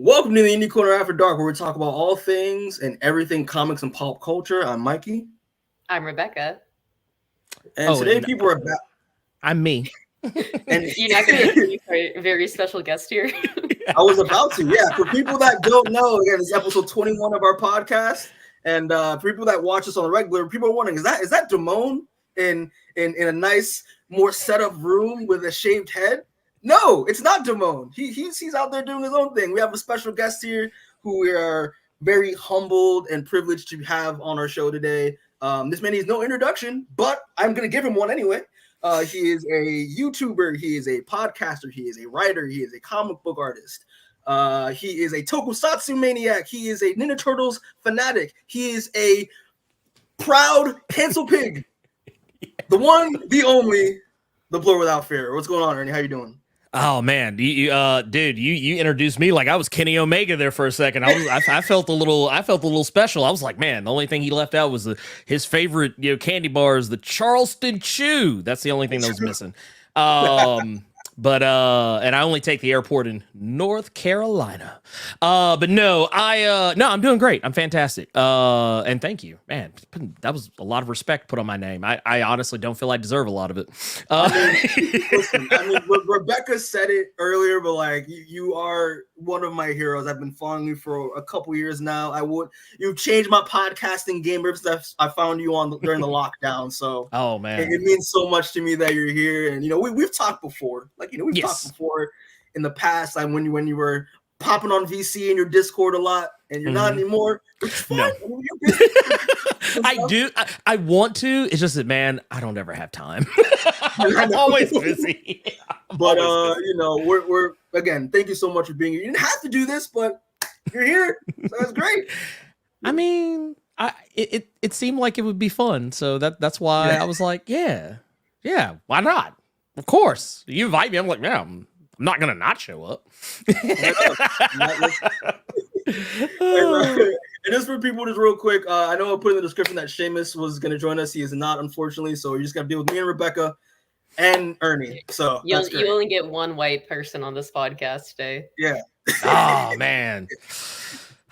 Welcome to the Indie Corner After Dark, where we talk about all things and everything comics and pop culture. I'm Mikey. I'm Rebecca. And today people are back. I'm me. And you're not going to introduce our very special guest here. I was about to, yeah. For people that don't know, again, this is episode 21 of our podcast. And for people that watch us on the regular, people are wondering, is that Damone in a nice, more set up room with a shaved head? No, it's not Damone. He's out there doing his own thing. We have a special guest here who we are very humbled and privileged to have on our show today. This man needs no introduction, but I'm going to give him one anyway. He is a YouTuber. He is a podcaster. He is a writer. He is a comic book artist. He is a tokusatsu maniac. He is a Ninja Turtles fanatic. He is a proud pencil pig. The one, the only, the Blerd Without Fear. What's going on, Ernie? How you doing? Oh man, dude, you introduced me like I was Kenny Omega there for a second. I felt a little special. I was like, man, the only thing he left out was his favorite candy bars, the Charleston Chew. That's the only thing that was missing. But and I only take the airport in North Carolina. But no, I'm doing great. I'm fantastic. And thank you, man. That was a lot of respect put on my name. I honestly don't feel I deserve a lot of it. Rebecca said it earlier, but like you are one of my heroes. I've been following you for a couple years now. You've changed my podcasting game ever since I found you during the lockdown. So oh man, it means so much to me that you're here. And we've talked before. We've talked before in the past, like when you were popping on VC in your Discord a lot, and you're not anymore. Which is fine. No. I do. I want to. It's just that, man, I don't ever have time. I'm always busy. But we're again. Thank you so much for being here. You didn't have to do this, but you're here, so that's great. I mean, it seemed like it would be fun, so that's why I was like, yeah, why not? Of course, you invite me. I'm like, yeah, I'm not gonna not show up. And just for people, just real quick, I know I put in the description that Seamus was gonna join us. He is not, unfortunately. So you just gotta deal with me and Rebecca and Ernie. So you only get one white person on this podcast today. Yeah. Oh man.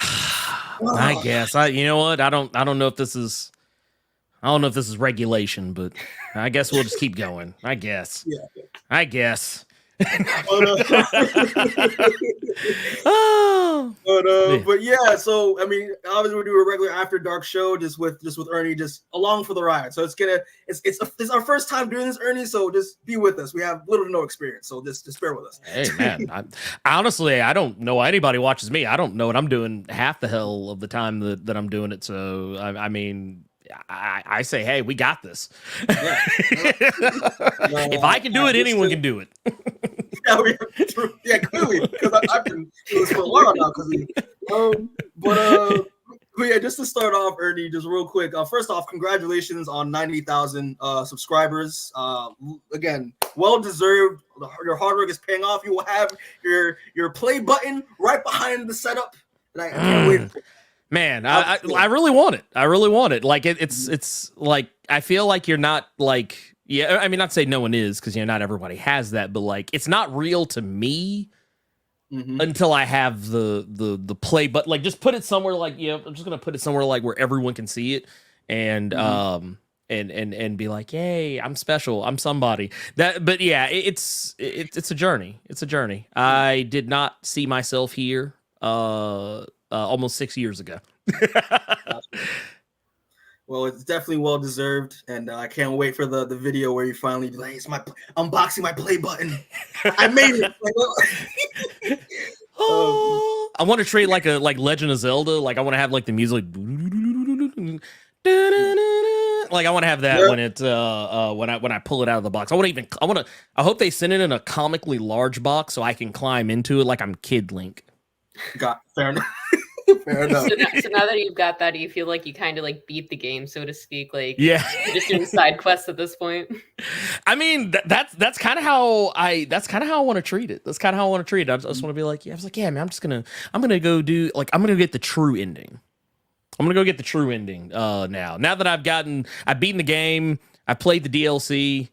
I guess you know what? I don't know if this is. I don't know if this is regulation, but I guess we'll just keep going. I guess. Yeah. I guess. But yeah, so I mean, obviously we do a regular after dark show just with Ernie, just along for the ride. So it's our first time doing this, Ernie. So just be with us. We have little to no experience, so just bear with us. Hey man, honestly, I don't know why anybody watches me. I don't know what I'm doing half the hell of the time that I'm doing it. So I mean. I say, hey, we got this. Yeah. If I can do it, anyone can do it. Yeah, clearly, because I've been doing this for a while now. But yeah, just to start off, Ernie, just real quick. First off, congratulations on 90,000 subscribers. Again, well deserved. Your hard work is paying off. You will have your play button right behind the setup. And I can't wait. Man, I really want it. I really want it. Like it's like I feel like you're not like I mean not to say no one is because not everybody has that, but like it's not real to me until I have the play. But like just put it somewhere like I'm just gonna put it somewhere like where everyone can see it and and be like, yay, I'm special, I'm somebody. But yeah, it's a journey. It's a journey. I did not see myself here. Almost 6 years ago. Well, it's definitely well deserved, and I can't wait for the video where you finally be like, "It's my unboxing my play button. I made it." I want to treat like Legend of Zelda. Like I want to have like the music. Like I want to have that when it when I pull it out of the box. I hope they send it in a comically large box so I can climb into it like I'm Kid Link. Fair enough. Fair enough. So now that you've got that, do you feel like you kind of like beat the game, so to speak? Like, yeah, you're just doing side quests at this point. I mean, that's kind of how I want to treat it. That's kind of how I want to treat it. I just want to be like, yeah, I was like, yeah, man, I'm gonna go do like I'm gonna get the true ending. I'm gonna go get the true ending now. Now that I've beaten the game, I played the DLC.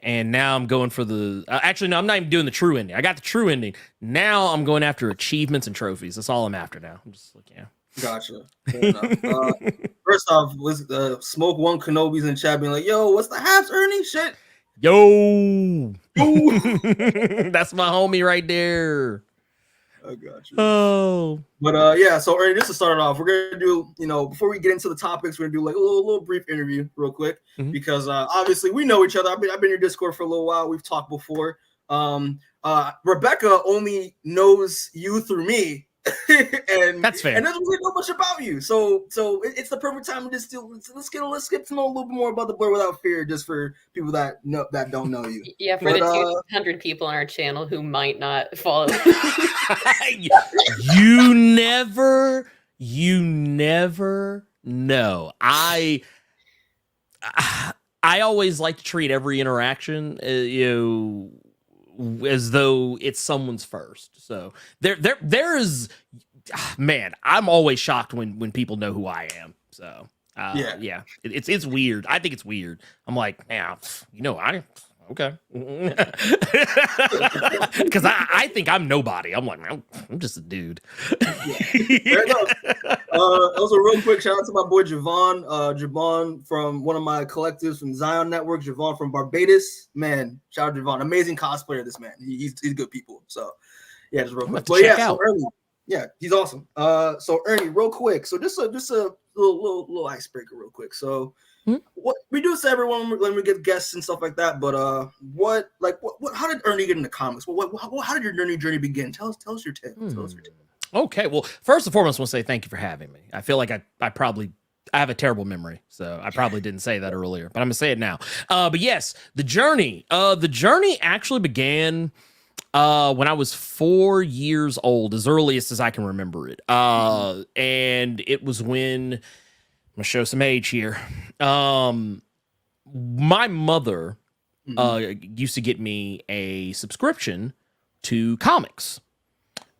and now I'm going for the. Actually, no, I'm not even doing the true ending. I got the true ending. Now I'm going after achievements and trophies. That's all I'm after now. I'm just like, yeah. Gotcha. Fair enough. First off, was Smoke One Kenobi's in chat being like, "Yo, what's the haps, Ernie?" Shit. Yo, that's my homie right there. I got you. Oh, but yeah. So Ernie, just to start it off, we're gonna do, before we get into the topics, we're gonna do like a little brief interview, real quick, because obviously we know each other. I've been in your Discord for a little while. We've talked before. Rebecca only knows you through me. And that's fair. And doesn't really know much about you, so it's the perfect time to just let's get to know a little bit more about the Blerd Without Fear, just for people that don't know you. Yeah, for the 200 people on our channel who might not follow. you never know. I always like to treat every interaction, as though it's someone's first. So there is, man, I'm always shocked when people know who I am. So yeah, it's weird. I think it's weird. I'm like, yeah, okay. Because I think I'm nobody. I'm like, I'm just a dude. Also, real quick, shout out to my boy Javon. Javon from one of my collectives from Zion Network. Javon from Barbados. Man, shout out to Javon. Amazing cosplayer, this man. He's good people. So yeah, just real quick. But yeah, so Ernie, yeah, he's awesome. So Ernie, real quick. So just a little icebreaker, real quick. So what we do to everyone when we get guests and stuff like that, but how did Ernie get into comics? How did your Ernie journey begin? Tell us your tale. Tell us your tale. Okay, well, first and foremost, I want to say thank you for having me. I feel like I have a terrible memory, so I probably didn't say that earlier, but I'm gonna say it now. But yes, the journey actually began when I was 4 years old, as earliest as I can remember it. And it was when, I'm gonna show some age here. My mother used to get me a subscription to comics.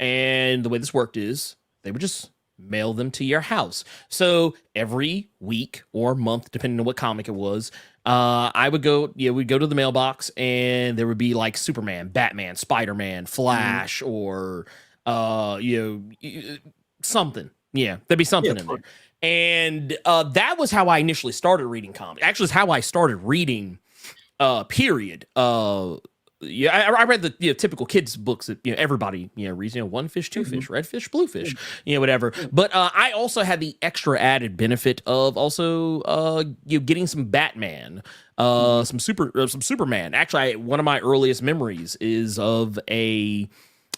And the way this worked is they would just mail them to your house. So every week or month, depending on what comic it was, I would go, we'd go to the mailbox and there would be like Superman, Batman, Spider-Man, Flash, or, something. Yeah, there'd be something in there. And that was how I initially started reading comics. Actually, it's how I started reading, period. I read the typical kids books that everybody reads. One fish, two fish, red fish, blue fish, whatever. But I also had the extra added benefit of also getting some Batman, some Superman. Actually, one of my earliest memories is of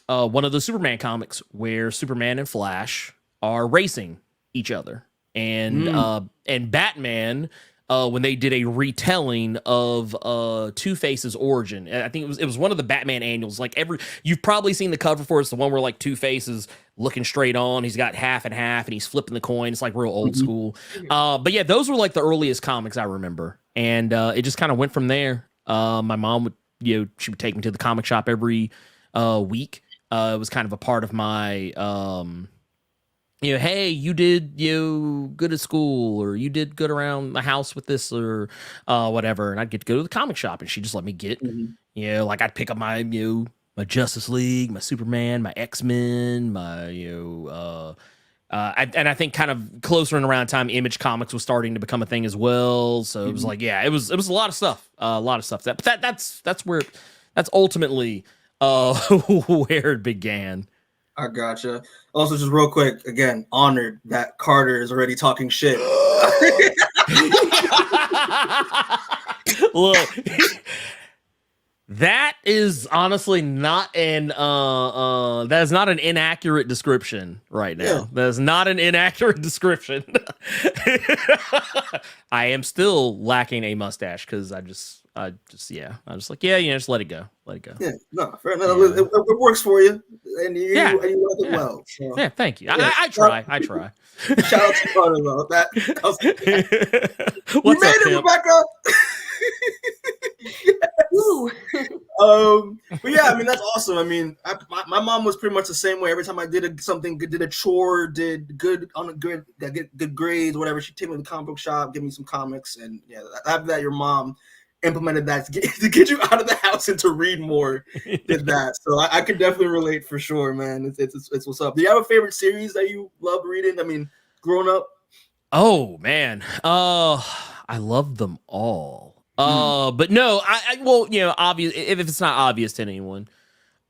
one of the Superman comics where Superman and Flash are racing each other, and Batman. When they did a retelling of Two-Face's origin. I think it was one of the Batman annuals. Like you've probably seen the cover for it. It's the one where like Two-Face is looking straight on. He's got half and half, and he's flipping the coin. It's like real old school. But yeah, those were like the earliest comics I remember, and it just kind of went from there. My mom would she would take me to the comic shop every week. It was kind of a part of my hey, you did good at school, or you did good around the house with this, or whatever. And I'd get to go to the comic shop, and she'd just let me get, like I'd pick up my my Justice League, my Superman, my X-Men, my and I think kind of closer and around time, Image Comics was starting to become a thing as well. So it was like, it was a lot of stuff, That's ultimately where it began. I gotcha. Also, just real quick, again, honored that Carter is already talking shit. Look, that is honestly not an that is not an inaccurate description right now. Yeah. That is not an inaccurate description. I am still lacking a mustache because I'm just like, just let it go. Let it go. Yeah, no, fair enough. Yeah. It works for you, and you like it well. So. Yeah, thank you. Yeah. I try. Shout out to Carter about that. What's you made up, it, Rebecca. But yeah, I mean that's awesome. I mean, my mom was pretty much the same way. Every time I did a chore, did good get good grades, whatever, she'd take me to the comic book shop, give me some comics, and after that, your mom implemented that to get you out of the house and to read more than that. So I could definitely relate for sure, man. It's what's up. Do you have a favorite series that you loved reading? I mean, growing up. Oh man, I love them all. But no, well, you know, obvious if it's not obvious to anyone,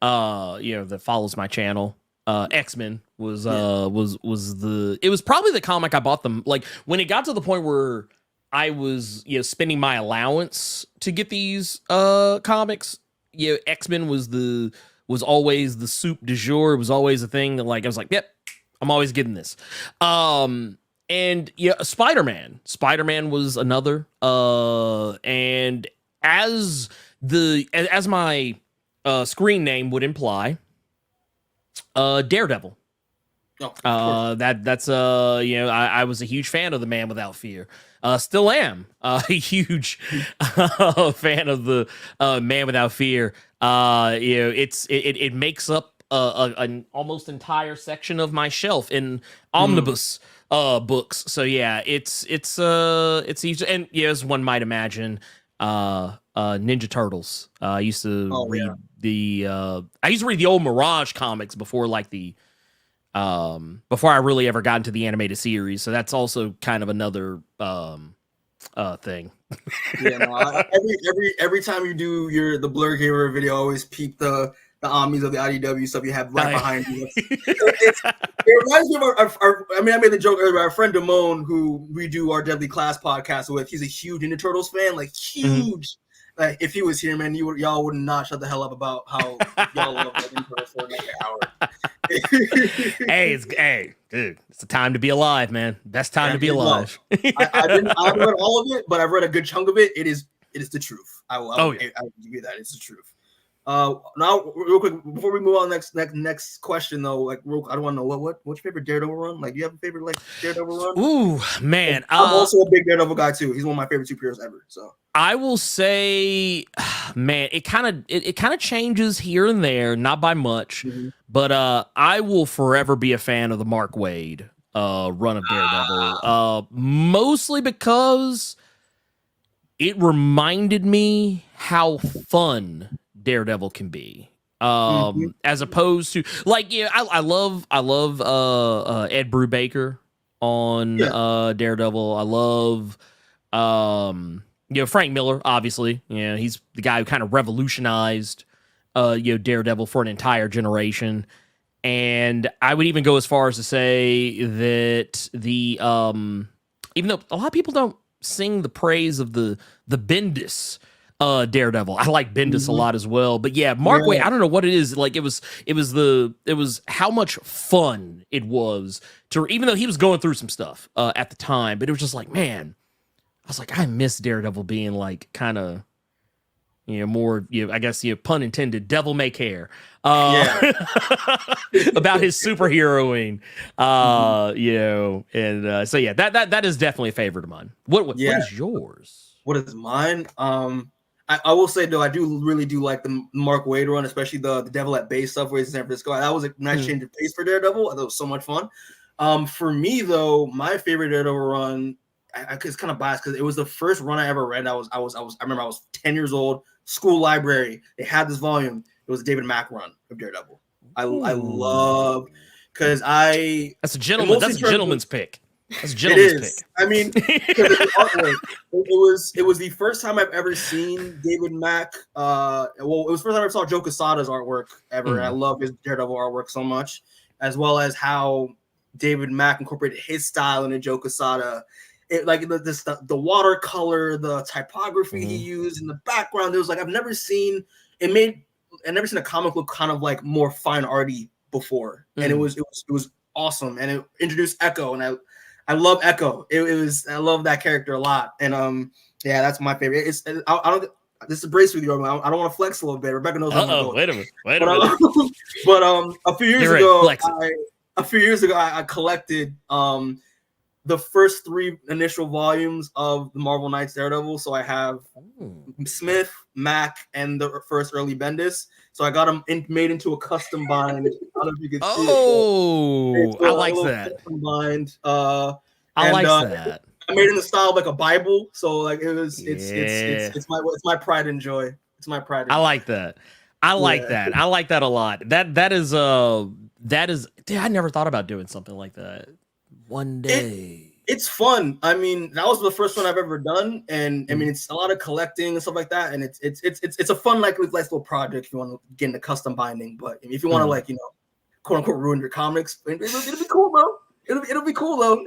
you know, that follows my channel, X-Men was it was probably the comic I bought them. Like when it got to the point where I was, you know, spending my allowance to get these comics, you know, X-Men was always the soup du jour. It was always a thing that like I was like, yep, I'm always getting this. And yeah, Spider-Man was another. And as my screen name would imply, Daredevil. That's you know, I was a huge fan of the Man Without Fear. Still am a huge fan of the Man Without Fear. You know, it makes up an almost entire section of my shelf in omnibus books. So yeah, it's easy. And yeah, as one might imagine, Ninja Turtles. I used to read the old Mirage comics before like the before I really ever got into the animated series. So that's also kind of another thing. Yeah, no, every time you do the Blerd Hero video, I always peep the omnis of the IDW stuff you have right behind you. It reminds me of our I mean, I made the joke earlier. Our friend Damone, who we do our Deadly Class podcast with, he's a huge Ninja Turtles fan, like huge. Like if he was here, man, y'all would not shut the hell up about how y'all love Ninja Turtles for like an hour. Hey, dude, it's the time to be alive, man. Best time to be alive. I haven't read all of it, but I've read a good chunk of it. It is the truth. I will give you that. It's the truth. Now, real quick, before we move on next question though, like I don't want to know what's your favorite Daredevil run? Like, do you have a favorite like Daredevil run? Ooh, man, I'm also a big Daredevil guy too. He's one of my favorite superheroes ever. So I will say, man, it kind of changes here and there, not by much, but I will forever be a fan of the Mark Waid run of Daredevil, mostly because it reminded me how fun Daredevil can be, as opposed to like, yeah, I love Ed Brubaker on Daredevil. I love you know, Frank Miller, obviously. You know, he's the guy who kind of revolutionized you know, Daredevil for an entire generation. And I would even go as far as to say that the even though a lot of people don't sing the praise of the Bendis Daredevil. I like Bendis a lot as well. But yeah, Mark Waid, I don't know what it is. Like it was how much fun it was to, even though he was going through some stuff at the time, but it was just like, man, I was like, I miss Daredevil being like kind of, you know, more, you know, I guess, you know, pun intended, devil may care about his superheroing, you know, and so yeah, that is definitely a favorite of mine. What is yours? What is mine? I will say though, I really do like the Mark Waid run, especially the Devil at Bay stuff where he's in San Francisco. That was a nice change of pace for Daredevil. I thought it was so much fun. For me though, my favorite Daredevil run, it's kind of biased because it was the first run I ever read. I remember I was 10 years old, school library. They had this volume. It was a David Mack run of Daredevil. I love because that's a gentleman's pick. That's a gentleman's pick. I mean, it was the first time I've ever seen David Mack. It was the first time I ever saw Joe Quesada's artwork ever. And I love his Daredevil artwork so much, as well as how David Mack incorporated his style into Joe Quesada. It, like the watercolor, the typography he used in the background. There was like I've never seen a comic look kind of like more fine arty before, and it was awesome. And it introduced Echo, and I love Echo. I love that character a lot, and yeah, that's my favorite. I don't. This is a brace with you. I don't want to flex a little bit. Rebecca knows. Wait a minute. But a few years ago, I collected the first 3 initial volumes of the Marvel Knights Daredevil. So I have Smith, Mack, and the first early Bendis. So I got them made into a custom bind. I don't know if you can see it. I like that. Custom bind. I like that. I made it in the style of like a Bible. So like it's my pride and joy. It's my pride. I like that. I like that a lot. That is dude, I never thought about doing something like that one day. It's fun. I mean, that was the first one I've ever done, and I mean, it's a lot of collecting and stuff like that, and it's a fun like little project if you want to get into custom binding. But if you want to like quote unquote ruin your comics, it'll be cool, bro. It'll be cool though.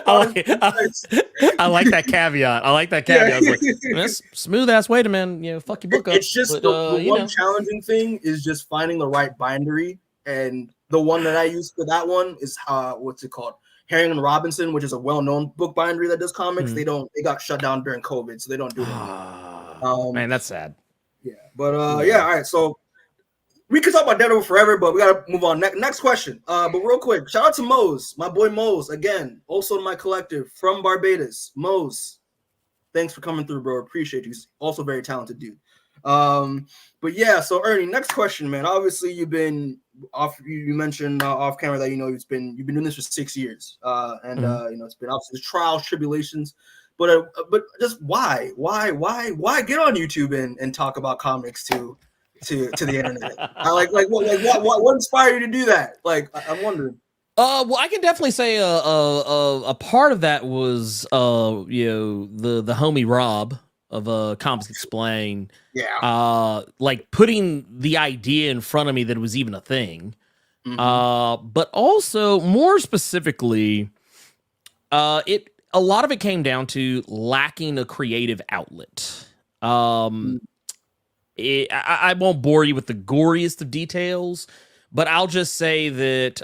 I like that caveat. I like that caveat. Like, that's smooth ass way to fuck your book up. It's just the one challenging thing is just finding the right bindery, and the one that I use for that one is what's it called? Herring and Robinson, which is a well-known book bindery that does comics. They got shut down during COVID, so they don't do it anymore. Man, that's sad. Yeah, but all right. So we could talk about Deadpool forever, but we gotta move on. Next question. But real quick, shout out to Mose, my boy Mose, again, also in my collective from Barbados. Mose, thanks for coming through, bro. Appreciate you. He's also a very talented dude. But yeah, so Ernie, next question, man. Obviously, you've been off. You mentioned off camera that you've been doing this for 6 years, and it's been obviously trials, tribulations, but just why get on YouTube and talk about comics to the internet? What inspired you to do that? Like, I'm wondering. Well, I can definitely say a part of that was the homie Rob of Comics Explained. Yeah. Like putting the idea in front of me that it was even a thing. But also more specifically, a lot of it came down to lacking a creative outlet. I won't bore you with the goriest of details, but I'll just say that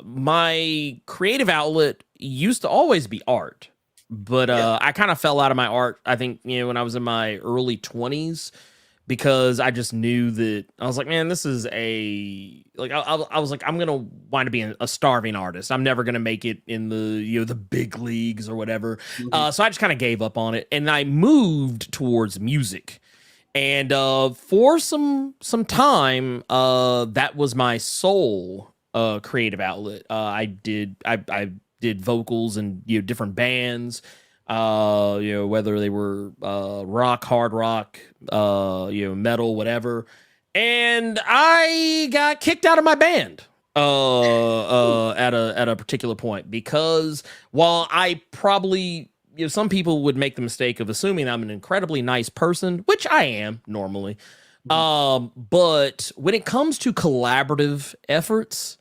my creative outlet used to always be art. But I kind of fell out of my art, I think, when I was in my early 20s, because I just knew that I was like, man, this is I was like, I'm going to wind up being a starving artist. I'm never going to make it in the big leagues or whatever. So I just kind of gave up on it, and I moved towards music. And for some time, that was my sole creative outlet. I did vocals and different bands, whether they were rock, hard rock, metal, whatever. And I got kicked out of my band at a particular point, because while I probably some people would make the mistake of assuming I'm an incredibly nice person, which I am normally. But when it comes to collaborative efforts,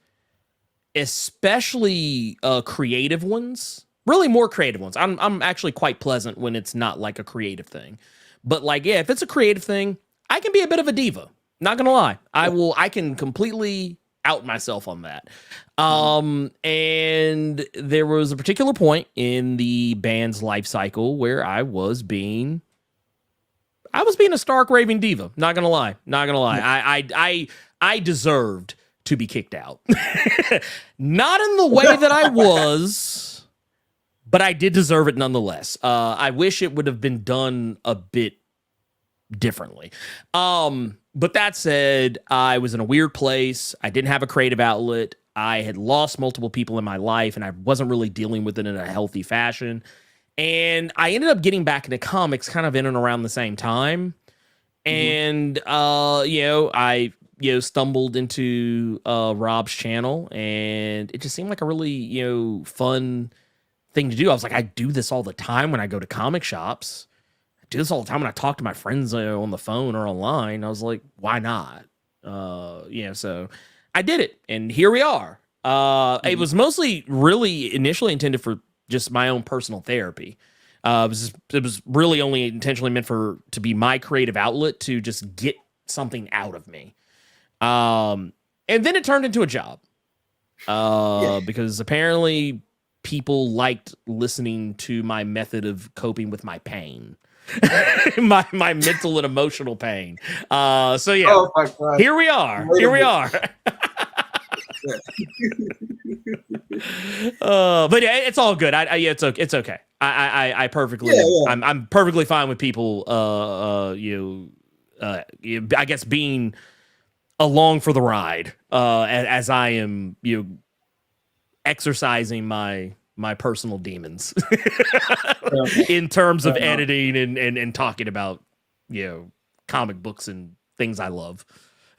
especially creative ones, really more creative ones. I'm actually quite pleasant when it's not like a creative thing. But if it's a creative thing, I can be a bit of a diva. Not gonna lie. I can completely out myself on that. And there was a particular point in the band's life cycle where I was being a stark raving diva. Not gonna lie. I deserved to be kicked out. Not in the way that I was, but I did deserve it nonetheless. I wish it would have been done a bit differently. But that said, I was in a weird place. I didn't have a creative outlet. I had lost multiple people in my life, and I wasn't really dealing with it in a healthy fashion. And I ended up getting back into comics kind of in and around the same time. And, I stumbled into Rob's channel, and it just seemed like a really, fun thing to do. I was like, I do this all the time when I go to comic shops. I do this all the time when I talk to my friends on the phone or online. I was like, why not? So I did it, and here we are. It was mostly really initially intended for just my own personal therapy. It was really only intentionally meant to be my creative outlet to just get something out of me. And then it turned into a job. Because apparently people liked listening to my method of coping with my pain. my mental and emotional pain. So yeah. Oh my God. Here we are. But yeah, it's all good. It's okay. I perfectly. I'm perfectly fine with people. I guess being along for the ride. As I am, exercising my my personal demons in terms of editing and talking about, comic books and things I love.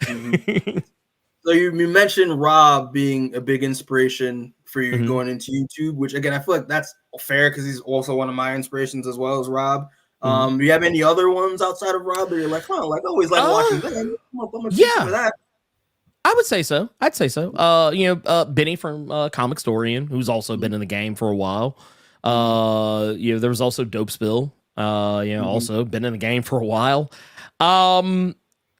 Mm-hmm. So you mentioned Rob being a big inspiration for you going into YouTube, which again, I feel like that's fair because he's also one of my inspirations as well as Rob. Do you have any other ones outside of Rob that you're like, always like watching them? Yeah. I would say so. I'd say so. Benny from Comicstorian, who's also been in the game for a while. There was also Dope Spill, also been in the game for a while.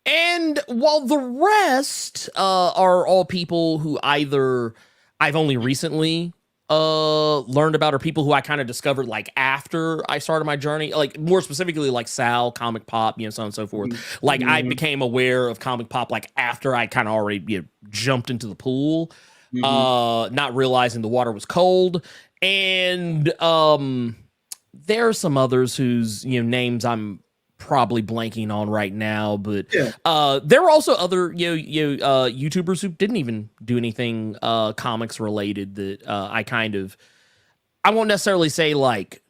And while the rest are all people who either I've only recently learned about, or people who I kind of discovered like after I started my journey, like more specifically like Sal, Comic Pop, so on and so forth. Like I became aware of Comic Pop like after I kind of already jumped into the pool, not realizing the water was cold. And there are some others whose names I'm probably blanking on right now, but there were also other YouTubers who didn't even do anything comics related that I won't necessarily say like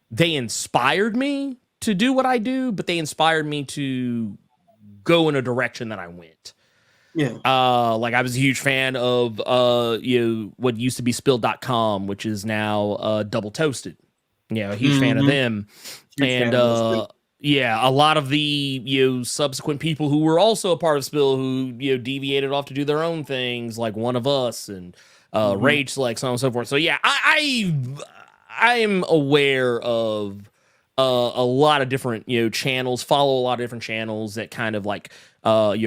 they inspired me to do what I do, but they inspired me to go in a direction that I went. Like I was a huge fan of what used to be Spill.com, which is now Double Toasted. A huge fan of them. And a lot of the subsequent people who were also a part of Spill who deviated off to do their own things, like One of Us and Rage Select, so on and so forth. So yeah, I'm aware of a lot of different channels, follow a lot of different channels that kind of like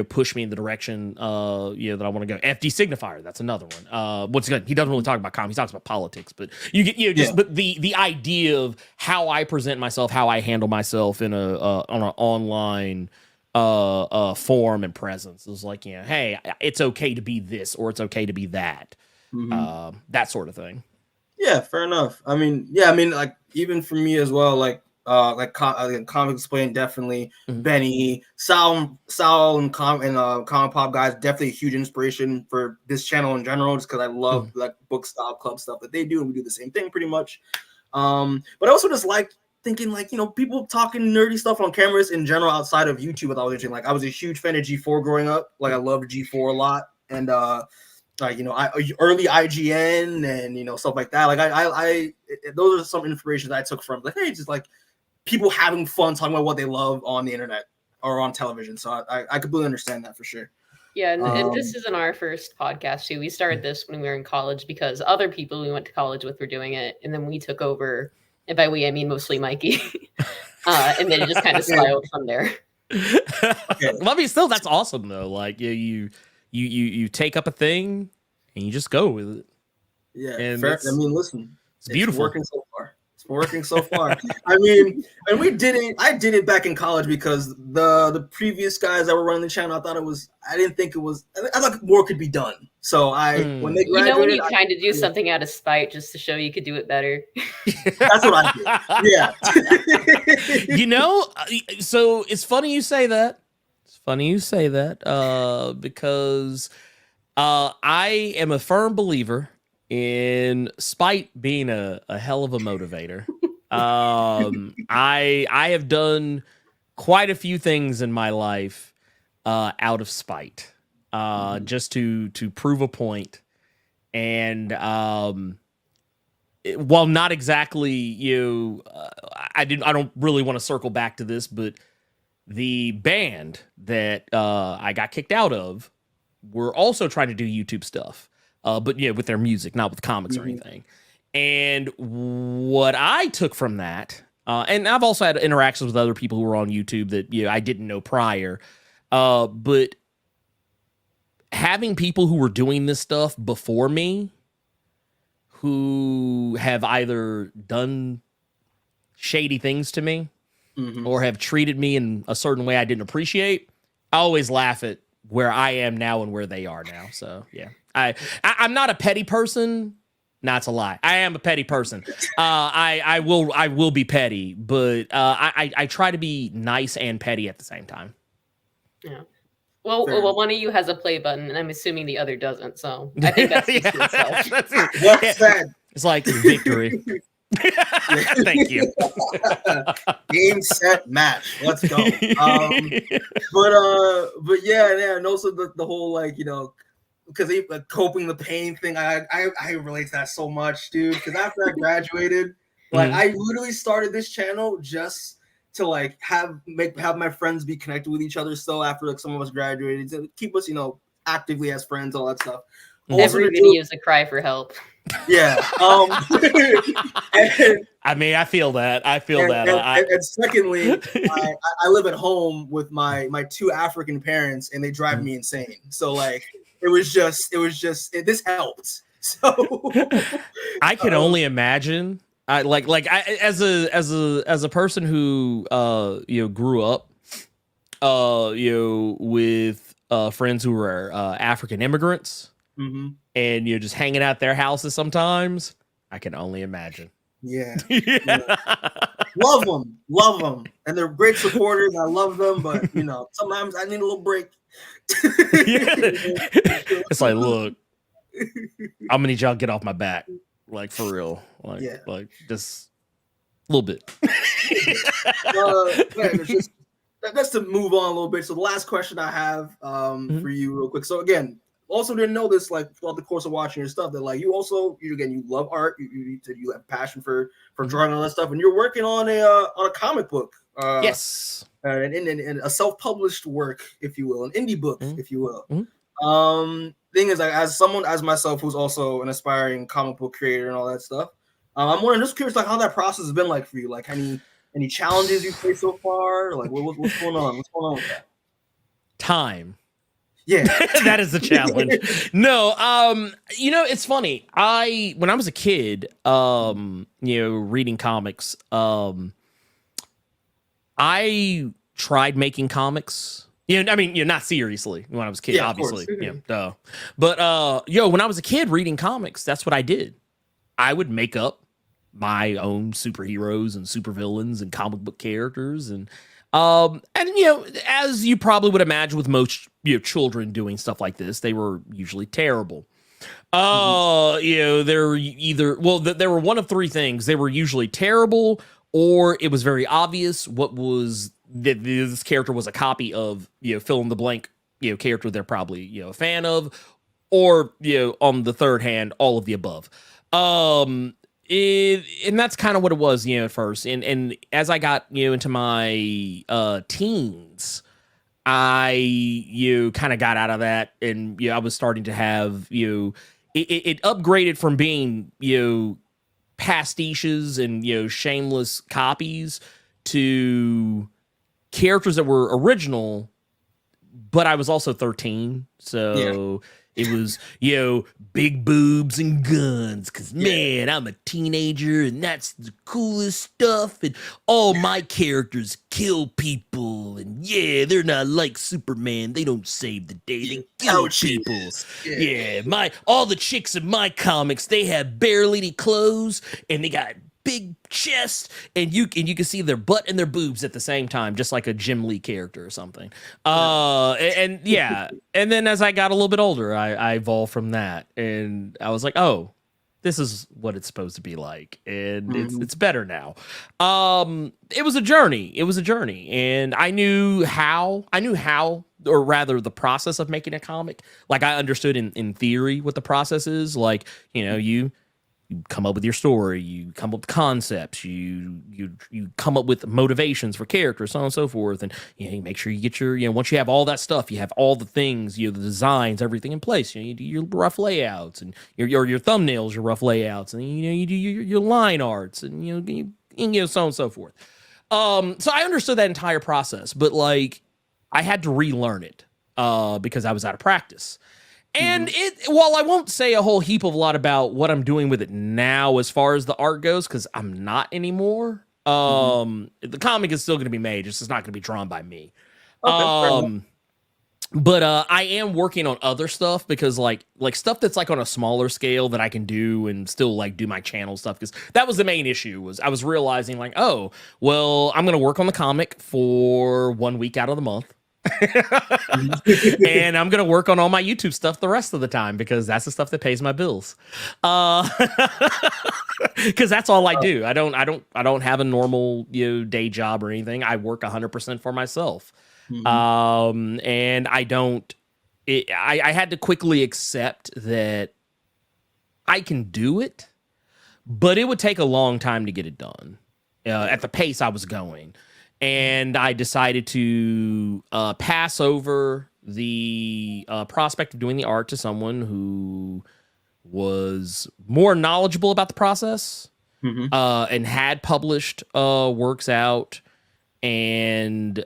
push me in the direction that I want to go. FD Signifier, that's another one. What's good? He doesn't really talk about comics, he talks about politics, but you get but the idea of how I present myself, how I handle myself in on an online form and presence is like, hey, it's okay to be this or it's okay to be that. That sort of thing. Yeah, fair enough. I mean, like even for me as well, like Comic Explain, definitely Benny, Sal and Comic Pop guys, definitely a huge inspiration for this channel in general, just because I love like book style club stuff that they do, and we do the same thing pretty much. But I also just like thinking like people talking nerdy stuff on cameras in general outside of YouTube. I thought was interesting. Like I was a huge fan of G4 growing up. Like I loved G4 a lot, and like early IGN and stuff like that. Like I those are some inspirations I took from like, hey, just like people having fun talking about what they love on the internet or on television. So I completely understand that for sure. Yeah, and this isn't our first podcast too. We started this when we were in college because other people we went to college with were doing it, and then we took over. And by we, I mean mostly Mikey. And then it just kind of spiraled from there. Well, I mean, still, that's awesome though. Like you take up a thing and you just go with it. Yeah, and fair. I mean, listen, it's beautiful. Working so far. It's working so far. I mean, and I did it back in college because the previous guys that were running the channel, I didn't think it was. I thought more could be done. So when they graduated, when you kind of do something out of spite just to show you could do it better. That's what I did. Yeah. So it's funny you say that. Because I am a firm believer in spite being a hell of a motivator. I have done quite a few things in my life out of spite, just to prove a point. And while not exactly I don't really want to circle back to this, but the band that I got kicked out of were also trying to do YouTube stuff. But with their music, not with comics or anything. And what I took from that, and I've also had interactions with other people who were on YouTube that I didn't know prior, but having people who were doing this stuff before me, who have either done shady things to me or have treated me in a certain way I didn't appreciate, I always laugh at where I am now and where they are now. So yeah. I'm not a petty person. Nah, it's a lie. I am a petty person. I will be petty, but I try to be nice and petty at the same time. Yeah. Well, one of you has a play button, and I'm assuming the other doesn't. So I think that's That's well said. It's like victory. Thank you. Game, set, match. Let's go. But yeah, and also the whole like because like coping the pain thing. I relate to that so much, dude. Because after I graduated, like I literally started this channel just to like have my friends be connected with each other still after like some of us graduated, to keep us actively as friends, all that stuff. Every video is a cry for help. Yeah. I mean, I feel that. And secondly, I live at home with my two African parents, and they drive me insane. So like, this helped. So I can only imagine. I as a person who grew up with friends who were African immigrants. Mm-hmm. And you're just hanging out their houses sometimes. I can only imagine. Yeah. Love them. And they're great supporters. I love them, but sometimes I need a little break. It's like, look, I'm gonna need y'all to get off my back. Like for real. Like just a little bit. That's to move on a little bit. So the last question I have for you real quick. So again, also didn't know this like throughout the course of watching your stuff that like you love art, you have passion for drawing all that stuff, and you're working on a comic book. Yes. And a self-published work, if you will, an indie book, if you will. Thing is, like, as myself who's also an aspiring comic book creator and all that stuff, I'm just curious like how that process has been like for you. Like any challenges you faced so far? Like what's going on? What's going on with that? Time. Yeah. That is the challenge. No, it's funny. When I was a kid, reading comics, I tried making comics. Not seriously when I was a kid, obviously. Duh. But when I was a kid reading comics, that's what I did. I would make up my own superheroes and supervillains and comic book characters and as you probably would imagine with most children doing stuff like this, they were usually terrible. They're either there were one of three things. They were usually terrible, or it was very obvious what was that this character was a copy of fill in the blank character they're probably a fan of, or on the third hand, all of the above. And that's kind of what it was, at first. And as I got, into my teens, I, kind of got out of that. And, I was starting to have, it upgraded from being, pastiches and, shameless copies to characters that were original, but I was also 13. So... It was, big boobs and guns, because, man, I'm a teenager, and that's the coolest stuff, and all my characters kill people, and, they're not like Superman. They don't save the day. They kill people. All the chicks in my comics, they have barely any clothes, and they got big chest, and you can see their butt and their boobs at the same time, just like a Jim Lee character or something. And then as I got a little bit older, I evolved from that, and I was like, oh, this is what it's supposed to be like, and it's better now. It was a journey, and I knew how, or rather the process of making a comic. Like I understood in theory what the process is. Like, you come up with your story, you come up with concepts, you come up with motivations for characters, so on and so forth, and you make sure you get your once you have all that stuff, you have all the things, the designs, everything in place. You do your rough layouts and your thumbnails, your rough layouts, and you do your line arts, and so on and so forth. So I understood that entire process, but like I had to relearn it because I was out of practice. And while I won't say a whole heap of a lot about what I'm doing with it now as far as the art goes, because I'm not anymore, the comic is still going to be made. It's just not going to be drawn by me. Okay, but I am working on other stuff because like stuff that's like on a smaller scale that I can do and still like do my channel stuff, because that was the main issue. Was I was realizing like, oh, well, I'm going to work on the comic for 1 week out of the month. And I'm gonna work on all my YouTube stuff the rest of the time because that's the stuff that pays my bills. Because that's all I do. I don't have a normal day job or anything. I work 100% for myself. And I don't. I had to quickly accept that I can do it, but it would take a long time to get it done at the pace I was going. And I decided to pass over the prospect of doing the art to someone who was more knowledgeable about the process and had published works out and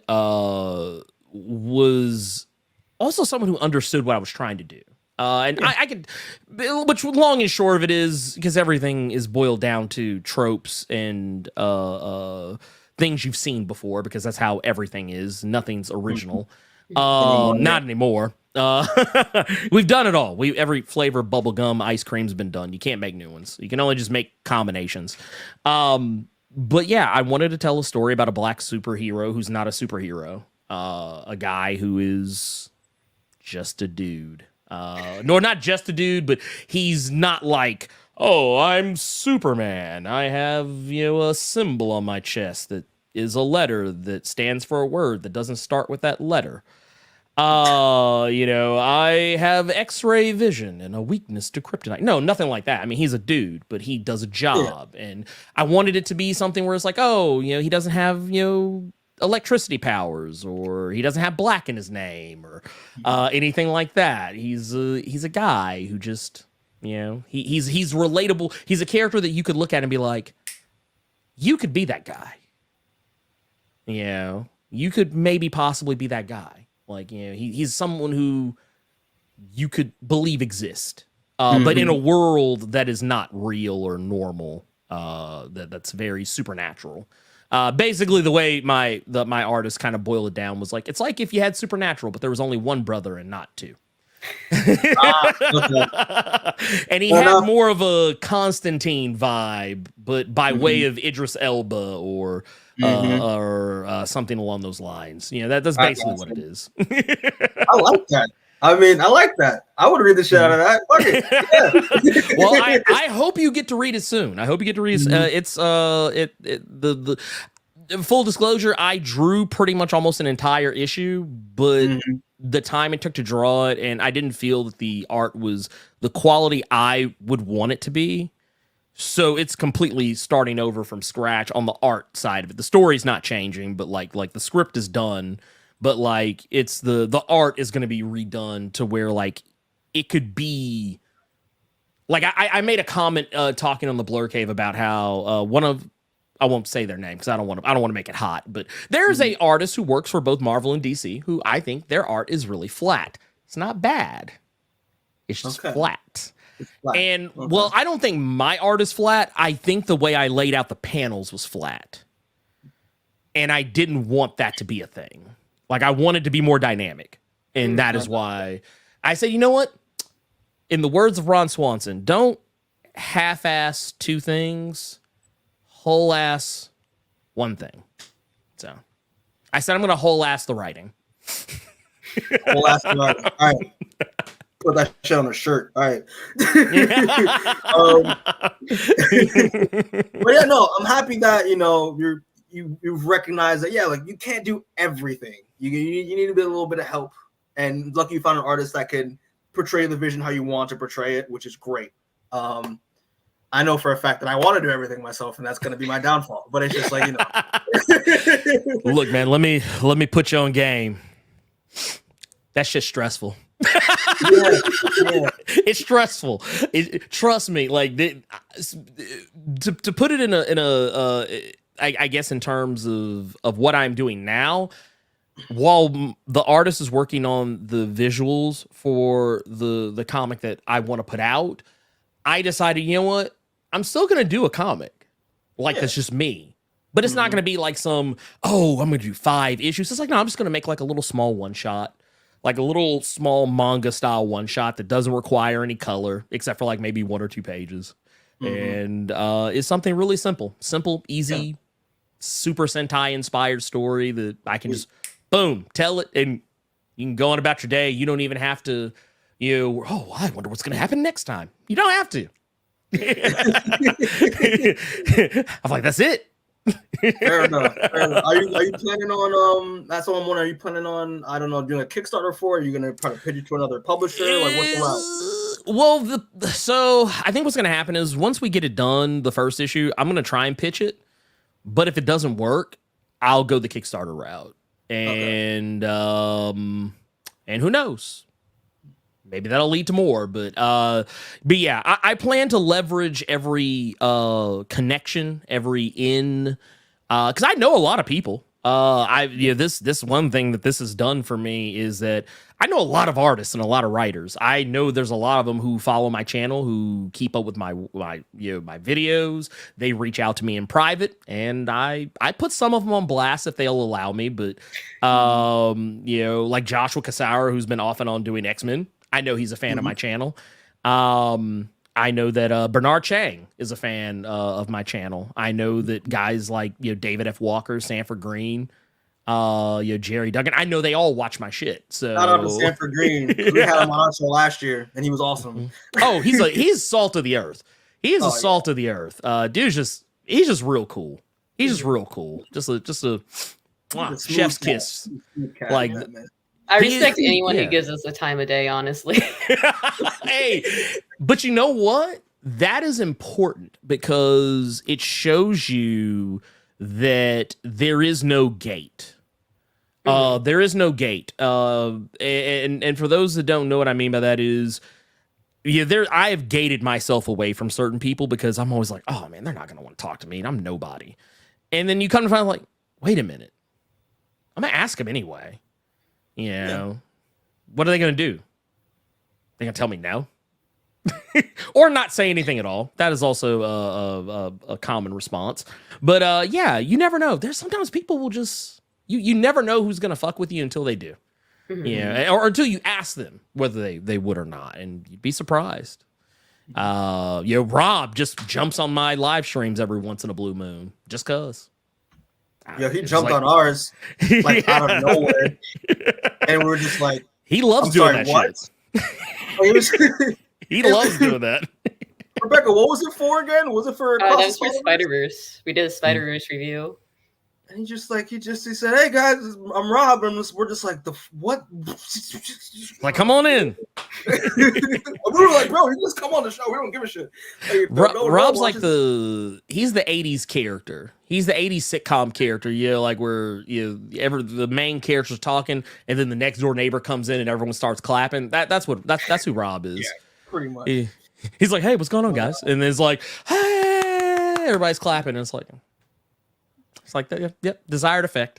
was also someone who understood what I was trying to do. And I could, which long and short of it is, because everything is boiled down to tropes and things you've seen before, because that's how everything is. Nothing's original. Not anymore. We've done it all. Every flavor of bubblegum ice cream's been done. You can't make new ones. You can only just make combinations. But yeah, I wanted to tell a story about a black superhero who's not a superhero. A guy who is just a dude. No, not just a dude, but he's not like, oh, I'm Superman. I have, a symbol on my chest that is a letter that stands for a word that doesn't start with that letter. I have X-ray vision and a weakness to kryptonite. No, nothing like that. I mean, he's a dude, but he does a job. Yeah. And I wanted it to be something where it's like, oh, he doesn't have, electricity powers, or he doesn't have black in his name, or anything like that. He's a guy who just, he's relatable. He's a character that you could look at and be like, you could be that guy. You could maybe possibly be that guy. Like, he's someone who you could believe exist, but in a world that is not real or normal, that's very supernatural. Basically, the way my artist kind of boiled it down was like, it's like if you had Supernatural, but there was only one brother and not two. And he had more of a Constantine vibe, but by way of Idris Elba or something along those lines. That's basically what it is. I like that. I mean, I like that. I would read the shit out of that. Fuck it. Yeah. Well, I hope you get to read it soon. I hope you get to read it. It's the full disclosure, I drew pretty much almost an entire issue, but the time it took to draw it, and I didn't feel that the art was the quality I would want it to be. So it's completely starting over from scratch on the art side of it. The story's not changing, but like the script is done, but like it's the art is going to be redone to where like it could be like I made a comment talking on the Blur Cave about how one of, I won't say their name because I don't want to make it hot, but there's a artist who works for both Marvel and DC who I think their art is really flat. It's not bad. It's just flat. And well, I don't think my art is flat. I think the way I laid out the panels was flat. And I didn't want that to be a thing. Like I wanted to be more dynamic. And that is why I said, you know what? In the words of Ron Swanson, don't half-ass two things, whole-ass one thing. So I said I'm going to whole-ass the writing. Whole-ass the writing. All right. Put that shit on a shirt. All right. But yeah, no, I'm happy that you've recognized that. Yeah, like you can't do everything. You need a little bit of help. And lucky you found an artist that can portray the vision how you want to portray it, which is great. I know for a fact that I want to do everything myself, and that's going to be my downfall. But it's just like Look, man, let me put you on game. That shit's stressful. Yeah. It's stressful. Trust me. Like to put it in a I guess in terms of what I'm doing now, while the artist is working on the visuals for the comic that I want to put out, I decided, you know what? I'm still gonna do a comic that's just me. But it's not gonna be like I'm gonna do 5 issues. It's like, no, I'm just gonna make like a little small one shot. Like a little small manga style one shot that doesn't require any color except for like maybe 1 or 2 pages. And it's something really simple, easy, Super Sentai inspired story that I can just Boom, tell it, and you can go on about your day. You don't even have to, I wonder what's going to happen next time. You don't have to. I'm like, that's it. Fair enough. Are you planning on that's what I'm wondering. Are you planning on, I don't know, doing a Kickstarter for it? Are you gonna try to pitch it to another publisher? Like, what's the route? Well, so I think what's gonna happen is once we get it done, the first issue, I'm gonna try and pitch it. But if it doesn't work, I'll go the Kickstarter route. And and who knows? Maybe that'll lead to more, but yeah, I plan to leverage every connection, every in, because I know a lot of people. This one thing that this has done for me is that I know a lot of artists and a lot of writers. I know there's a lot of them who follow my channel, who keep up with my videos. They reach out to me in private, and I put some of them on blast if they'll allow me. But like Joshua Cassara, who's been off and on doing X-Men. I know he's a fan of my channel. I know that Bernard Chang is a fan of my channel. I know that guys like David F. Walker, Sanford Green, Jerry Duggan. I know they all watch my shit. So shout out to Sanford Green. We had him on our show last year, and he was awesome. Oh, he's salt of the earth. He is salt of the earth. He's just real cool. He's just real cool. Just a chef's kiss. Like. I respect anyone who gives us the time of day, honestly. Hey, but you know what? That is important because it shows you that there is no gate. There is no gate. And for those that don't know what I mean by that is, I have gated myself away from certain people because I'm always like, oh man, they're not going to want to talk to me and I'm nobody. And then you come to find like, wait a minute. I'm going to ask them anyway. What are they going to do? They going to tell me no? Or not say anything at all. That is also a common response. But you never know. There's sometimes people will just, you never know who's going to fuck with you until they do. Mm-hmm. Or until you ask them whether they would or not. And you'd be surprised. Rob just jumps on my live streams every once in a blue moon. Just cause. Yeah, he jumped on ours like out of nowhere, and we're just like, he loves doing that shit. He loves doing that. Rebecca, what was it for again? Was it for? That was for Spider-Verse. We did a Spider-Verse review. And he said, "Hey guys, I'm Rob," and we're just like, what? Like, come on in. We were like, bro, you just come on the show. We don't give a shit. Like, Rob's like he's the 80s character. He's the 80s sitcom character. Like where the main character's talking, and then the next door neighbor comes in and everyone starts clapping. That's who Rob is. Yeah, pretty much. He's like, hey, what's going on, guys? And then it's like, hey, everybody's clapping, and it's like that. Yep, desired effect.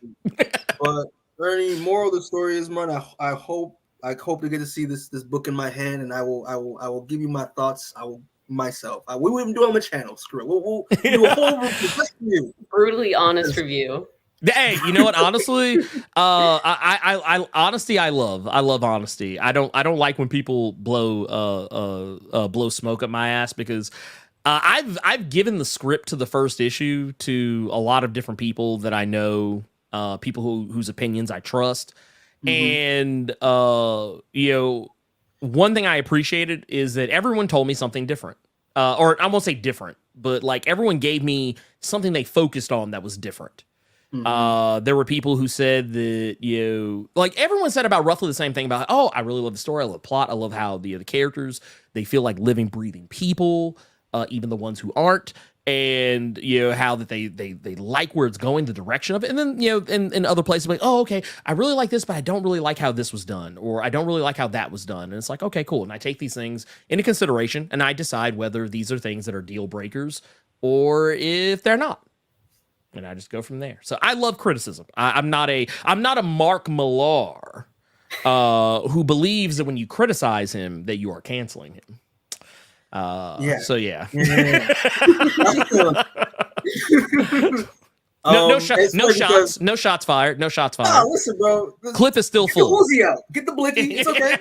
But Ernie, moral of the story is, man, I hope to get to see this book in my hand, and I will give you my thoughts. We will even do it on the channel. Screw it. We'll do a whole review. Brutally honest review. Hey, you know what? Honestly, honesty. I love honesty. I don't like when people blow smoke up my ass because. I've given the script to the first issue to a lot of different people that I know, people whose opinions I trust. Mm-hmm. And, one thing I appreciated is that everyone told me something different. Or I won't say different, but like everyone gave me something they focused on that was different. Mm-hmm. There were people who said that, like everyone said about roughly the same thing about, oh, I really love the story. I love the plot. I love how the characters, they feel like living, breathing people. Even the ones who aren't, and how that they like where it's going, the direction of it, and then in other places like, oh, okay, I really like this, but I don't really like how this was done, or I don't really like how that was done, and it's like, okay, cool, and I take these things into consideration, and I decide whether these are things that are deal breakers or if they're not, and I just go from there. So I love criticism. I'm not a Mark Millar who believes that when you criticize him that you are canceling him. So yeah. No shots fired. Nah, listen, bro. Clip is still full. Get the Uzi out. Get the blicky. It's okay.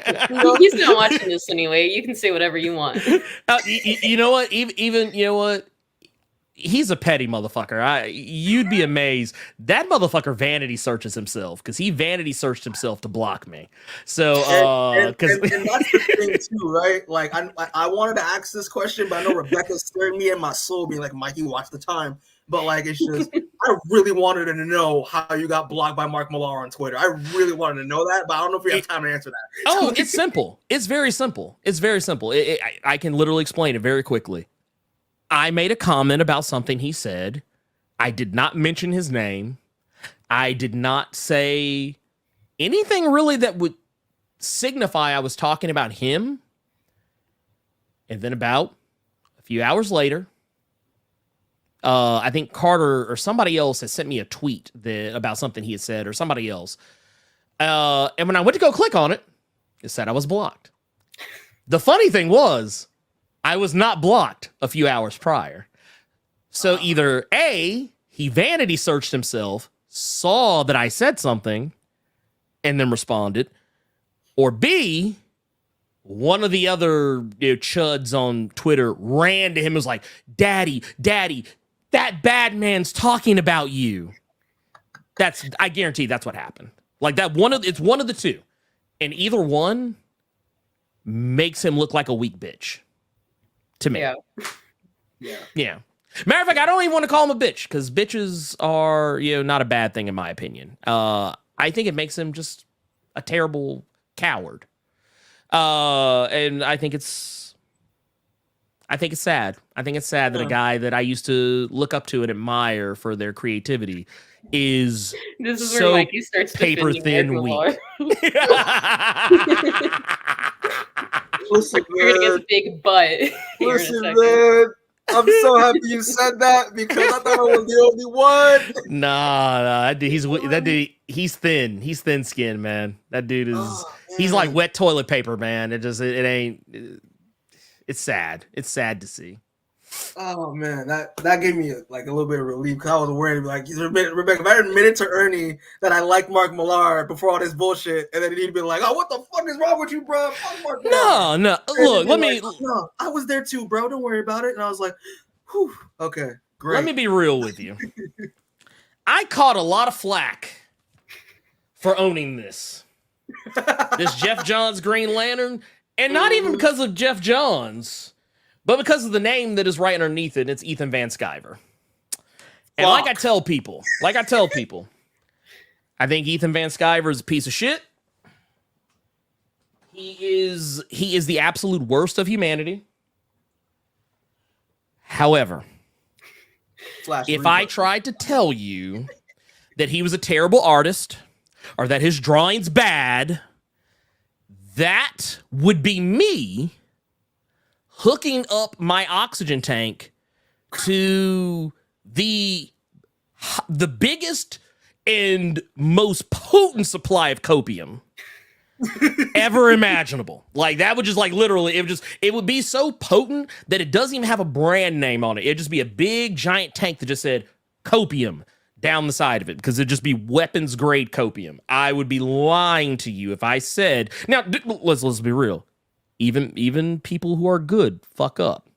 He's not watching this anyway. You can say whatever you want. You know what? Even you know what? he's a petty motherfucker. You'd be amazed. That motherfucker vanity searches himself because he vanity searched himself to block me. So, and that's the thing too, right? Like, I wanted to ask this question, but I know Rebecca's staring me in my soul, being like, "Mikey, watch the time." But like, it's just, I really wanted to know how you got blocked by Mark Millar on Twitter. I really wanted to know that, but I don't know if we have time to answer that. Oh, it's simple. It's very simple. It's very simple. I can literally explain it very quickly. I made a comment about something he said. I did not mention his name. I did not say anything really that would signify I was talking about him. And then about a few hours later, I think Carter or somebody else had sent me a tweet about something he had said, or somebody else. And when I went to go click on it, it said I was blocked. The funny thing was, I was not blocked a few hours prior. So either A, he vanity searched himself, saw that I said something, and then responded, or B, one of the other chuds on Twitter ran to him and was like, Daddy, that bad man's talking about you. I guarantee that's what happened. Like that it's one of the two. And either one makes him look like a weak bitch. To me. Yeah. Matter of fact, I don't even want to call him a bitch because bitches are, not a bad thing in my opinion. I think it makes him just a terrible coward. And I think it's sad. I think it's sad that a guy that I used to look up to and admire for their creativity is this is so where Mikey starts paper thin weak. Listen, you're gonna get a big butt. Listen, man. I'm so happy you said that because I thought I was the only one. Nah, he's thin. He's thin skinned, man. That dude is he's like wet toilet paper, man. It it's sad. It's sad to see. Oh man, that gave me a little bit of relief because I was worried. Like, Rebecca, if I admitted to Ernie that I like Mark Millar before all this bullshit, and then he'd be like, "Oh, what the fuck is wrong with you, bro? Fuck Mark Millar." No. Look, no, I was there too, bro. Don't worry about it. And I was like, "Whew, okay, great." Let me be real with you. I caught a lot of flack for owning this Jeff Johns Green Lantern, and not even because of Jeff Johns. But because of the name that is right underneath it, and it's Ethan Van Sciver. And like I tell people, I think Ethan Van Sciver is a piece of shit. He is the absolute worst of humanity. However, if I tried to tell you that he was a terrible artist or that his drawing's bad, that would be me hooking up my oxygen tank to the biggest and most potent supply of copium ever imaginable. Like that would just literally, it would be so potent that it doesn't even have a brand name on it. It'd just be a big giant tank that just said copium down the side of it because it'd just be weapons grade copium. I would be lying to you if I said, now let's be real. Even people who are good fuck up.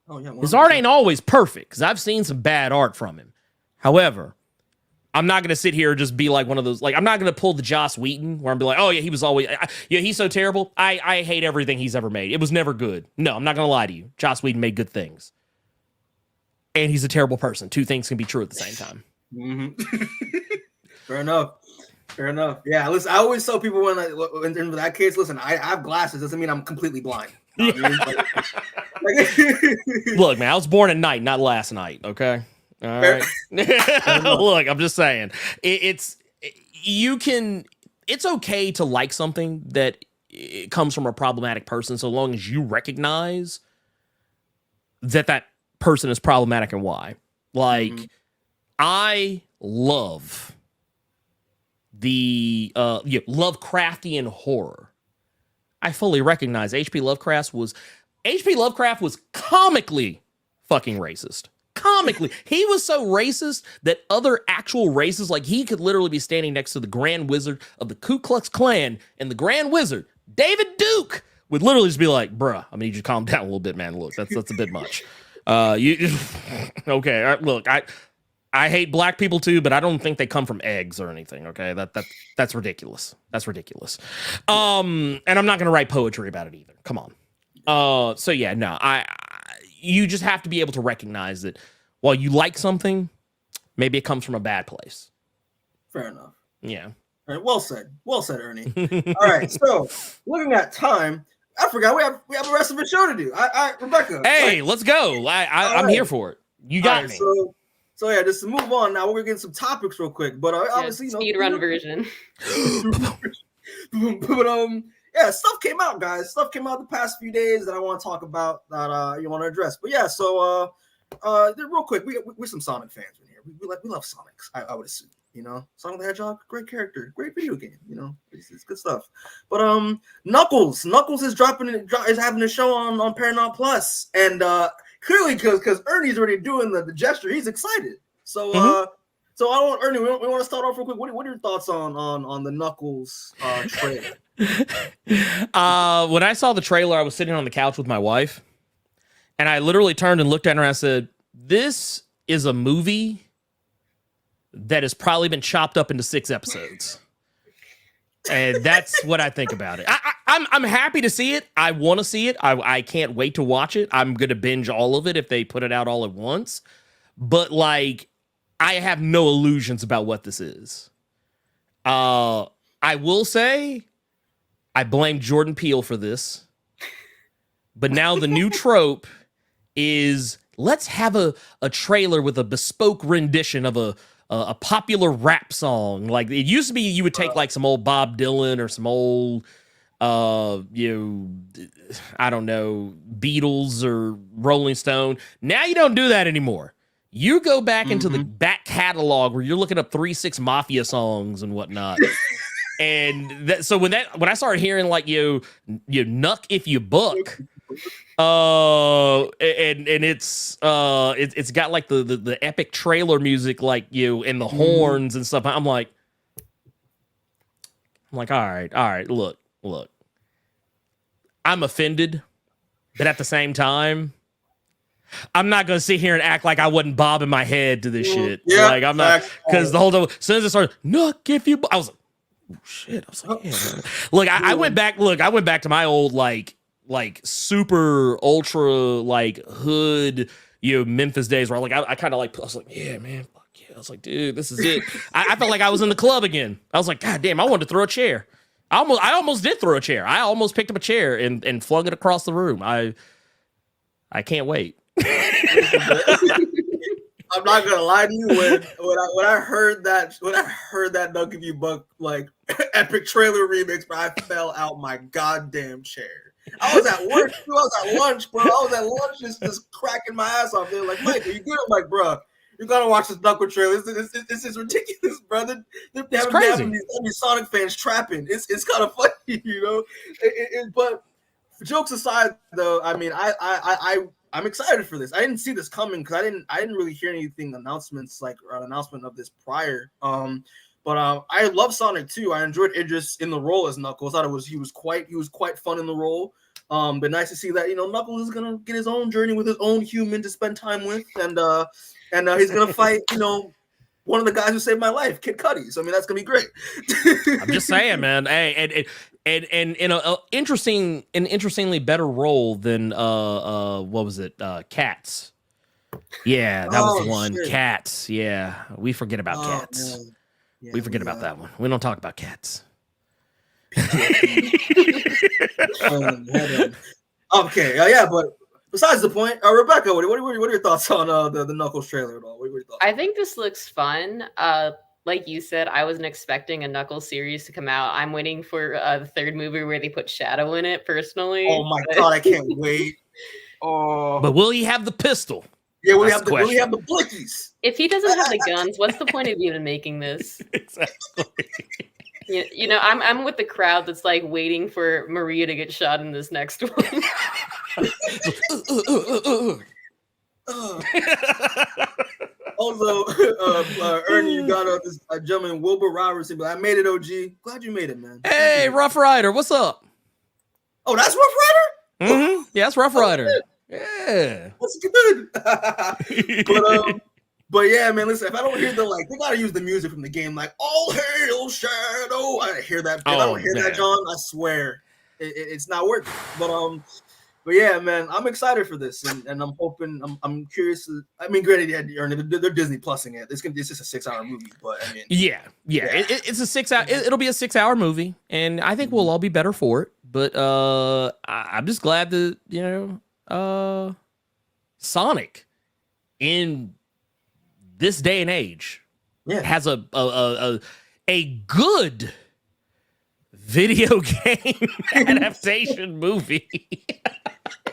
Oh, yeah, his art ain't always perfect because I've seen some bad art from him. However, I'm not going to sit here and just be like one of those, I'm not going to pull the Joss Whedon where I'm be like, oh yeah, he was always, he's so terrible. I hate everything he's ever made. It was never good. No, I'm not going to lie to you. Joss Whedon made good things. And he's a terrible person. Two things can be true at the same time. Mm-hmm. Fair enough. Yeah, listen, I always tell people in that case, listen, I have glasses. Doesn't mean I'm completely blind. You know what I mean? Look, man, I was born at night, not last night, okay? All right. Look, I'm just saying. It's okay to like something that it comes from a problematic person so long as you recognize that person is problematic and why. I love the Lovecraftian horror. I fully recognize H.P. Lovecraft was comically fucking racist. Comically. He was so racist that other actual races, he could literally be standing next to the Grand Wizard of the Ku Klux Klan, and the Grand Wizard, David Duke, would literally just be like, bruh, I need you to calm down a little bit, man. Look, that's a bit much. You okay? Look, I hate black people too, but I don't think they come from eggs or anything. Okay, that's ridiculous. That's ridiculous. And I'm not gonna write poetry about it either. Come on. So yeah, no, you just have to be able to recognize that while you like something, maybe it comes from a bad place. Fair enough. Yeah. All right, well said, Ernie. All right, so looking at time, I forgot we have the rest of the show to do. Rebecca. Hey, let's go. I'm here for it. You got me. So yeah, just to move on now, we're gonna get some topics real quick. But obviously, speed run version. But yeah, stuff came out, guys. Stuff came out the past few days that I want to talk about that you want to address. But yeah, so real quick, we're some Sonic fans in here. We love Sonics. I would assume. You know, Sonic the Hedgehog, great character, great video game. You know, it's good stuff. But Knuckles is having a show on Paramount Plus, and clearly because Ernie's already doing the gesture, he's excited. So so I want Ernie. We want to start off real quick. What are your thoughts on the Knuckles trailer? When I saw the trailer, I was sitting on the couch with my wife, and I literally turned and looked at her and I said, "This is a movie that has probably been chopped up into 6 episodes." And that's what I think about it. I'm happy to see it. I want to see it. I can't wait to watch it. I'm going to binge all of it if they put it out all at once. But like, I have no illusions about what this is. I will say I blame Jordan Peele for this. But now the new trope is let's have a trailer with a bespoke rendition of a popular rap song. Like it used to be, you would take like some old Bob Dylan or some old, I don't know, Beatles or Rolling Stone. Now you don't do that anymore. You go back into the back catalog where you're looking up 3 6 Mafia songs and whatnot. And so when I started hearing like you Nuck If You Buck. And it's got like the epic trailer music, like and the horns and stuff. I'm like, all right, look. I'm offended, but at the same time, I'm not gonna sit here and act like I wasn't bobbing my head to this shit. Yeah, like I'm not, because the whole time, as soon as it started, Nuck If You, I was like, oh shit. I was like, yeah. Look, I went back. Look, I went back to my old like super ultra like hood Memphis days where I kind of like I was like, yeah, man, fuck yeah. I was like, dude, this is it. I felt like I was in the club again. I was like, god damn, I wanted to throw a chair. I almost did throw a chair. I almost picked up a chair and flung it across the room. I can't wait. I'm not gonna lie to you. When I heard that Nuck If You Buck like epic trailer remix, but I fell out my goddamn chair. I was at work. I was at lunch, bro. I was at lunch just cracking my ass off. They were like, Mike, are you good? I'm like, bro, you gotta watch this Knuckle trailer. This is ridiculous, brother. They're having these Sonic fans trapping. It's kind of funny, you know. But jokes aside, though, I mean, I'm excited for this. I didn't see this coming because I didn't really hear anything announcement of this prior. But I love Sonic too. I enjoyed Idris in the role as Knuckles. I thought he was quite fun in the role. But nice to see that Knuckles is gonna get his own journey with his own human to spend time with, and he's gonna fight one of the guys who saved my life, Kid Cudi. So I mean that's gonna be great. I'm just saying, man. Hey, and in an interestingly better role than what was it? Cats. Yeah, that was the one. Shit. Cats. Yeah, we forget about Cats. Man. Yeah, we forget about that one. We don't talk about Cats. Okay, yeah, but besides the point, Rebecca, what are your thoughts on the Knuckles trailer at all? What are your thoughts? I think this looks fun. Like you said, I wasn't expecting a Knuckles series to come out. I'm waiting for the 3rd movie where they put Shadow in it, personally. Oh my god, I can't wait. Oh, but will he have the pistol? Yeah, will he have the blickies? If he doesn't have the guns, what's the point of even making this? Exactly. I'm with the crowd that's like waiting for Maria to get shot in this next one. Also, Ernie, you got this gentleman, Wilbur Robertson. But I made it, OG. Glad you made it, man. Hey, Rough Rider, what's up? Oh, that's Rough Rider? Mm-hmm. Yeah, that's Rough Rider. Yeah. Yeah. What's good? But yeah, man, listen, if I don't hear they gotta use the music from the game, like all hail Shadow. I hear that. If I don't hear that, John, I swear it's not working. But yeah, man, I'm excited for this, and I'm hoping. I'm curious. I mean, granted, Ernie, they're Disney Plusing it. It's just a 6-hour movie, but I mean, yeah. It's a 6 hour. It'll be a 6-hour movie, and I think we'll all be better for it. But I'm just glad that Sonic in this day and age has a good video game adaptation movie.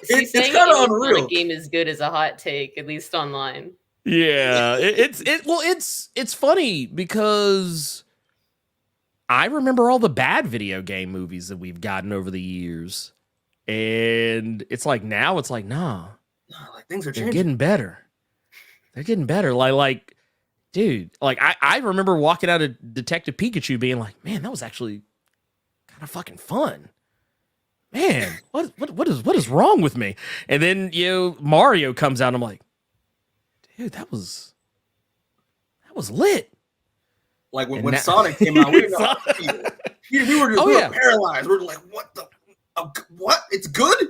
It's kind of unreal. Game is good as a hot take, at least online. Yeah, it's funny because I remember all the bad video game movies that we've gotten over the years, and it's like now it's like nah, like things are changing. They're getting better. They're getting better. Like, dude, like I remember walking out of Detective Pikachu being like, man, that was actually kind of fucking fun. Man, what is wrong with me? And then Mario comes out, and I'm like, dude, that was lit. Like when Sonic came out, we were just paralyzed. We were like, what? It's good?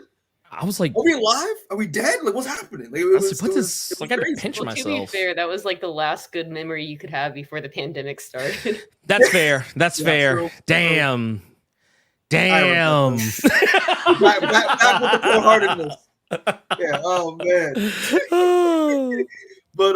I was like, are we alive? Are we dead? Like, what's happening? Like, I got to pinch myself. To be fair, that was like the last good memory you could have before the pandemic started. That's fair. That's fair. True. Damn. Back with the cold-heartedness. Yeah. Oh man. But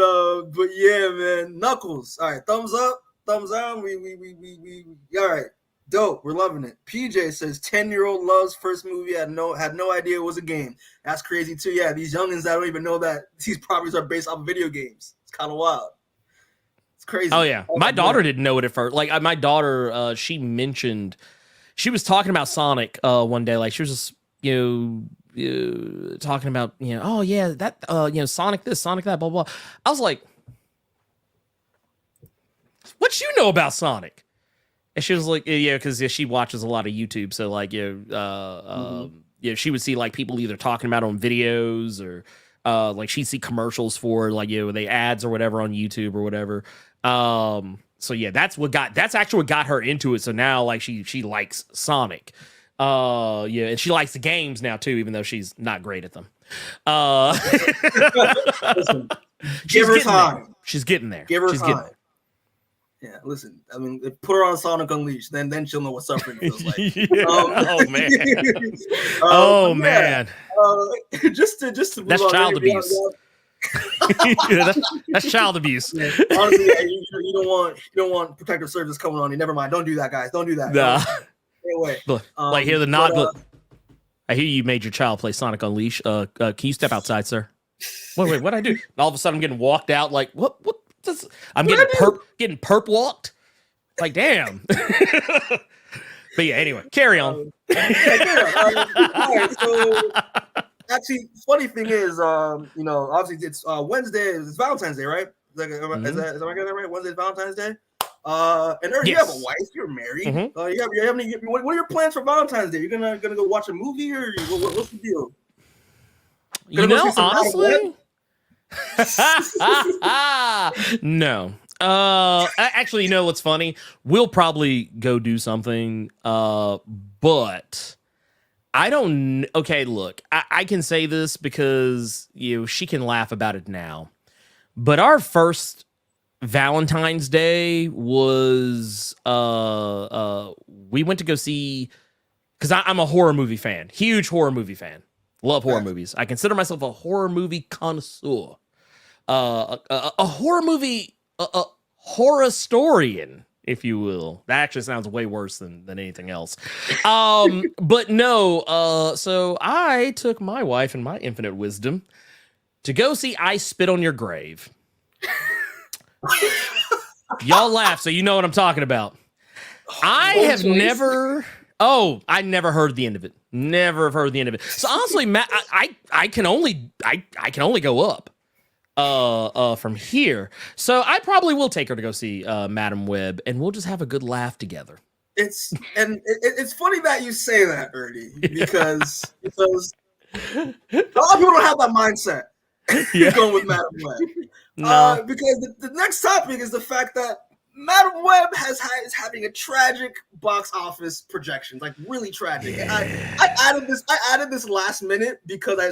yeah, man. Knuckles. All right. Thumbs up. Thumbs down. We. All right. Dope. We're loving it. PJ says 10-year-old loves first movie. Had no idea it was a game. That's crazy too. Yeah. These youngins that don't even know that these properties are based off of video games. It's kind of wild. It's crazy. Oh yeah. My daughter didn't know it at first. Like my daughter, she mentioned. She was talking about Sonic one day, like she was just, talking about, oh yeah, that, Sonic this, Sonic that, blah, blah. I was like, what you know about Sonic? And she was like, yeah, because she watches a lot of YouTube. So like, she would see like people either talking about it on videos or like she'd see commercials for like, they ads or whatever on YouTube or whatever. So yeah, that's actually what got her into it. So now like she likes Sonic. And she likes the games now too, even though she's not great at them. Listen, give her time. She's getting there. Give her time. Yeah, listen. I mean, put her on Sonic Unleashed, then she'll know what suffering feels like. Oh man. Man. Just to that's child abuse. That's child abuse. Yeah. Honestly, you don't want protective service coming on you. Never mind. Don't do that, guys. Don't do that. Nah. Anyway, like hear the nod. Look, I hear you made your child play Sonic Unleashed. Can you step outside, sir? Wait, what'd I do? And all of a sudden, I'm getting walked out. Like what? I'm getting perp walked. Like damn. But yeah. Anyway, carry on. All right, so. Actually, funny thing is, obviously it's Wednesday. It's Valentine's Day, right? Like, am I getting that right? Wednesday is Valentine's Day. And Ernie, you have a wife. You're married. Mm-hmm. What are your plans for Valentine's Day? You're gonna go watch a movie, or what's the deal? Honestly, no. Actually, what's funny? We'll probably go do something. But. I don't. Okay, look, I can say this because she can laugh about it now, but our first Valentine's Day was we went to go see because I'm a horror movie fan, huge horror movie fan, love horror movies. I consider myself a horror movie connoisseur, a horror movie horror-storian, if you will. That actually sounds way worse than anything else. But no, so I took my wife and my infinite wisdom to go see I Spit on Your Grave. Y'all laugh, so you know what I'm talking about. I never heard the end of it. Never have heard the end of it. So honestly, Matt, I can only go up from here. So I probably will take her to go see Madam Web, and we'll just have a good laugh together. It's funny that you say that, Ernie, because A lot of people don't have that mindset. Yeah. Going with Madam Web. No. Because the next topic is the fact that Madam Web is having a tragic box office projection, like really tragic. And I added this last minute because I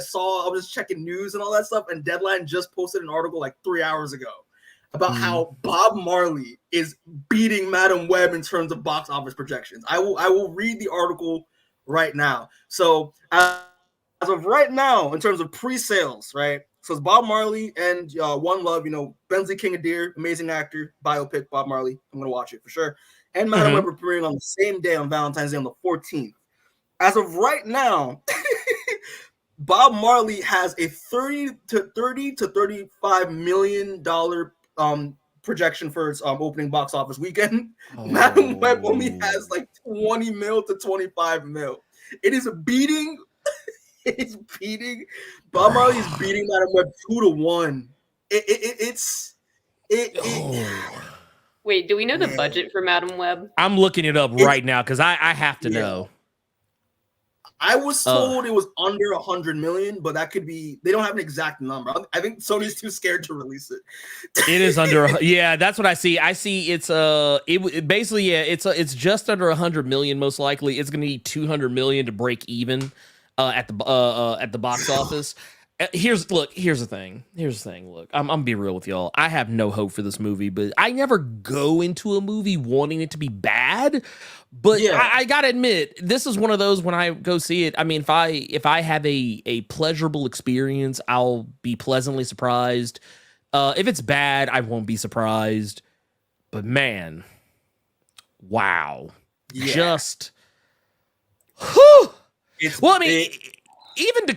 was just checking news and all that stuff, and Deadline just posted an article like 3 hours ago about how Bob Marley is beating Madam Web in terms of box office projections. I will read the article right now. So as of right now, in terms of pre-sales, right? So it's Bob Marley and One Love, Bensley King of Deer, amazing actor, biopic, Bob Marley. I'm going to watch it for sure. And Madam Web are premiering on the same day on Valentine's Day on the 14th. As of right now, Bob Marley has a $30 to $35 million projection for its opening box office weekend. Madam Web only has like 20 mil to 25 mil. It is beating Bob Marley is beating Madam Web 2-1. Wait, do we know the budget for Madam Web? I'm looking it up right now because I have to know. I was told it was under 100 million, but that could be. They don't have an exact number. I think Sony's too scared to release it. It is under. Yeah, that's what I see. I see it's basically it's just under 100 million most likely. It's going to need 200 million to break even at the box office. Here's the thing. Look, I'm gonna be real with y'all. I have no hope for this movie, but I never go into a movie wanting it to be bad. But I gotta admit, this is one of those when I go see it. I mean, if I have a pleasurable experience, I'll be pleasantly surprised. If it's bad, I won't be surprised. But man, wow, just whew. Well, I mean. Even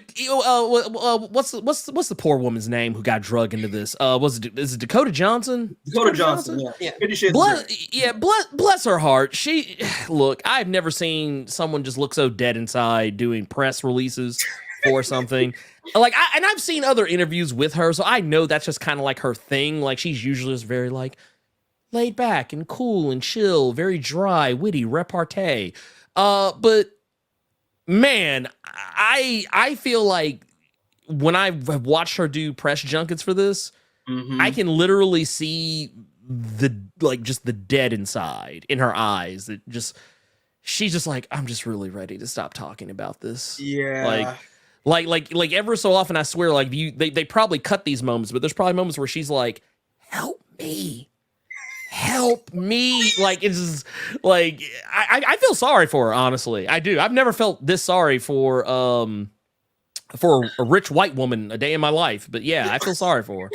what's the poor woman's name who got drugged into this? Is it Dakota Johnson? Dakota Johnson, yeah. Bless her heart. I've never seen someone just look so dead inside doing press releases for something. And I've seen other interviews with her, so I know that's just kind of like her thing. Like she's usually just very like laid back and cool and chill, very dry, witty repartee. But man, I feel like when I've watched her do press junkets for this, I can literally see the dead inside in her eyes. That she's just like, I'm just really ready to stop talking about this. Yeah. Like ever so often, I swear, like they probably cut these moments, but there's probably moments where she's like, help me. Like it's just like I feel sorry for her, honestly. I do. I've never felt this sorry for a rich white woman a day in my life. But yeah, I feel sorry for her.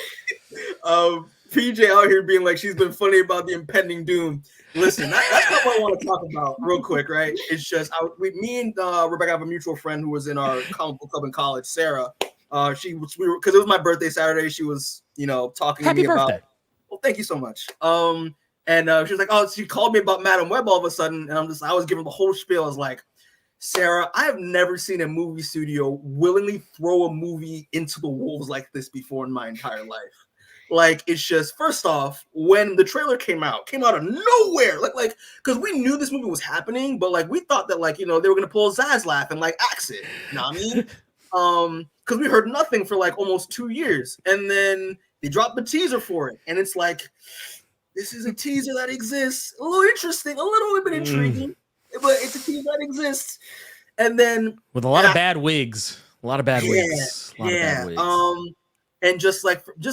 PJ out here being like she's been funny about the impending doom. Listen, that's not what I want to talk about real quick, right? It's just me and Rebecca have a mutual friend who was in our comic book club in college, Sarah. Because it was my birthday Saturday. She was talking Happy to me birthday. about. Well, thank you so much. And she was like, "Oh," she called me about Madam Web all of a sudden, and I was giving the whole spiel. I was like, "Sarah, I have never seen a movie studio willingly throw a movie into the wolves like this before in my entire life. Like, it's just, first off, when the trailer came out of nowhere, like, because we knew this movie was happening, but like we thought that they were gonna pull a Zaz laugh and like axe it. You know what I mean? Because we heard nothing for like almost 2 years, and then they dropped the teaser for it, and it's like, this is a teaser that exists. A little interesting, a little bit intriguing, but it's a teaser that exists. And then with a lot of bad wigs, wigs. And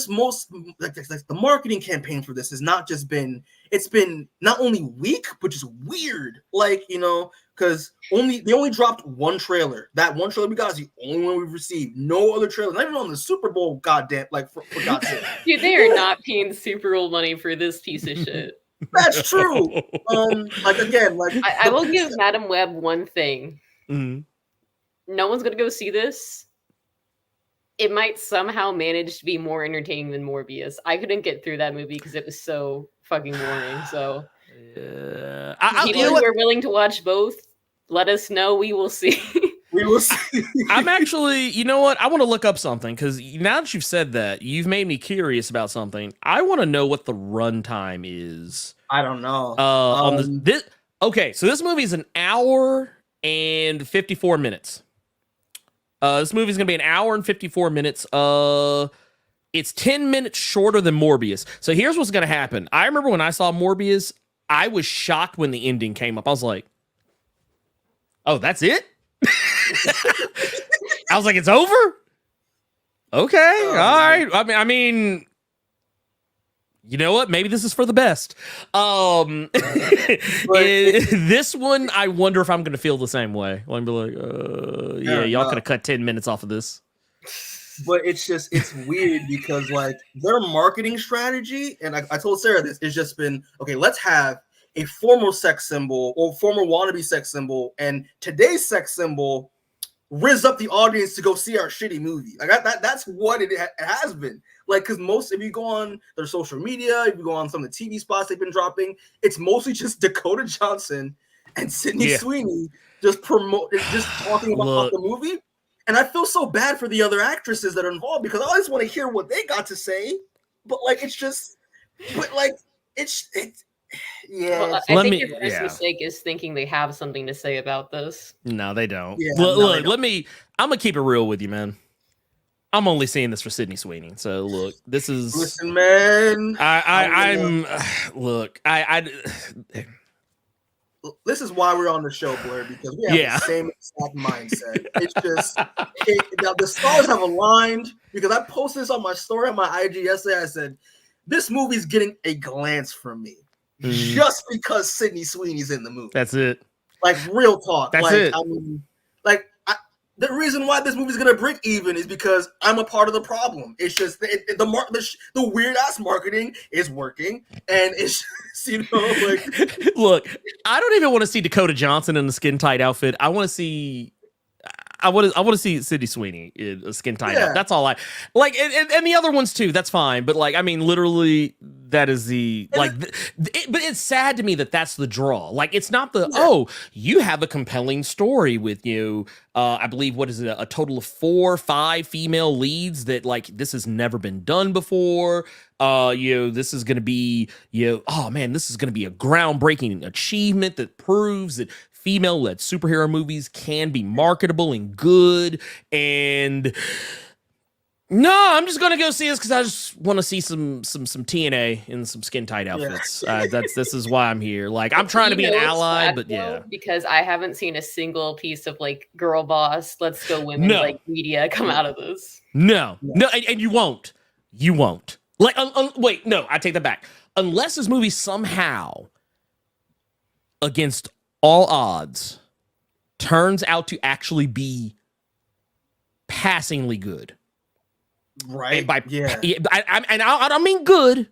most the marketing campaign for this has not just been, it's been not only weak, but just weird. Like, because they only dropped one trailer. That one trailer we got is the only one we've received. No other trailer, not even on the Super Bowl. Goddamn, like for God's sake. Dude, they are not paying Super Bowl money for this piece of shit. That's true. I will give Madam Web one thing. Mm-hmm. No one's gonna go see this. It might somehow manage to be more entertaining than Morbius. I couldn't get through that movie because it was so fucking boring. So, people who are willing to watch both, let us know. We will see. We will see. I'm actually, you know what? I want to look up something because now that you've said that, you've made me curious about something. I want to know what the runtime is. I don't know. Okay, so this movie is 1 hour and 54 minutes. This movie is going to be an hour and 54 minutes. It's 10 minutes shorter than Morbius. So here's what's going to happen. I remember when I saw Morbius, I was shocked when the ending came up. I was like, oh, that's it? I was like, it's over? Okay, all right. I mean, you know what? Maybe this is for the best. This one, I wonder if I'm going to feel the same way. I'm going to be like, y'all could have cut 10 minutes off of this. But it's weird because like their marketing strategy, and I told Sarah this, it's just been, okay, let's have a former sex symbol or former wannabe sex symbol, and today's sex symbol rizz up the audience to go see our shitty movie. Like that's what it has been. Like, because if you go on their social media, if you go on some of the TV spots they've been dropping, it's mostly just Dakota Johnson and Sydney Sweeney just talking about the movie. And I feel so bad for the other actresses that are involved because I always want to hear what they got to say. But like, it's just, but like, it's yeah. Well, I think your first mistake is thinking they have something to say about this. No, they don't. Yeah, look, I'm gonna keep it real with you, man. I'm only seeing this for Sydney Sweeney. So look, this is. Listen, man. This is why we're on the show, Blerd, because we have the same exact mindset. It's just the stars have aligned because I posted this on my story on my IG yesterday. I said, this movie's getting a glance from me just because Sydney Sweeney's in the movie. That's it. Like, real talk. That's it. I mean, the reason why this movie's gonna break even is because I'm a part of the problem. It's just the weird ass marketing is working, and it's just, like. Look, I don't even want to see Dakota Johnson in a skin tight outfit. I want to see. I want to see Sydney Sweeney in a skin tight outfit. That's all I like, and the other ones too. That's fine, but like, I mean, literally, that is the like. But it's sad to me that that's the draw. Like, it's not you have a compelling story with you. I believe what is it? A total of 4 or 5 female leads that like this has never been done before. This is gonna be oh man, this is gonna be a groundbreaking achievement that proves that female-led superhero movies can be marketable and good. And no, I'm just gonna go see this because I just want to see some TNA in some skin tight outfits. This is why I'm here. Like, I'm trying to be an ally, but because I haven't seen a single piece of like girl boss, let's go women like media come out of this. No, and you won't. Like, wait, no, I take that back. Unless this movie somehow, against all odds, turns out to actually be passingly good. Right. And I don't mean good,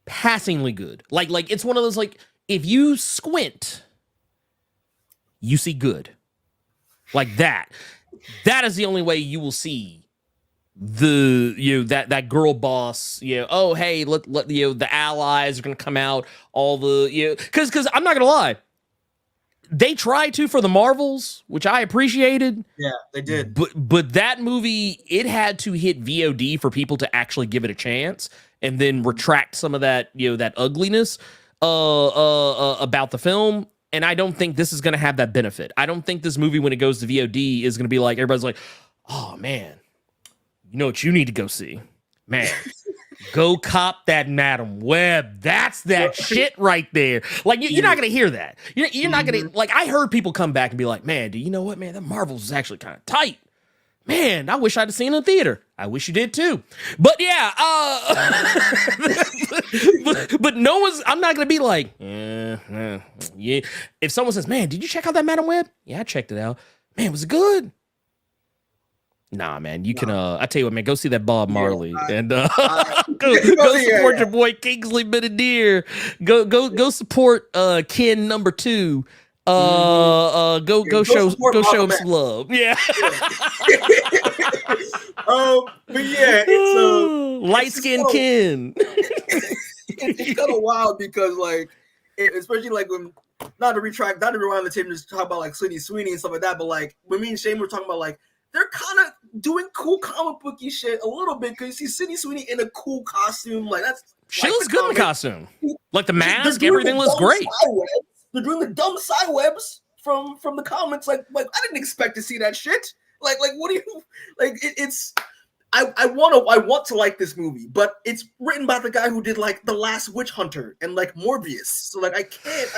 passingly good. Like it's one of those, like, if you squint, you see good. Like that. That is the only way you will see that girl boss, oh hey, let the allies are gonna come out, all the because I'm not gonna lie. They tried to for the Marvels, which I appreciated. Yeah, they did. But that movie, it had to hit VOD for people to actually give it a chance, and then retract some of that, that ugliness about the film. And I don't think this is going to have that benefit. I don't think this movie, when it goes to VOD, is going to be like, everybody's like, oh man, you know what you need to go see, man. Go cop that Madam Web. That's that shit right there. Like, you're not going to hear that. You're not going to, like, I heard people come back and be like, man, do you know what, man? That Marvels is actually kind of tight. Man, I wish I'd have seen it in the theater. I wish you did too. But yeah, but no one's, I'm not going to be like, yeah. If someone says, man, did you check out that Madam Web? Yeah, I checked it out. Man, was it good? Nah, man, you can. I tell you what, man, go see that Bob Marley and go support your boy Kingsley Benadir. Go support Ken number 2. Go show him some love. Yeah. But yeah, it's light skinned Ken. It's kind of wild because like, especially like when not to rewind the tape and just talk about like Sydney Sweeney and stuff like that, but like when me and Shane were talking about like. They're kind of doing cool comic booky shit a little bit because you see Sydney Sweeney in a cool costume. Like, that's she looks good in the costume. Like the mask, everything looks great. They're doing the dumb side webs from the comics. Like I didn't expect to see that shit. Like what do you like? It's I want to like this movie, but it's written by the guy who did like The Last Witch Hunter and like Morbius. So like I can't.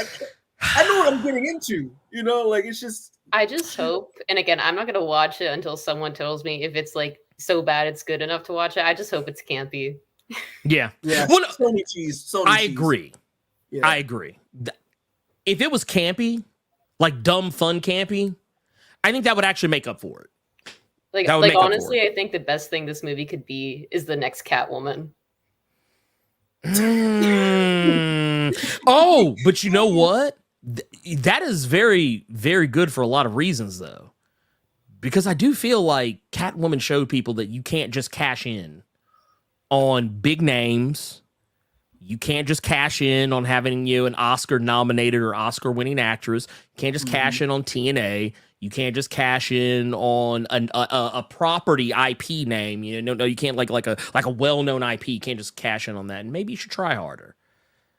I know what I'm getting into. You know, like it's just. I just hope, and again, I'm not gonna watch it until someone tells me if it's like so bad it's good enough to watch it. I just hope it's campy. Yeah. Well, Sony cheese. I agree. Yeah. I agree. If it was campy, like dumb fun campy, I think that would actually make up for it. Like honestly, I think the best thing this movie could be is the next Catwoman. Oh, but you know what? That is very, very good for a lot of reasons, though. Because I do feel like Catwoman showed people that you can't just cash in on big names. You can't just cash in on having an Oscar-nominated or Oscar-winning actress. You can't just cash in on TNA. You can't just cash in on a property IP name. No, you can't like a well-known IP. You can't just cash in on that. And maybe you should try harder.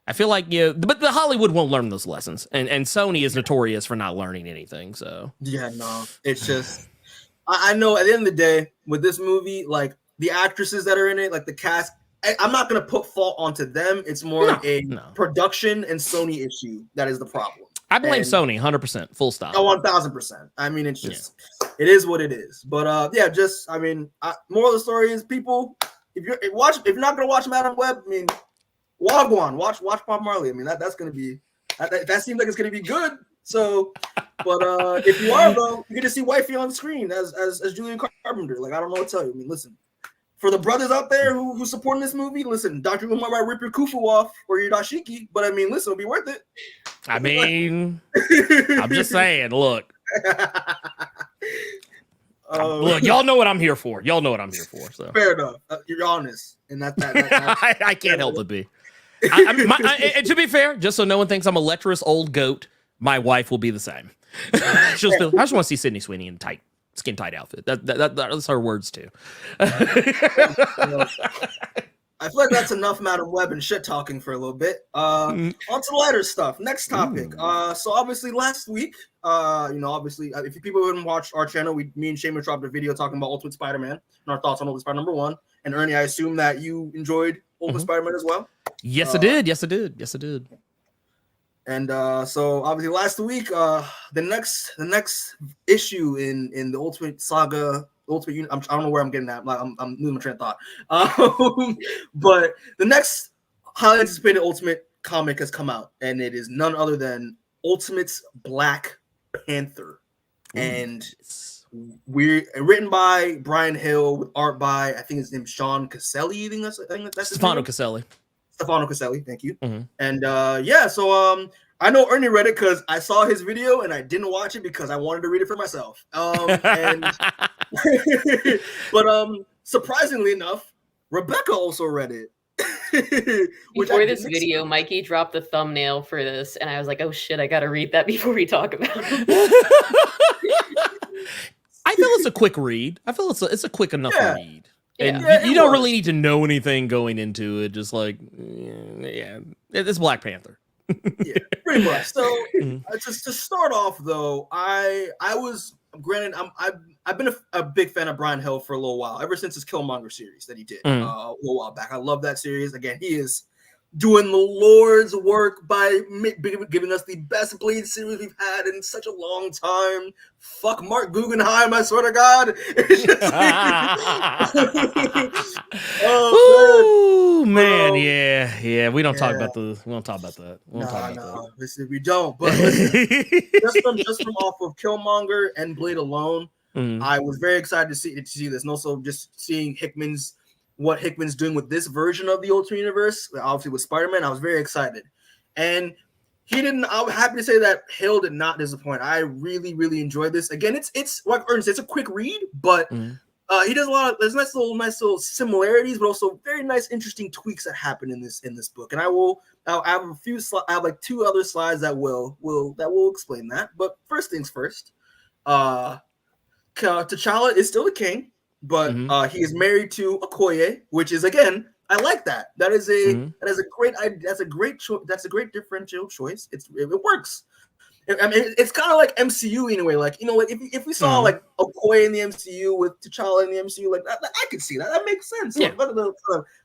I feel like but the Hollywood won't learn those lessons, and Sony is notorious for not learning anything. So yeah, no, it's just I know at the end of the day with this movie, like the actresses that are in it, like the cast, I'm not gonna put fault onto them. It's more production and Sony issue that is the problem. I blame Sony 100%, full stop. Oh, 1000%. I mean, it's just it is what it is. But moral of the story is, people, if you're not gonna watch Madam Web, I mean, Wagwan, watch Bob Marley. I mean, that's gonna be that seems like it's gonna be good. So, but if you are though, you get to see wifey on screen as Julian Carpenter. Like, I don't know what to tell you. I mean, listen, for the brothers out there who supporting this movie, listen, Dr. Umar might rip your kufu off or your dashiki, but I mean, listen, it'll be worth it. I mean, I'm just saying, look. Look, y'all know what I'm here for. Y'all know what I'm here for. So fair enough. You're honest, and that I can't help it be. And to be fair, just so no one thinks I'm a lecherous old goat, my wife will be the same. She'll still. I just want to see Sydney Sweeney in skin tight outfit. That's her words too. I feel like that's enough Madam Web and shit talking for a little bit. On to lighter stuff. Next topic. So obviously last week, if people haven't watched our channel, me and Seamus dropped a video talking about Ultimate Spider-Man and our thoughts on Ultimate Spider-Man #1. And Ernie, I assume that you enjoyed Ultimate Spider-Man as well. Yes, I did. Yes, I did. And so obviously last week, the next issue in the Ultimate Saga. Ultimate, I don't know where I'm getting at. I'm losing my train of thought. But the next highly anticipated Ultimate comic has come out, and it is none other than Ultimate's Black Panther, and we're written by Brian Hill with art by, I think his name's Sean Caselli. I think that's Stefano Caselli. Stefano Caselli, thank you. And so I know Ernie read it because I saw his video and I didn't watch it because I wanted to read it for myself. But surprisingly enough, Rebecca also read it. Before this video, Mikey dropped the thumbnail for this, and I was like, "Oh shit, I gotta read that before we talk about it." I feel it's a quick read. I feel it's a quick enough read. And you don't really need to know anything going into it. Just like, it's Black Panther. Yeah, pretty much. So just to start off, though, I was granted I've been a big fan of Brian Hill for a little while, ever since his Killmonger series that he did a little while back. I love that series. Again, he is doing the Lord's work by giving us the best Blade series we've had in such a long time. Fuck Mark Guggenheim, I swear to God. Oh man, yeah. We don't talk about the. We don't talk about that. No. Listen, we don't. But just from off of Killmonger and Blade alone, I was very excited to see this, and also just seeing what Hickman's doing with this version of the Ultimate Universe, obviously with Spider-Man. I was very excited. And I'm happy to say that Hill did not disappoint. I really, really enjoyed this. Again, it's like Ernst, it's a quick read, but he does there's nice little similarities, but also very nice, interesting tweaks that happen in this book. And I'll have I have like 2 other slides that will explain that. But first things first, T'Challa is still the king. But he is married to Okoye, which is, again, I like that. That's a great differential choice. It works. I mean, it's kind of like MCU in a way. Like, you know, like if we saw like Okoye in the MCU with T'Challa in the MCU, like that I could see that. That makes sense. Yeah.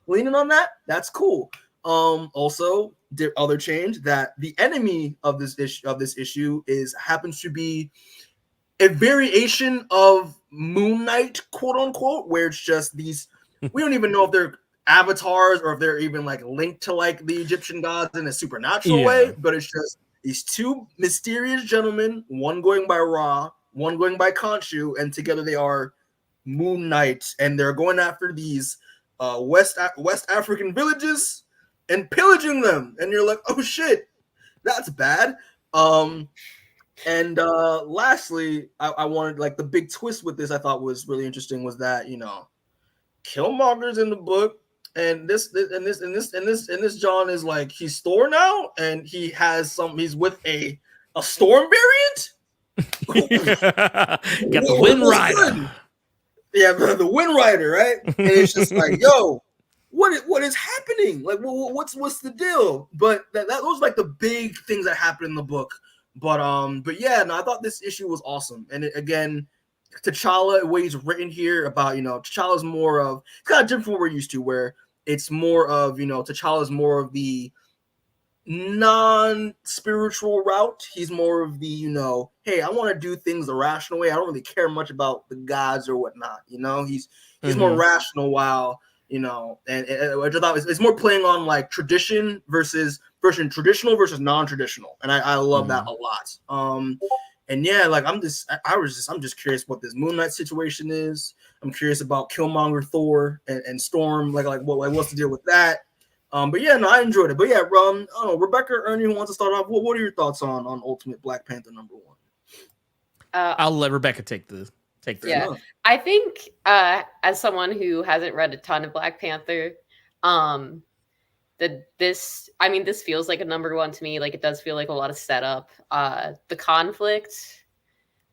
Leaning on that, that's cool. Also, the other change that the enemy of this issue happens to be a variation of Moon Knight, quote unquote, where it's just these. We don't even know if they're avatars or if they're even like linked to like the Egyptian gods in a supernatural way, but it's just these two mysterious gentlemen, one going by Ra, one going by Khonshu, and together they are Moon Knight, and they're going after these West African villages and pillaging them. And you're like, oh shit, that's bad. And lastly, I wanted, like, the big twist with this I thought was really interesting was that, you know, Killmonger's in the book, and this John is like, he's Thor now, and he's with a Storm variant. Got the Wind Rider. Yeah, the Wind Rider, right? And it's just like, yo, what is happening? Like, what's the deal? But that was like the big things that happened in the book. But yeah, no, I thought this issue was awesome. And again, T'Challa, the way he's written here about, you know, T'Challa's more of, it's kind of different from what we're used to, where it's more of, you know, T'Challa's more of the non-spiritual route. He's more of the, you know, hey, I want to do things the rational way. I don't really care much about the gods or whatnot. You know, he's more rational, while, you know, and which I thought it's more playing on like traditional versus non-traditional, and I love that a lot. And yeah, like I'm just curious what this Moon Knight situation is. I'm curious about Killmonger, Thor, and Storm. What's the deal with that? But yeah, no, I enjoyed it. But yeah, Rebecca, Ernie, who wants to start off? What are your thoughts on Ultimate Black Panther #1? I'll let Rebecca take this. Yeah, I think as someone who hasn't read a ton of Black Panther, this feels like a #1 to me. Like, it does feel like a lot of setup. The conflict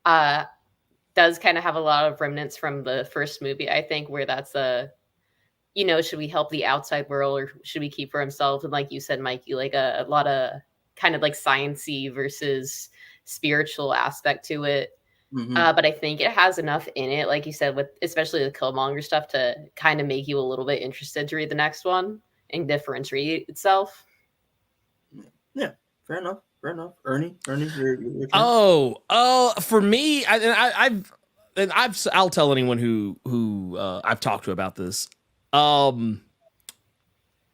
does kind of have a lot of remnants from the first movie, I think, where that's should we help the outside world or should we keep for himself? And like you said, Mikey, like a lot of kind of like sciencey versus spiritual aspect to it. But I think it has enough in it, like you said, with especially the Killmonger stuff, to kind of make you a little bit interested to read the next one and differentiate itself. Yeah, fair enough. Ernie, your turn. For me, I'll tell anyone who I've talked to about this.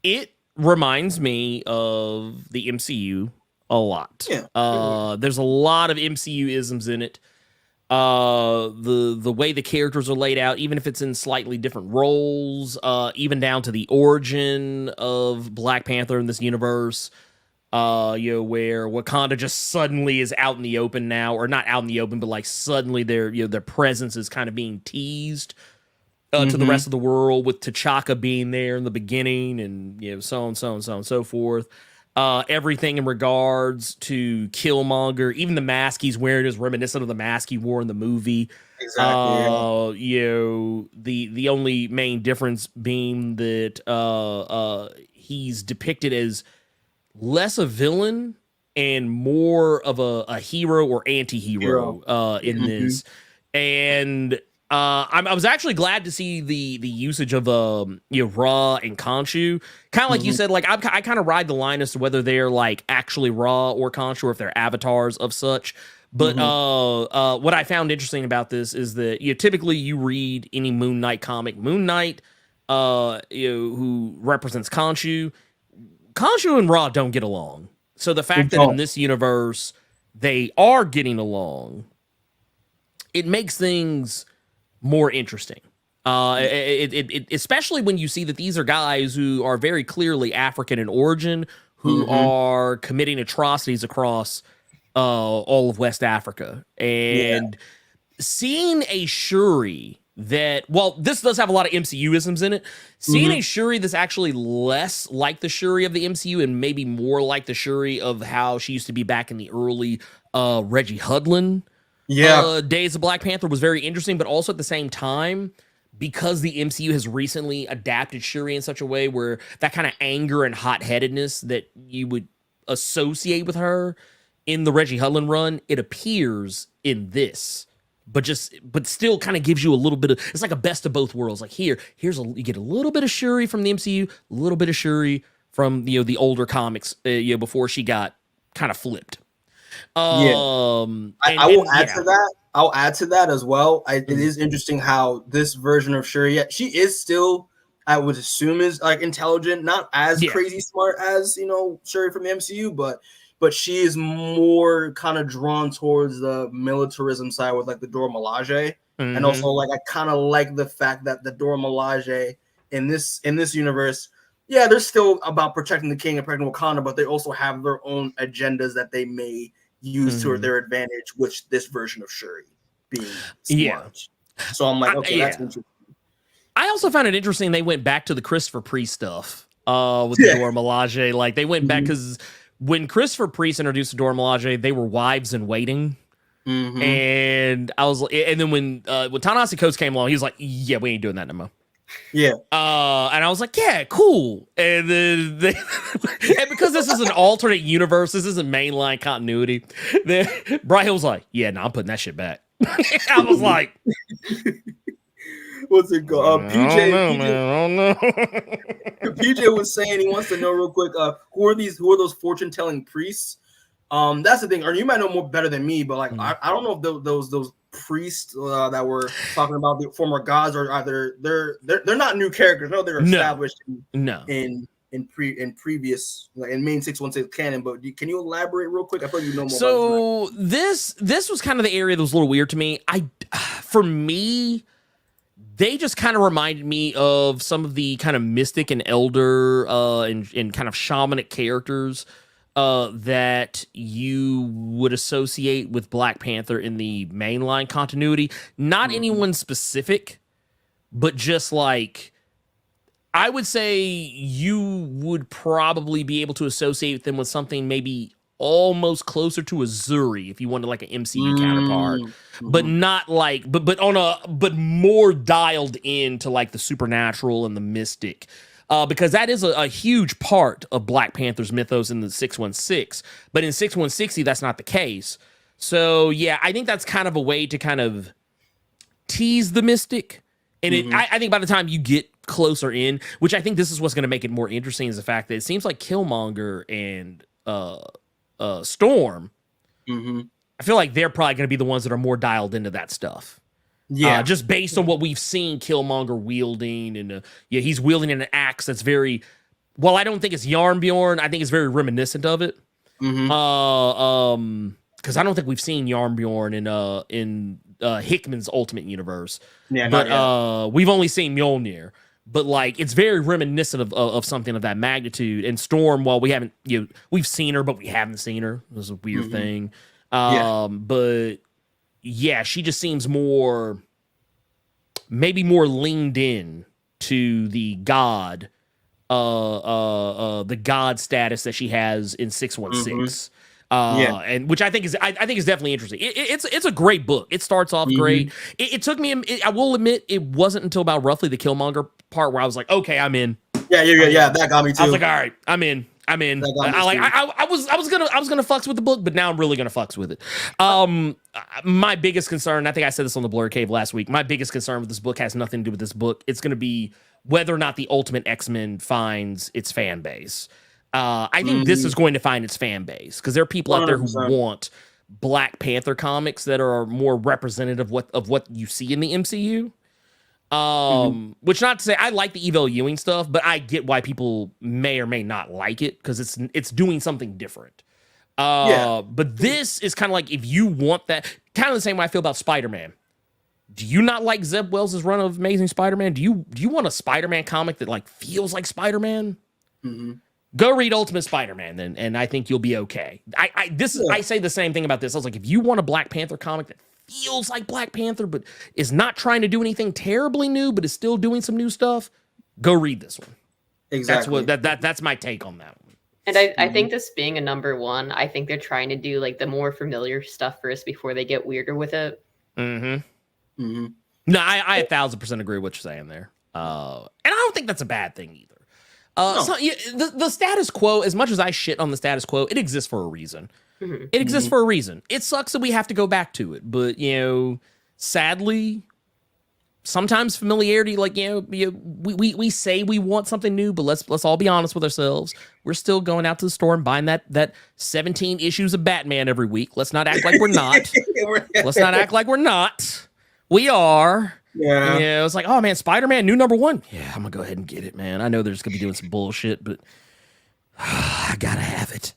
It reminds me of the MCU a lot. Yeah. There's a lot of MCU isms in it. The way the characters are laid out, even if it's in slightly different roles, even down to the origin of Black Panther in this universe, where Wakanda just suddenly is out in the open now, or not out in the open, but like suddenly their presence is kind of being teased to the rest of the world, with T'Chaka being there in the beginning, and so on and so forth. Everything in regards to Killmonger, even the mask he's wearing is reminiscent of the mask he wore in the movie. Exactly. The only main difference being that he's depicted as less a villain and more of a hero or anti-hero in this. And I was actually glad to see the usage of Ra and Khonshu. Kind of like you said, like I kind of ride the line as to whether they're like actually Ra or Khonshu, or if they're avatars of such. But what I found interesting about this is that typically you read any Moon Knight comic, Moon Knight, who represents Khonshu and Ra don't get along. So the fact that in this universe they are getting along, it makes things more interesting. It especially when you see that these are guys who are very clearly African in origin, who are committing atrocities across all of West Africa. And seeing a Shuri that, well, this does have a lot of MCU-isms in it. Seeing a Shuri that's actually less like the Shuri of the MCU and maybe more like the Shuri of how she used to be back in the early Reggie Hudlin days of Black Panther was very interesting, but also at the same time, because the MCU has recently adapted Shuri in such a way where that kind of anger and hot-headedness that you would associate with her in the Reggie Hudlin run, it appears in this, but still kind of gives you a little bit of, it's like a best of both worlds. Like you get a little bit of Shuri from the MCU, a little bit of Shuri from the older comics, before she got kind of flipped. I will add to that. I'll add to that as well. It is interesting how this version of Shuri, she is still, I would assume, is like intelligent, not as crazy smart as Shuri from the MCU, but she is more kind of drawn towards the militarism side with like the Dora Milaje, and also like I kind of like the fact that the Dora Milaje in this universe, they're still about protecting the king and protecting Wakanda, but they also have their own agendas that they may use to their advantage, which this version of Shuri being smart. So I'm like, okay, that's interesting. I also found it interesting they went back to the Christopher Priest stuff with the Dora Milaje. Like they went back because when Christopher Priest introduced the Dora Milaje, they were wives in waiting. And I was, and then when Ta-Nehisi Coates came along, he was like, "Yeah, we ain't doing that no more." Yeah. And I was like, "Yeah, cool." And then and because this is an alternate universe, this isn't mainline continuity. Then Brian was like, "Yeah, no, I'm putting that shit back." I was like, "What's it called?" PJ. I don't know. PJ was saying he wants to know real quick, who are those fortune telling priests? That's the thing. Or you might know more better than me, but like I don't know if those priests that were talking about the former gods are either they're not new characters. No, they're established in previous, like in main 616 canon. But can you elaborate real quick? I thought you know more. So this was kind of the area that was a little weird to me. For me, they just kind of reminded me of some of the kind of mystic and elder and kind of shamanic characters that you would associate with Black Panther in the mainline continuity. Not anyone specific, but just like, I would say you would probably be able to associate them with something maybe almost closer to a Zuri if you wanted like an MCU counterpart, but not like, but more dialed into like the supernatural and the mystic. Because that is a huge part of Black Panther's mythos in the 616. But in 6160, that's not the case. So, yeah, I think that's kind of a way to kind of tease the mystic. And I think by the time you get closer in, which I think this is what's going to make it more interesting, is the fact that it seems like Killmonger and Storm, I feel like they're probably going to be the ones that are more dialed into that stuff. Yeah, just based on what we've seen Killmonger wielding, and he's wielding an axe that's very, well, I don't think it's Yarnbjorn. I think it's very reminiscent of it. Because I don't think we've seen Yarnbjorn in Hickman's Ultimate Universe. Yeah, but we've only seen Mjolnir. But like, it's very reminiscent of something of that magnitude. And Storm, while we haven't, we've seen her, but we haven't seen her. It was a weird thing. But yeah, she just seems maybe more leaned in to the god status that she has in 616. And which I think is definitely interesting. It's a great book. It starts off great. It took me, I will admit, it wasn't until about roughly the Killmonger part where I was like, okay, I'm in. Yeah, that got me too. I was like, all right, I'm in. I was gonna fucks with the book, but now I'm really gonna fucks with it. My biggest concern, I think I said this on the Blerd Cave last week, my biggest concern with this book has nothing to do with this book. It's gonna be whether or not the Ultimate X-Men finds its fan base. I think this is going to find its fan base, because there are people out there who want Black Panther comics that are more representative of what you see in the MCU. Which, not to say I like the Evel Ewing stuff, but I get why people may or may not like it, because it's doing something different. But this is kind of like, if you want that, kind of the same way I feel about Spider-Man. Do you not like Zeb Wells' run of Amazing Spider-Man? Do you want a Spider-Man comic that like feels like Spider-Man? Go read Ultimate Spider-Man then, and I think you'll be okay. I say the same thing about this. I was like, if you want a Black Panther comic that feels like Black Panther, but is not trying to do anything terribly new, but is still doing some new stuff, go read this one. Exactly. That's my take on that one. And I think this being a number one, I think they're trying to do like the more familiar stuff first before they get weirder with it. No, I 1,000% agree with what you're saying there. And I don't think that's a bad thing either. No. So, the status quo, as much as I shit on the status quo, it exists for a reason. Mhm. It exists for a reason. It sucks that we have to go back to it, but sadly, sometimes familiarity, like we say we want something new, but let's all be honest with ourselves. We're still going out to the store and buying that 17 issues of Batman every week. Let's not act like we're not. Let's not act like we're not. We are. Yeah. It's like, oh man, Spider-Man, new #1. Yeah, I'm gonna go ahead and get it, man. I know they're just gonna be doing some bullshit, but I gotta have it.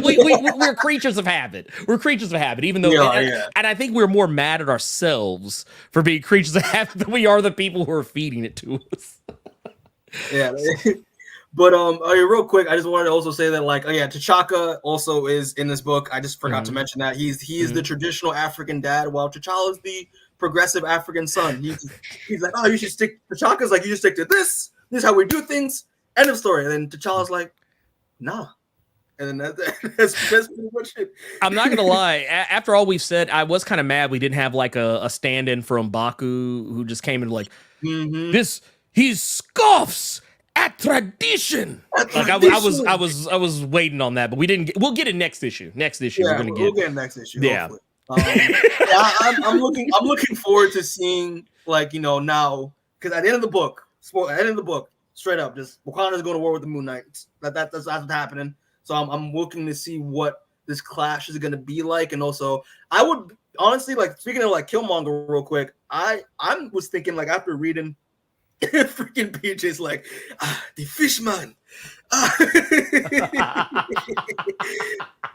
We're creatures of habit. We're creatures of habit, even though, and I think we're more mad at ourselves for being creatures of habit than we are the people who are feeding it to us. Yeah. But real quick, I just wanted to also say that, like, T'Chaka also is in this book. I just forgot to mention that he is the traditional African dad, while T'Challa is the progressive African son. He's like, oh, you should stick. T'Chaka's like, you should stick to this. This is how we do things. End of story. And then T'Challa's like, nah. And then that's pretty much it. I'm not gonna lie. After all we've said, I was kind of mad we didn't have like a stand-in from Baku who just came in like this. He scoffs at tradition. Like I was waiting on that, but we didn't. We'll get it next issue. Next issue, yeah, we'll get it next issue. Yeah. I'm looking forward to seeing, like, now, because at the end of the book, straight up, just Wakanda's going to war with the Moon Knight. That's what's happening. So I'm looking to see what this clash is going to be like, and also I would honestly, like, speaking of like Killmonger real quick, I was thinking, like, after reading freaking PJ's like the Fishman.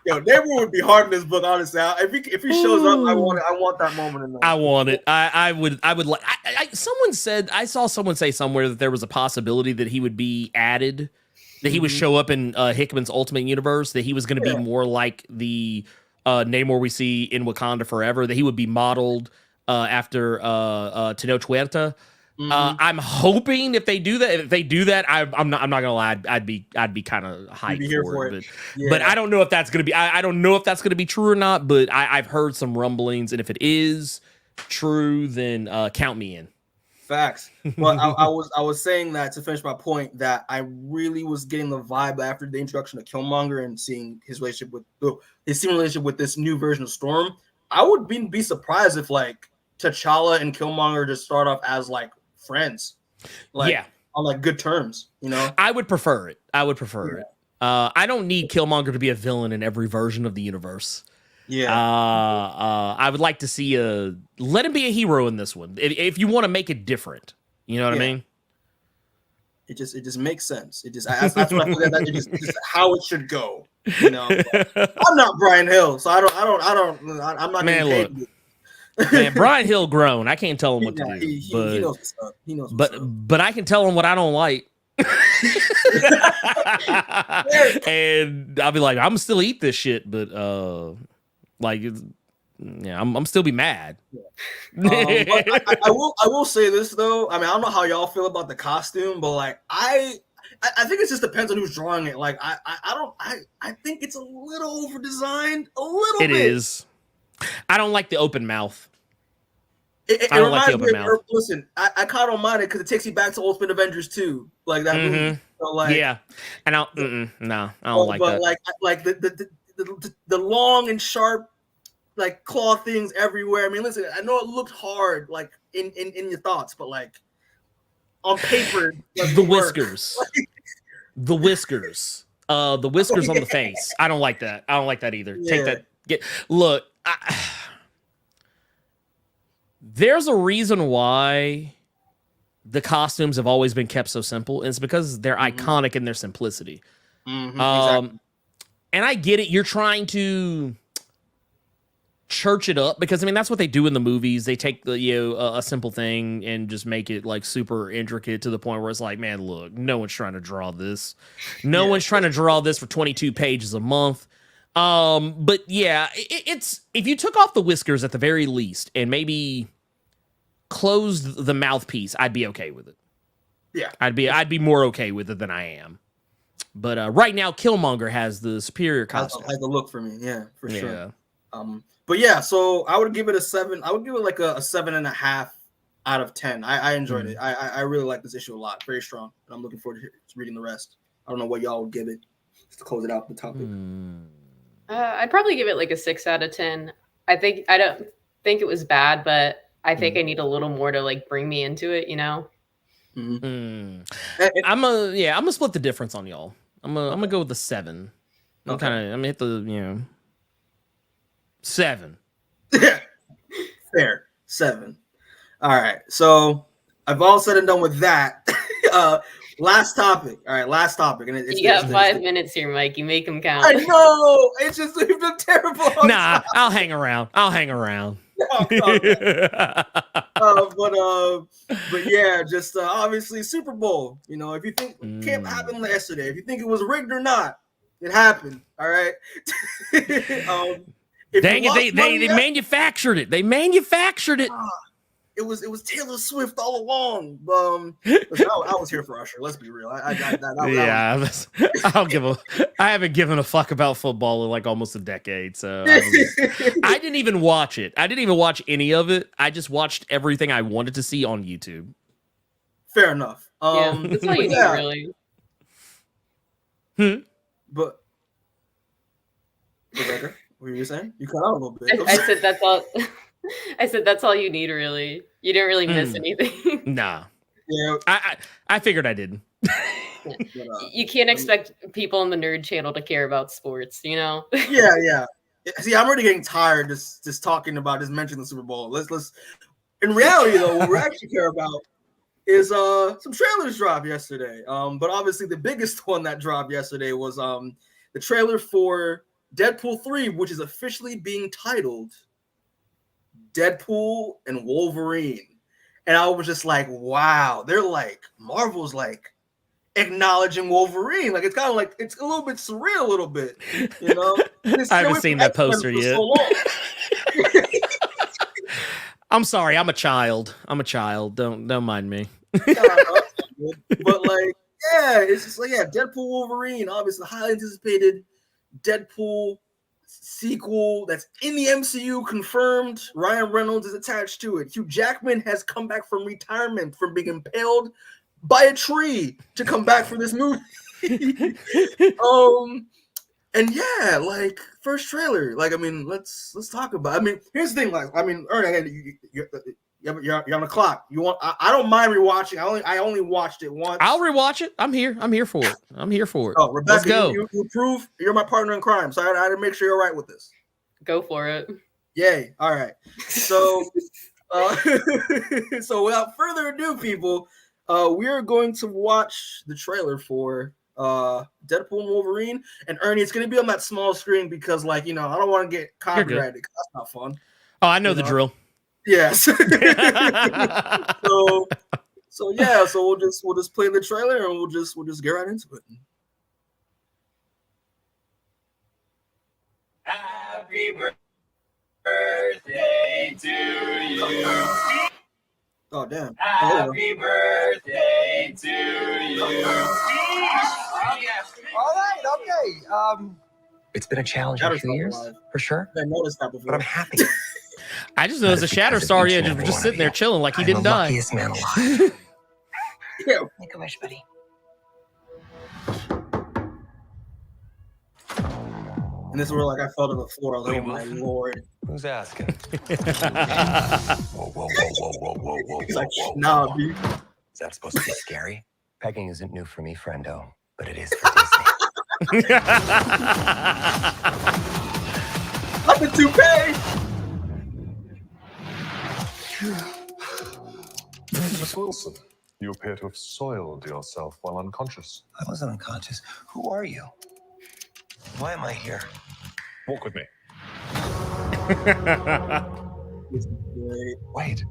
Yo, Deadpool would be hard in this book, honestly. If he shows up, I want that moment in there. I want it. I would like. I saw someone say somewhere that there was a possibility that he would be added, that he would show up in Hickman's Ultimate Universe, that he was going to be more like the Namor we see in Wakanda Forever, that he would be modeled after Tenoch Huerta. I'm hoping if they do that, I'm not gonna lie, I'd be kind of hyped for it. But I don't know if that's gonna be. I don't know if that's gonna be true or not. But I've heard some rumblings, and if it is true, then count me in. Facts. Well, I was saying that to finish my point, that I really was getting the vibe after the introduction of Killmonger and seeing his relationship with this new version of Storm. I would be surprised if, like, T'Challa and Killmonger just start off as like friends, like on like good terms. I would prefer it. I don't need Killmonger to be a villain in every version of the universe. I would like to see let him be a hero in this one if you want to make it different. You know what I mean? It just makes sense. That's what I feel that it's just how it should go. I'm not Brian Hill, so I'm not. Man, look. Man, Brian Hill grown. I can't tell him what to do. He knows what's up. He knows what's up. But I can tell him what I don't like. And I'll be like, I'm still eat this shit, but I'm still be mad. But I will say this though. I mean, I don't know how y'all feel about the costume, but like I think it just depends on who's drawing it. Like I think it's a little over designed, a little bit. It is. I don't like the open mouth. It reminds me of, listen, I kind of don't mind it because it takes you back to Ultimate Avengers 2, like that movie. So, like, and I don't like that. But like the long and sharp, like, claw things everywhere. I mean, listen, I know it looked hard, like in your thoughts, but like on paper, like, the whiskers, the whiskers on the face. I don't like that. I don't like that either. Take that. Look. There's a reason why the costumes have always been kept so simple, and it's because they're iconic in their simplicity. Exactly. And I get it. You're trying to church it up because, I mean, that's what they do in the movies. They take a simple thing and just make it like super intricate to the point where it's like, man, look, no one's trying to draw this. No one's trying to draw this for 22 pages a month. But yeah, it's if you took off the whiskers at the very least and maybe closed the mouthpiece, I'd be okay with it. Yeah, I'd be more okay with it than I am. But right now, Killmonger has the superior costume. Has the look for me, for sure. But yeah, so I would give it a 7. I would give it like a 7.5 out of 10. I enjoyed it. I really like this issue a lot. Very strong, and I'm looking forward to reading the rest. I don't know what y'all would give it just to close it out the topic. I'd probably give it like a 6 out of 10. I don't think it was bad, but I think I need a little more to like bring me into it, you know? I'm gonna split the difference on y'all. I'm gonna go with the 7. I'm gonna hit the 7. Fair. 7. All right. So I've all said and done with that. Last topic. All right, last topic. And you got 5 minutes here, Mike. You make them count. I know. It's just you've been terrible. Nah, I'll hang around. But yeah, just obviously Super Bowl. You know, if you think camp happened yesterday, if you think it was rigged or not, it happened. All right. Dang it! They manufactured it. They manufactured it. It was Taylor Swift all along. Listen, I was here for Usher. Let's be real. I haven't given a fuck about football in like almost a decade. So I didn't even watch it. I didn't even watch any of it. I just watched everything I wanted to see on YouTube. Fair enough. That's all you need, really. But Rebecca, what were you saying? You cut out a little bit. I said that's all. I said that's all you need, really. You didn't really miss anything. Nah. Yeah. I figured I didn't. You can't expect people on the nerd channel to care about sports, you know? Yeah. See, I'm already getting tired just talking about just mentioning the Super Bowl. Let's. In reality, though, what we actually care about is some trailers dropped yesterday. But obviously, the biggest one that dropped yesterday was the trailer for Deadpool 3, which is officially being titled Deadpool and Wolverine. And I was just like, wow, they're like, Marvel's like acknowledging Wolverine. Like, it's kind of like, it's a little bit surreal, a little bit, you know? I haven't seen that poster yet. I'm sorry, I'm a child. Don't mind me. But like, yeah, it's just like, Deadpool Wolverine, obviously highly anticipated Deadpool sequel that's in the MCU, confirmed. Ryan Reynolds is attached to it. Hugh Jackman has come back from retirement from being impaled by a tree to come back for this movie. And yeah, like first trailer. Like, I mean, let's talk about. I mean, here's the thing. Like, I mean, Ernie, you're on the clock. You want? I don't mind rewatching. I only watched it once. I'll rewatch it. I'm here for it. Oh, Rebecca, let's go. You prove you're my partner in crime, so I had to make sure you're all right with this. Go for it. Yay! All right. So, so without further ado, people, we are going to watch the trailer for Deadpool and Wolverine. And Ernie, it's going to be on that small screen because, like, you know, I don't want to get copyrighted because that's not fun. Oh, I know the drill. Yes. So we'll just play the trailer and we'll just get right into it. Happy birthday to you. Oh damn. Happy birthday to you. All right, okay. It's been a challenging few years, for sure. I noticed that before. But I'm happy. I just noticed a Shatterstar just sitting there chilling like he didn't die. I'm the luckiest man alive. Yeah. Make a wish, buddy. And this is where, like, I fell to the floor. I was like, oh my lord. Who's asking? Whoa. He's like, nah, dude. Is that supposed to be scary? Pegging isn't new for me, friendo, but it is for Disney. Not the toupee. Miss Wilson, you appear to have soiled yourself while unconscious. I wasn't unconscious. Who are you? Why am I here? Walk with me. Wait.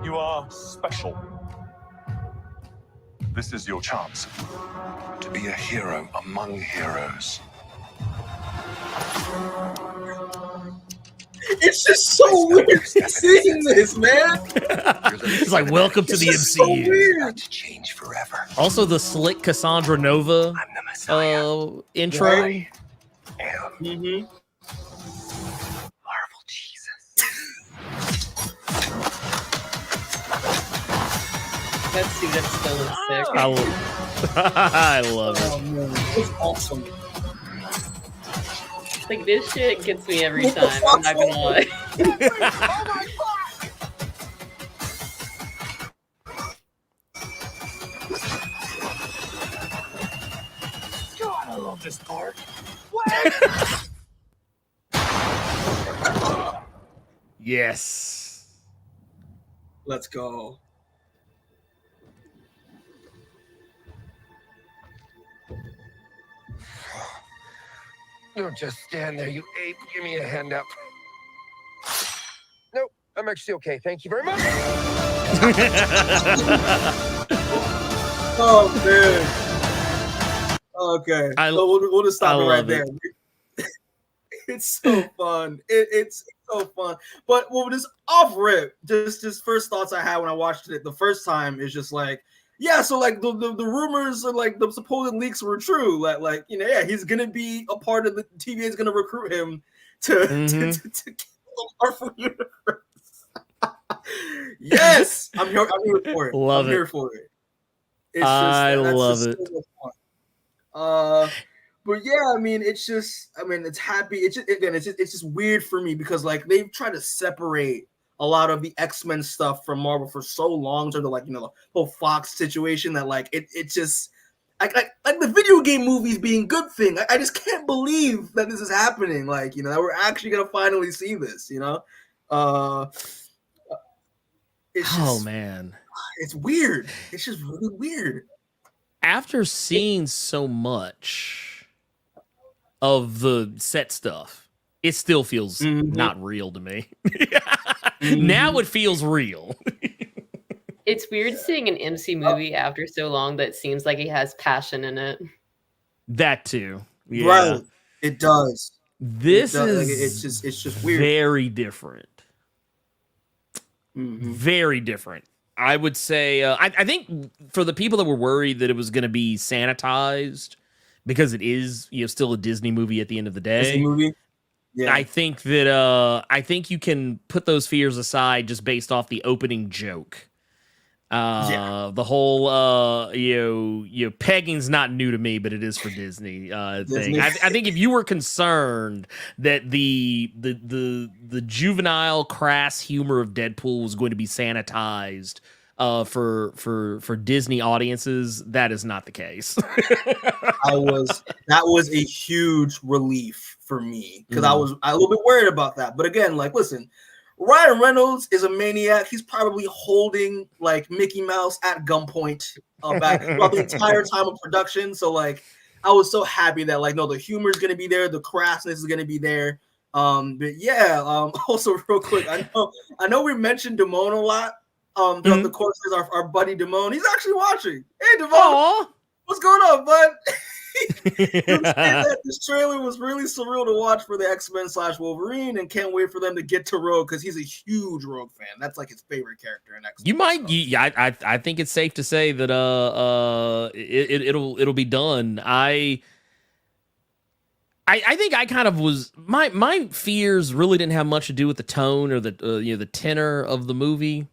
You are special. This is your chance to be a hero among heroes. It's just so weird seeing this, man. It's like, welcome to the MCU. So weird. About to change forever. Also, the slick Cassandra Nova I'm the Messiah. intro. Right. Mm-hmm. Marvel Jesus. That suit up still looks sick. I love it. Oh man, it's awesome. Like, this shit gets me every time. I'm not gonna lie. God, I love this part. Yes. Let's go. Don't just stand there, you ape. Give me a hand up. Nope, I'm actually okay. Thank you very much. Oh man. Okay. So we'll just stop it right there. It's so fun. It's so fun. But this off rip, just first thoughts I had when I watched it the first time is just like, yeah, so like the rumors or like the supposed leaks were true. Like you know, yeah, he's gonna be a part of the TVA is gonna recruit him to kill the Marvel universe. Yes, I'm here for it. Love I'm it. here for it. It's I love it. So much fun. But yeah, I mean, it's happy. It's just weird for me because like they've tried to separate a lot of the X-Men stuff from Marvel for so long, to the like, you know, the whole Fox situation that like it just like the video game movies being good thing. I just can't believe that this is happening. Like, you know, that we're actually gonna finally see this. You know, it's just, man, it's weird. It's just really weird. After seeing so much of the set stuff, it still feels not real to me. Now it feels real. It's weird seeing an MC movie after so long that seems like it has passion in it. That too. Yeah. Right. It does. This is like, it's just weird. Very different. Very different. I would say I think for the people that were worried that it was going to be sanitized because it is, you know, still a Disney movie at the end of the day. Disney movie. Yeah. I think that I think you can put those fears aside just based off the opening joke. The whole you know, pegging's not new to me, but it is for Disney thing. I think if you were concerned that the juvenile crass humor of Deadpool was going to be sanitized for Disney audiences, that is not the case. That was a huge relief for me because I was a little bit worried about that. But again, like, listen, Ryan Reynolds is a maniac. He's probably holding like Mickey Mouse at gunpoint back throughout the entire time of production. So like, I was so happy that like, no, the humor is going to be there, the crassness is going to be there. But yeah, also real quick, I know we mentioned Damone a lot throughout the course of our buddy Damone. He's actually watching. Hey, Damone, what's going on, bud? This trailer was really surreal to watch for the X-Men / Wolverine, and can't wait for them to get to Rogue because he's a huge Rogue fan. That's like his favorite character in X-Men. You might, I think it's safe to say that it'll be done. I think I kind of was my fears really didn't have much to do with the tone or the the tenor of the movie.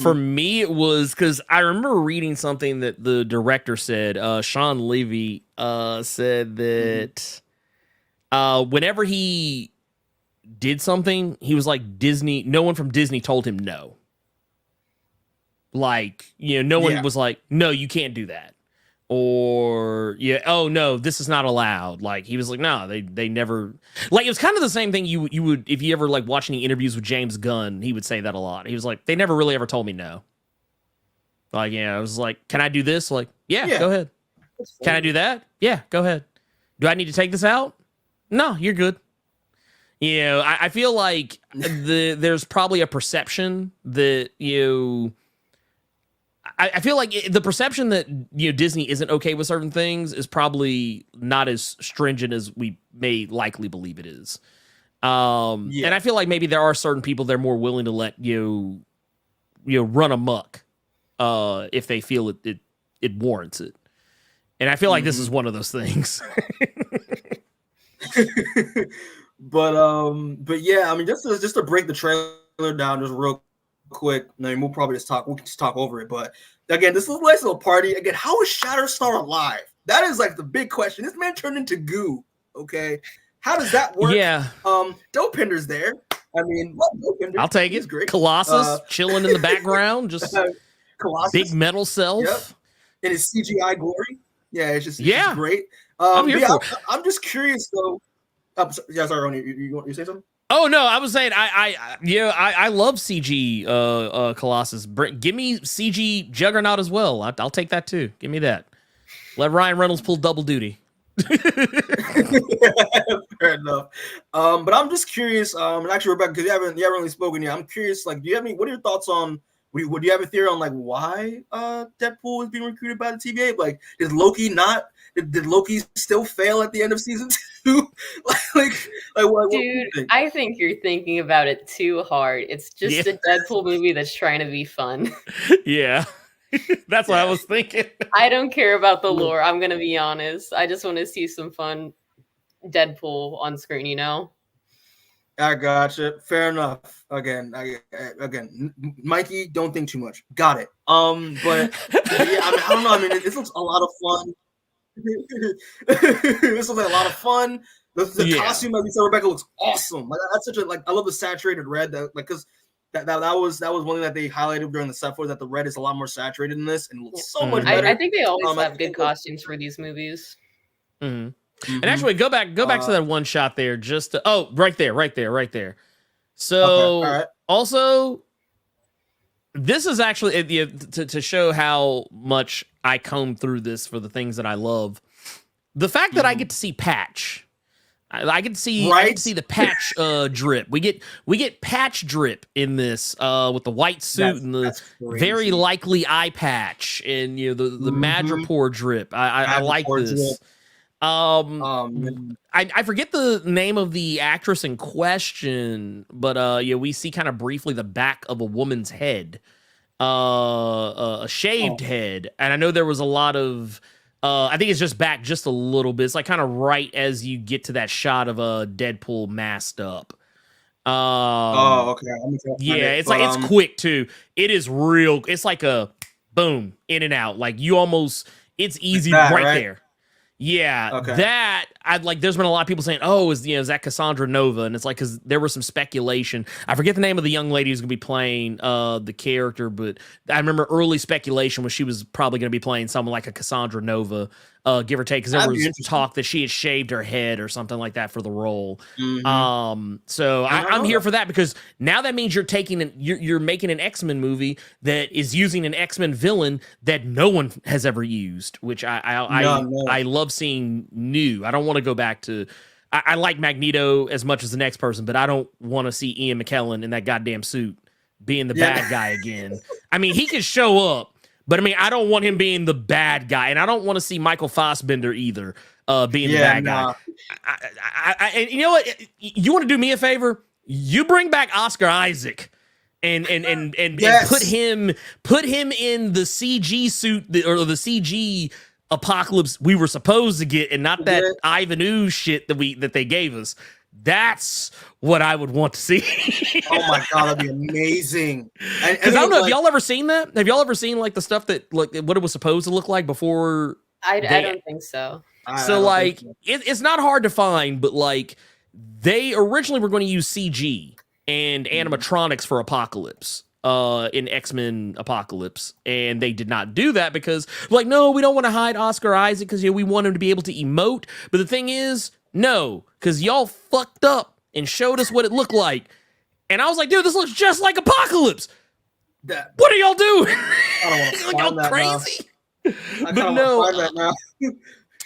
For me, it was because I remember reading something that the director said. Sean Levy said that whenever he did something, he was like, Disney. No one from Disney told him no. Like, you know, no one was like, no, you can't do that. Or oh no, this is not allowed. Like, he was like, no, they never. Like, it was kind of the same thing you would if you ever like watch any interviews with James Gunn. He would say that a lot. He was like, they never really ever told me no. Like, I was like, can I do this? Like, yeah, go ahead. Can I do that? Yeah, go ahead. Do I need to take this out? No, you're good. You know, I feel like there's probably a perception that I feel like the perception that Disney isn't okay with certain things is probably not as stringent as we may likely believe it is. And I feel like maybe there are certain people that are more willing to let you run amok if they feel it warrants it. And I feel like this is one of those things. But yeah, I mean, just to break the trailer down just real quick. I mean, we'll probably just talk over it. But again, this is a nice little party. Again, how is Shatterstar alive? That is like the big question. This man turned into goo. Okay, How does that work? Yeah. Dopender's there. I mean, love Dopender. I'll take He's it. great. Colossus chilling in the background, just Colossus. big metal self. Yep. In his CGI glory. Yeah, it's just great. I'm here for it. I'm just curious though. Yeah, sorry, Ernie, you say something? Oh no, I was saying I love CG Colossus. Give me CG Juggernaut as well. I'll take that too. Give me that. Let Ryan Reynolds pull double duty. Fair enough. But I'm just curious. And actually, Rebecca, because you haven't really spoken yet. I'm curious. Like, do you have any? What are your thoughts on? Would you have a theory on like why Deadpool is being recruited by the TVA? Like, did Loki not? Did Loki still fail at the end of season 2? What? Dude, I think you're thinking about it too hard. It's just a Deadpool movie that's trying to be fun. Yeah. That's what I was thinking. I don't care about the lore. I'm going to be honest. I just want to see some fun Deadpool on screen, you know? I gotcha. Fair enough. Again, Mikey, don't think too much. Got it. But yeah, I don't know. I mean, this looks a lot of fun. This looks like a lot of fun. The costume, like you said, Rebecca, looks awesome. Like that's such a I love the saturated red. Because that was one thing that they highlighted during the set for that the red is a lot more saturated in this and looks so much better. I think they always have good costumes for these movies. Mm-hmm. And actually, go back to that one shot there. Right there. So also, this is actually to show how much I comb through this for the things that I love. The fact that I get to see Patch. I get to see the Patch drip. We get Patch drip in this with the white suit and the very likely eye patch and the Madripoor drip. I like this. I forget the name of the actress in question, but we see kind of briefly the back of a woman's head, a shaved head, and I know there was a lot of. I think it's just back just a little bit. It's like kind of right as you get to that shot of a Deadpool masked up. Okay. Yeah, it's like it's quick too. It is real. It's like a boom in and out. Like it's easy right there. Yeah, that I'd like. There's been a lot of people saying, "Oh, is that Cassandra Nova?" And it's like because there was some speculation. I forget the name of the young lady who's going to be playing the character, but I remember early speculation was she was probably going to be playing someone like a Cassandra Nova, give or take, because there was talk that she had shaved her head or something like that for the role. So I'm here for that because now that means you're making an X-Men movie that is using an X-Men villain that no one has ever used, which I love seeing new. I don't want to go back to. I like Magneto as much as the next person, but I don't want to see Ian McKellen in that goddamn suit being the bad guy again. I mean, he can show up. But I mean, I don't want him being the bad guy, and I don't want to see Michael Fassbender either being the bad guy. And you know what? You want to do me a favor? You bring back Oscar Isaac, and put him in the CG suit or the CG Apocalypse we were supposed to get, and not that Ivan Ooze shit that they gave us. That's what I would want to see. Oh my god, that'd be amazing. Because I don't know, have y'all ever seen that? Have y'all ever seen like the stuff that like what it was supposed to look like before? I don't think so. It's not hard to find, but like they originally were going to use CG and animatronics for Apocalypse. In X-Men Apocalypse, and they did not do that because like, no, we don't want to hide Oscar Isaac because we want him to be able to emote. But the thing is, no, because y'all fucked up and showed us what it looked like. And I was like, dude, this looks just like Apocalypse. What are y'all doing? I don't want to y'all crazy. But no,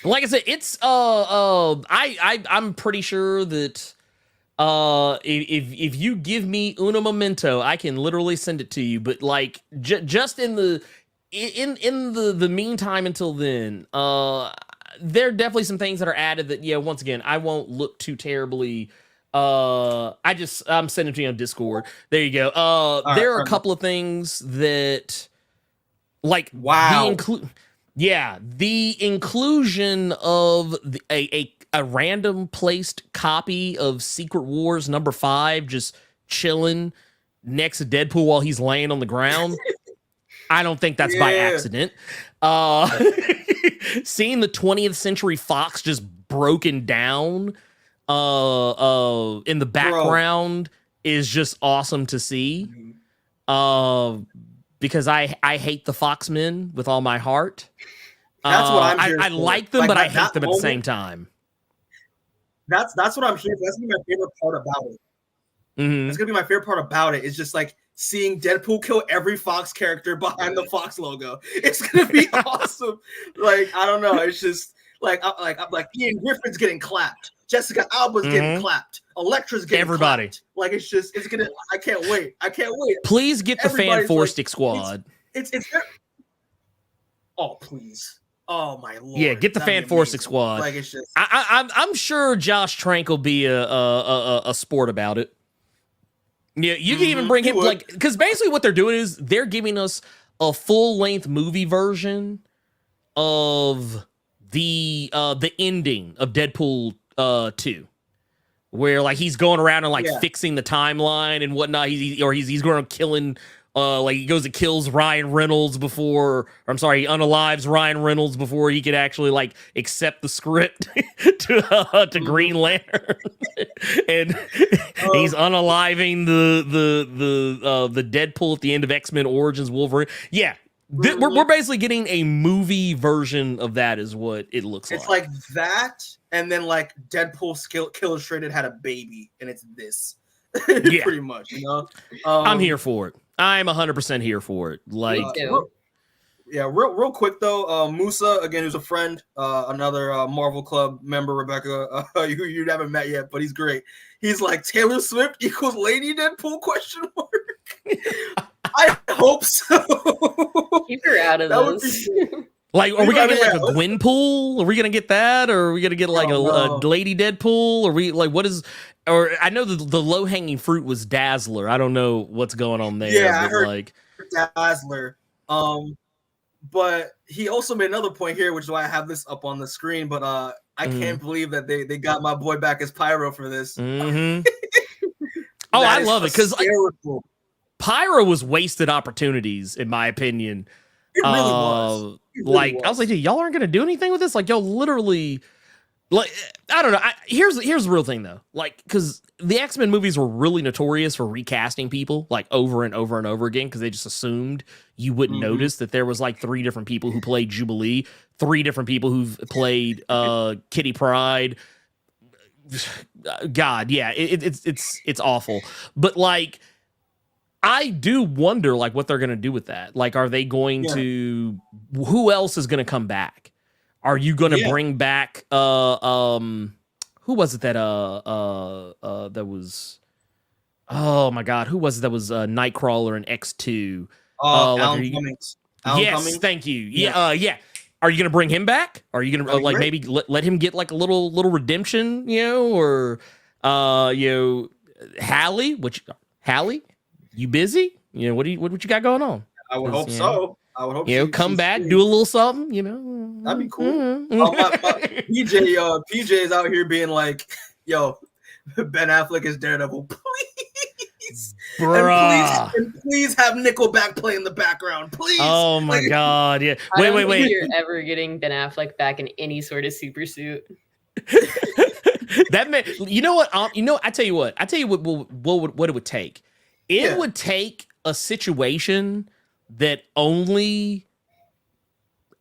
like I said, it's I'm pretty sure that if you give me uno momento, I can literally send it to you. But like just in the meantime until then, there are definitely some things that are added that once again I won't look too terribly. I'm sending it to you on Discord. There you go. There are a couple of things that like the inclusion of a random placed copy of Secret Wars #5 just chilling next to Deadpool while he's laying on the ground. I don't think that's by accident. Seeing the 20th Century Fox just broken down in the background is just awesome to see. Because I hate the Foxmen with all my heart. That's what I'm here I for. like them, Like, but I that hate them at the moment- same time. That's what I'm here for. That's gonna be my favorite part about it. That's gonna be my favorite part about it. Is just like seeing Deadpool kill every Fox character behind the Fox logo. It's gonna be awesome. Like, I don't know. It's just like Ian Griffin's getting clapped. Jessica Alba's getting clapped. Electra's getting clapped. Like, it's gonna. I can't wait. Please get the Everybody's Fan like, Stick Squad. It's oh, please. Oh my lord. Yeah, get the Fan Stick Squad. Like, it's just I'm sure Josh Trank will be a sport about it. Yeah, you can even bring him, like, because basically what they're doing is they're giving us a full-length movie version of the ending of Deadpool 2, where like he's going around and like fixing the timeline and whatnot. He's going to killing. Like he goes and kills Ryan Reynolds before, or I'm sorry, he unalives Ryan Reynolds before he could actually like accept the script to Green Lantern, and he's unaliving the Deadpool at the end of X-Men Origins Wolverine. Yeah, we're basically getting a movie version of that, is what it looks like. It's like that, and then like Deadpool Illustrated had a baby, and it's this. Yeah, pretty much. You know, I'm here for it. I'm 100% here for it. Like, real quick though, Musa again, who's a friend, another Marvel Club member, Rebecca, who you haven't met yet, but he's great. He's like, Taylor Swift equals Lady Deadpool ? I hope so. Keep her out of this. Like, are we gonna get like a Gwenpool? Are we gonna get that, or are we gonna get like a Lady Deadpool? Or we like what is? Or I know the low hanging fruit was Dazzler. I don't know what's going on there. Yeah, I heard like Dazzler. But he also made another point here, which is why I have this up on the screen. But I can't believe that they got my boy back as Pyro for this. Oh, I love it because Pyro was wasted opportunities, in my opinion. It really was. I was like, dude, y'all aren't gonna do anything with this. Like, y'all literally, like, I don't know. Here's the real thing though. Like, because the X-Men movies were really notorious for recasting people like over and over and over again because they just assumed you wouldn't notice that there was like 3 different people who played Jubilee, 3 different people who've played Kitty Pryde. God, yeah, it's awful. But like, I do wonder like what they're gonna do with that. Like, are they going to? Who else is gonna come back? Are you gonna bring back? Who was it that that was? Oh my God, who was it that was Nightcrawler in X2? Alan Cummings. Yes, thank you. Yeah. Are you gonna bring him back? Are you gonna like maybe let him get like a little redemption, or Hallie? Hallie? You busy? What you got going on? I would hope so. I would hope come back, do a little something. That'd be cool. PJ is out here being like, "Yo, Ben Affleck is Daredevil, please, and please have Nickelback play in the background, please." Oh my God, yeah. Wait. You're ever getting Ben Affleck back in any sort of super suit? That man, you know what? I tell you what it would take. It would take a situation that only,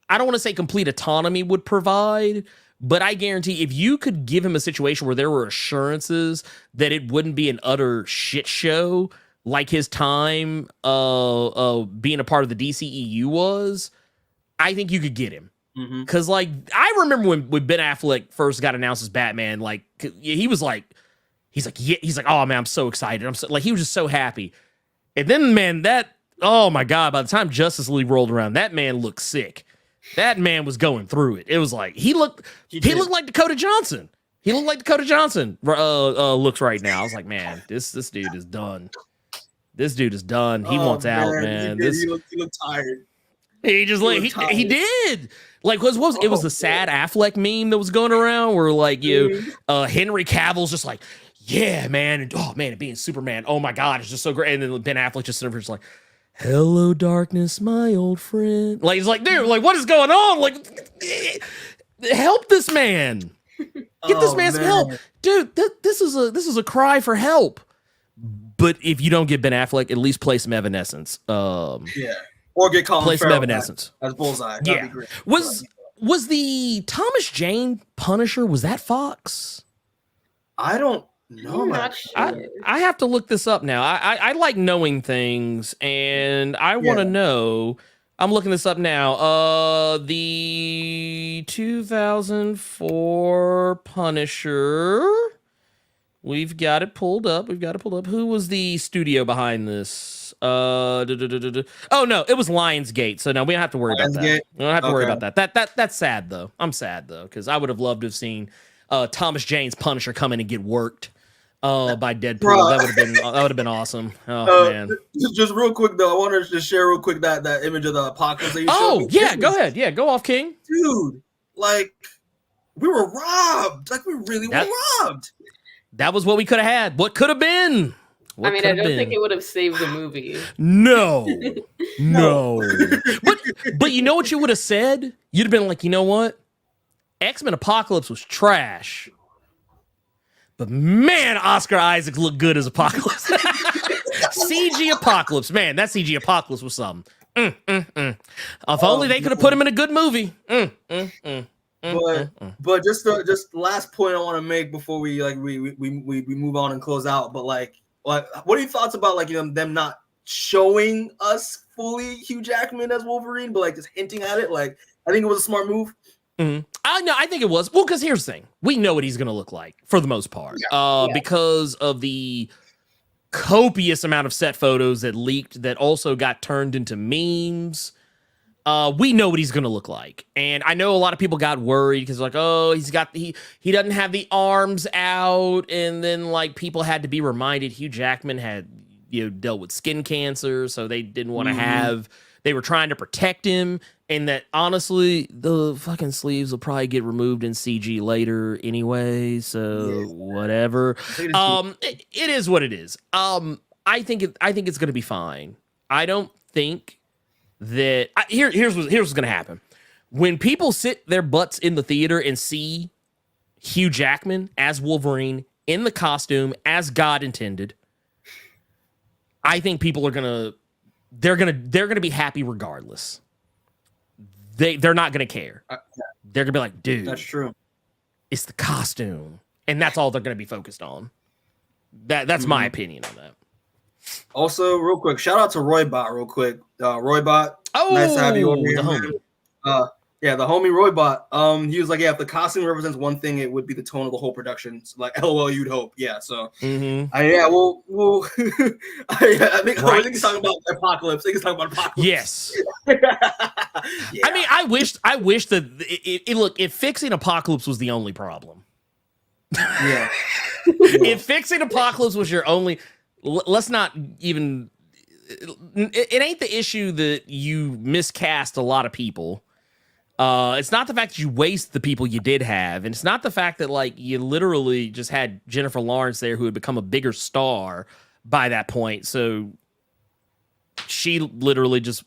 I don't want to say complete autonomy would provide, but I guarantee if you could give him a situation where there were assurances that it wouldn't be an utter shit show like his time being a part of the DCEU was, I think you could get him. Because like, I remember when Ben Affleck first got announced as Batman, like he's like, oh man, I'm so excited. He was just so happy. And then, man, oh my God, by the time Justice League rolled around, that man looked sick. That man was going through it. It was like, he looked like Dakota Johnson. He looked like Dakota Johnson looks right now. I was like, man, this dude is done. This dude is done. He wants out, man. He looked tired. He just he did. Like, it was the sad Affleck meme that was going around where like Henry Cavill's just like, yeah, man, and oh man, being Superman, oh my God, it's just so great. And then Ben Affleck just sort of just like, hello, darkness, my old friend. Like, he's like, dude, like, what is going on? Like, help this man. Get this man some help, dude. This is a cry for help. But if you don't get Ben Affleck, at least play some Evanescence. Yeah, or get Colin play some Farrell Evanescence as Bullseye. That'd Yeah, be great. was the Thomas Jane Punisher? Was that Fox? I don't know. I'm not sure. I have to look this up now. I like knowing things, and I want to know. I'm looking this up now. The 2004 Punisher. We've got it pulled up. Who was the studio behind this? Oh no, it was Lionsgate. So no, we don't have to worry about that. We don't have to worry about that. That's sad though. I'm sad though because I would have loved to have seen Thomas Jane's Punisher come in and get worked by Deadpool. Bruh. That would have been awesome. Oh man. Just real quick though, I wanted to just share real quick that image of the apocalypse. That you Oh showed me. yeah, go ahead. Yeah, go off, King. Dude. Like we were robbed. Like we really were robbed. That was what we could have had. What could have been? I mean, I don't think it would have saved the movie. No. But you know what you would have said? You'd have been like, you know what? X-Men Apocalypse was trash. But man, Oscar Isaac looked good as Apocalypse. CG Apocalypse. Man, that CG Apocalypse was something. If only they could have put him in a good movie. But just last point I want to make before we move on and close out. But like what are your thoughts about like them not showing us fully Hugh Jackman as Wolverine, but like just hinting at it? Like I think it was a smart move. Mm-hmm. I think it was. Well, because here's the thing: we know what he's going to look like for the most part, because of the copious amount of set photos that leaked that also got turned into memes. We know what he's going to look like. And I know a lot of people got worried because like, oh, he doesn't have the arms out. And then like people had to be reminded Hugh Jackman had, dealt with skin cancer. So they didn't want to they were trying to protect him. And that honestly, the fucking sleeves will probably get removed in CG later anyway. So whatever. It is what it is. I think it's going to be fine. I don't think that here's what's gonna happen when people sit their butts in the theater and see Hugh Jackman as Wolverine in the costume as God intended. I think people are gonna be happy regardless. They're not gonna care. They're gonna be like, dude, that's true. It's the costume, and that's all they're gonna be focused on. That's my opinion on that. Also, real quick, shout out to Roybot real quick. Roybot, nice to have you over here. The homie. The homie Roybot. He was like, if the costume represents one thing, it would be the tone of the whole production. So, like, LOL, you'd hope. Yeah, so. I think he's talking about Apocalypse. I think he's talking about Apocalypse. Yes. I mean, I wish that if fixing Apocalypse was the only problem. Yeah. If fixing Apocalypse was your only... Let's not even... It ain't the issue that you miscast a lot of people. It's not the fact that you waste the people you did have. And it's not the fact that, like, you literally just had Jennifer Lawrence there who had become a bigger star by that point. So she literally just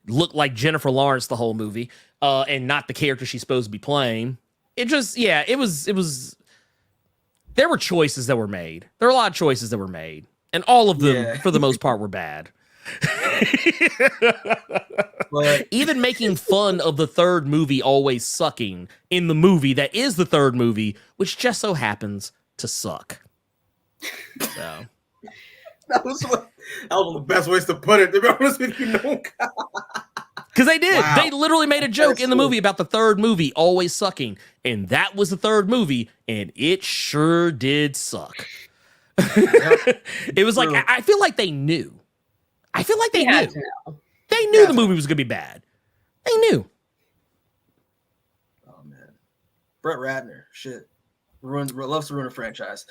looked like Jennifer Lawrence the whole movie and not the character she's supposed to be playing. It just, it was... There were choices that were made. There were a lot of choices that were made. And all of them, for the most part, were bad. But, even making fun of the third movie always sucking in the movie that is the third movie, which just so happens to suck. So. That was the best ways to put it, to be honest with you. Because they did. Wow. They literally made a joke in the movie about the third movie always sucking. And that was the third movie, and it sure did suck. It was like, I feel like they knew. I feel like they knew. They knew the movie was going to be bad. They knew. Oh, man. Brett Ratner, shit. Loves to ruin a franchise.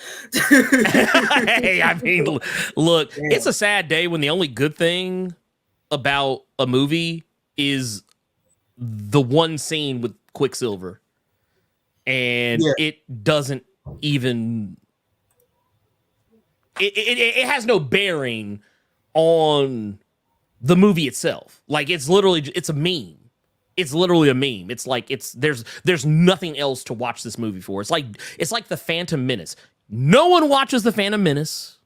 Hey, I mean, look, it's a sad day when the only good thing about a movie is the one scene with Quicksilver. And it doesn't even... It has no bearing on the movie itself. Like, it's literally... It's a meme. It's literally a meme. It's like there's nothing else to watch this movie for. It's like the Phantom Menace. No one watches the Phantom Menace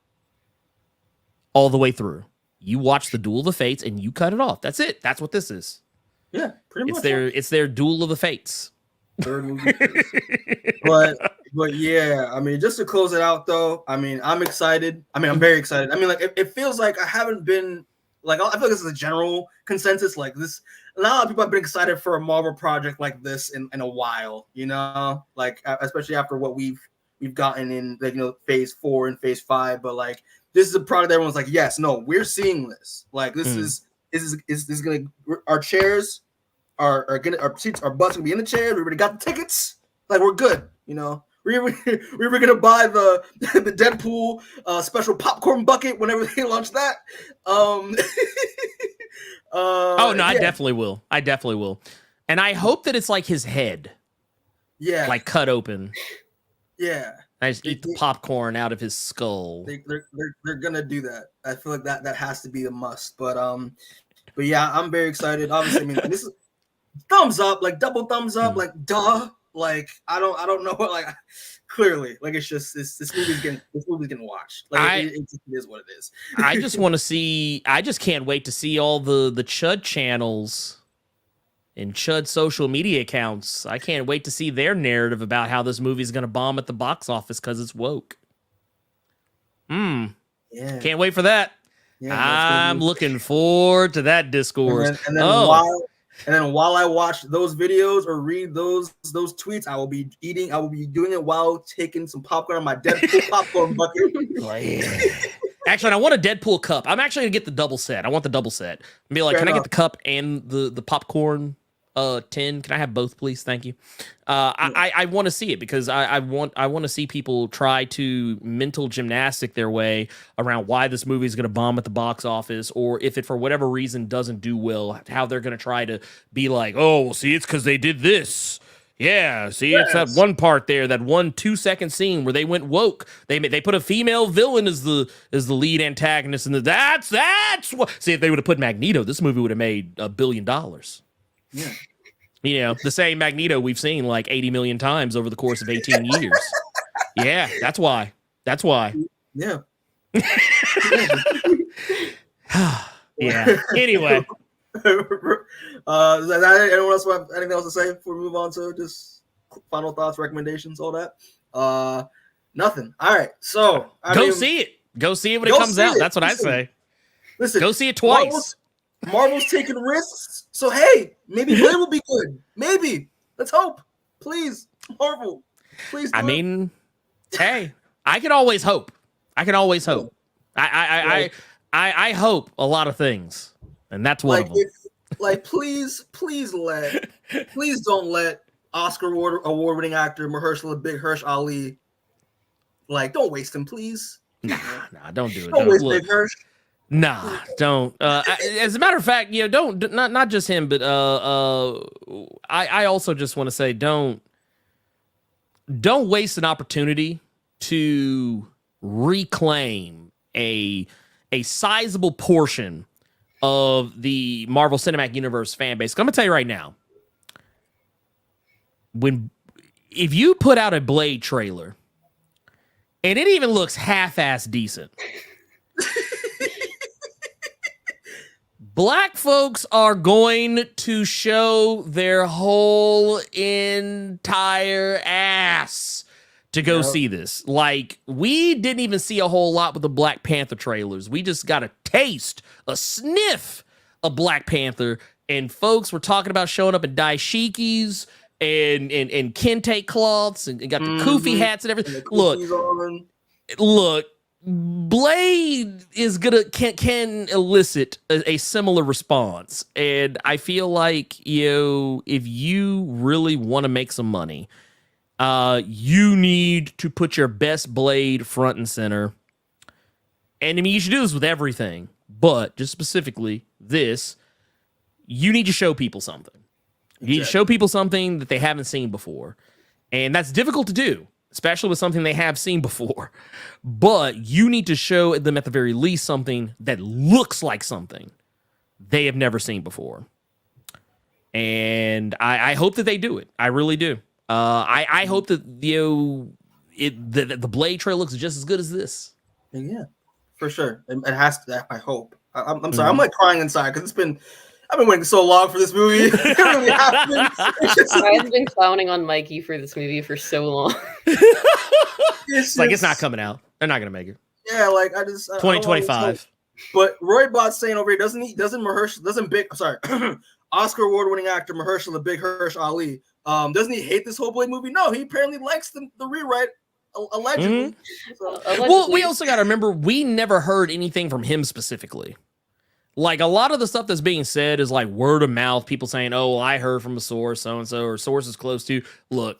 all the way through. You watch the Duel of the Fates and you cut it off. That's it. That's what this is. Yeah, pretty much. It's their Duel of the Fates. Third movie. but yeah, I mean, just to close it out though, I mean, I'm excited. I mean, I'm very excited. I mean, like it feels like I haven't been like, I feel like this is a general consensus. Like this, a lot of people have been excited for a Marvel project like this in a while, you know, like especially after what we've gotten in, like, you know, phase 4 and phase 5. But like, this is a product that everyone's like, yes, no, we're seeing this. Like this is gonna, our chairs are gonna, our seats, our butts gonna be in the chairs. We already got the tickets. Like we're good, you know. We were gonna buy the Deadpool special popcorn bucket whenever they launch that. Oh no, yeah. I definitely will. And I hope that it's like his head. Yeah. Like cut open. Yeah. I just eat the popcorn out of his skull. They're gonna do that. I feel like that has to be a must. But yeah, I'm very excited. Obviously, I mean, this is thumbs up, like double thumbs up, like duh. Like I don't know what, like clearly, like it's just this movie's getting watched. Like it is what it is. I just want to see. I just can't wait to see all the Chud channels and Chud social media accounts. I can't wait to see their narrative about how this movie is going to bomb at the box office because it's woke. Yeah. Can't wait for that. Yeah, I'm looking forward to that discourse. And then while I watch those videos or read those tweets, I will be doing it while taking some popcorn on my Deadpool popcorn bucket. Actually, I want a Deadpool cup. I'm actually gonna get the double set. I want the double set. Be like, can I get the cup and the popcorn tin? Can I have both, please? Thank you. I want to see it because I want to see people try to mental gymnastic their way around why this movie is going to bomb at the box office, or if it for whatever reason doesn't do well, how they're going to try to be like, oh, well, see, it's because they did this. Yeah, see, it's that one part there, that 1 2-second scene where they went woke. They put a female villain as the lead antagonist, and that's what. See, if they would have put Magneto, this movie would have made $1 billion. Yeah. You know, the same Magneto we've seen like 80 million times over the course of 18 years. Yeah, that's why. Yeah. Yeah. Anyway. Is that anyone else have anything else to say before we move on to just final thoughts, recommendations, all that? Nothing. All right. So go see it. Go see it when it comes out. That's what I say. Listen, go see it twice. Marvel's taking risks. So hey, maybe Blade will be good. Maybe. Let's hope. Please, Marvel. Please. I mean, hey, I can always hope. I hope a lot of things, and that's one of them. Please don't let Oscar award-winning actor Mahershala Big Hirsch Ali, don't waste him, please. Nah, don't do it. Don't waste Big Hirsch. Nah, don't. As a matter of fact, not just him, but I also just want to say don't waste an opportunity to reclaim a sizable portion of the Marvel Cinematic Universe fan base. I'm gonna tell you right now, if you put out a Blade trailer and it even looks half-ass decent, Black folks are going to show their whole entire ass to go see this. Like, we didn't even see a whole lot with the Black Panther trailers. We just got a taste, a sniff of Black Panther, and folks were talking about showing up in dashikis and kente cloths and got the kufi hats and everything. Look, Blade is can elicit a similar response, and I feel like if you really want to make some money, you need to put your best Blade front and center. And I mean, you should do this with everything, but just specifically this, you need to show people something. You need to show people something that they haven't seen before, and that's difficult to do, especially with something they have seen before. But you need to show them at the very least something that looks like something they have never seen before. and I hope that they do it. I really do. I hope that the Blade trailer looks just as good as this. Yeah, for sure. It has to. I hope. I'm sorry. I'm like crying inside because I've been waiting so long for this movie. It really happened. I've been clowning on Mikey for this movie for so long. It's like it's not coming out. They're not gonna make it. Yeah, like I 2025. But Roy Bot's saying over here, Oscar award-winning actor Mahershala Big Hirsch Ali, doesn't he hate this whole Blade movie? No, he apparently likes the rewrite, allegedly. So, well, we also got to remember, we never heard anything from him specifically. Like, a lot of the stuff that's being said is like word of mouth, people saying, oh, well, I heard from a source, so-and-so, or source is close to. Look,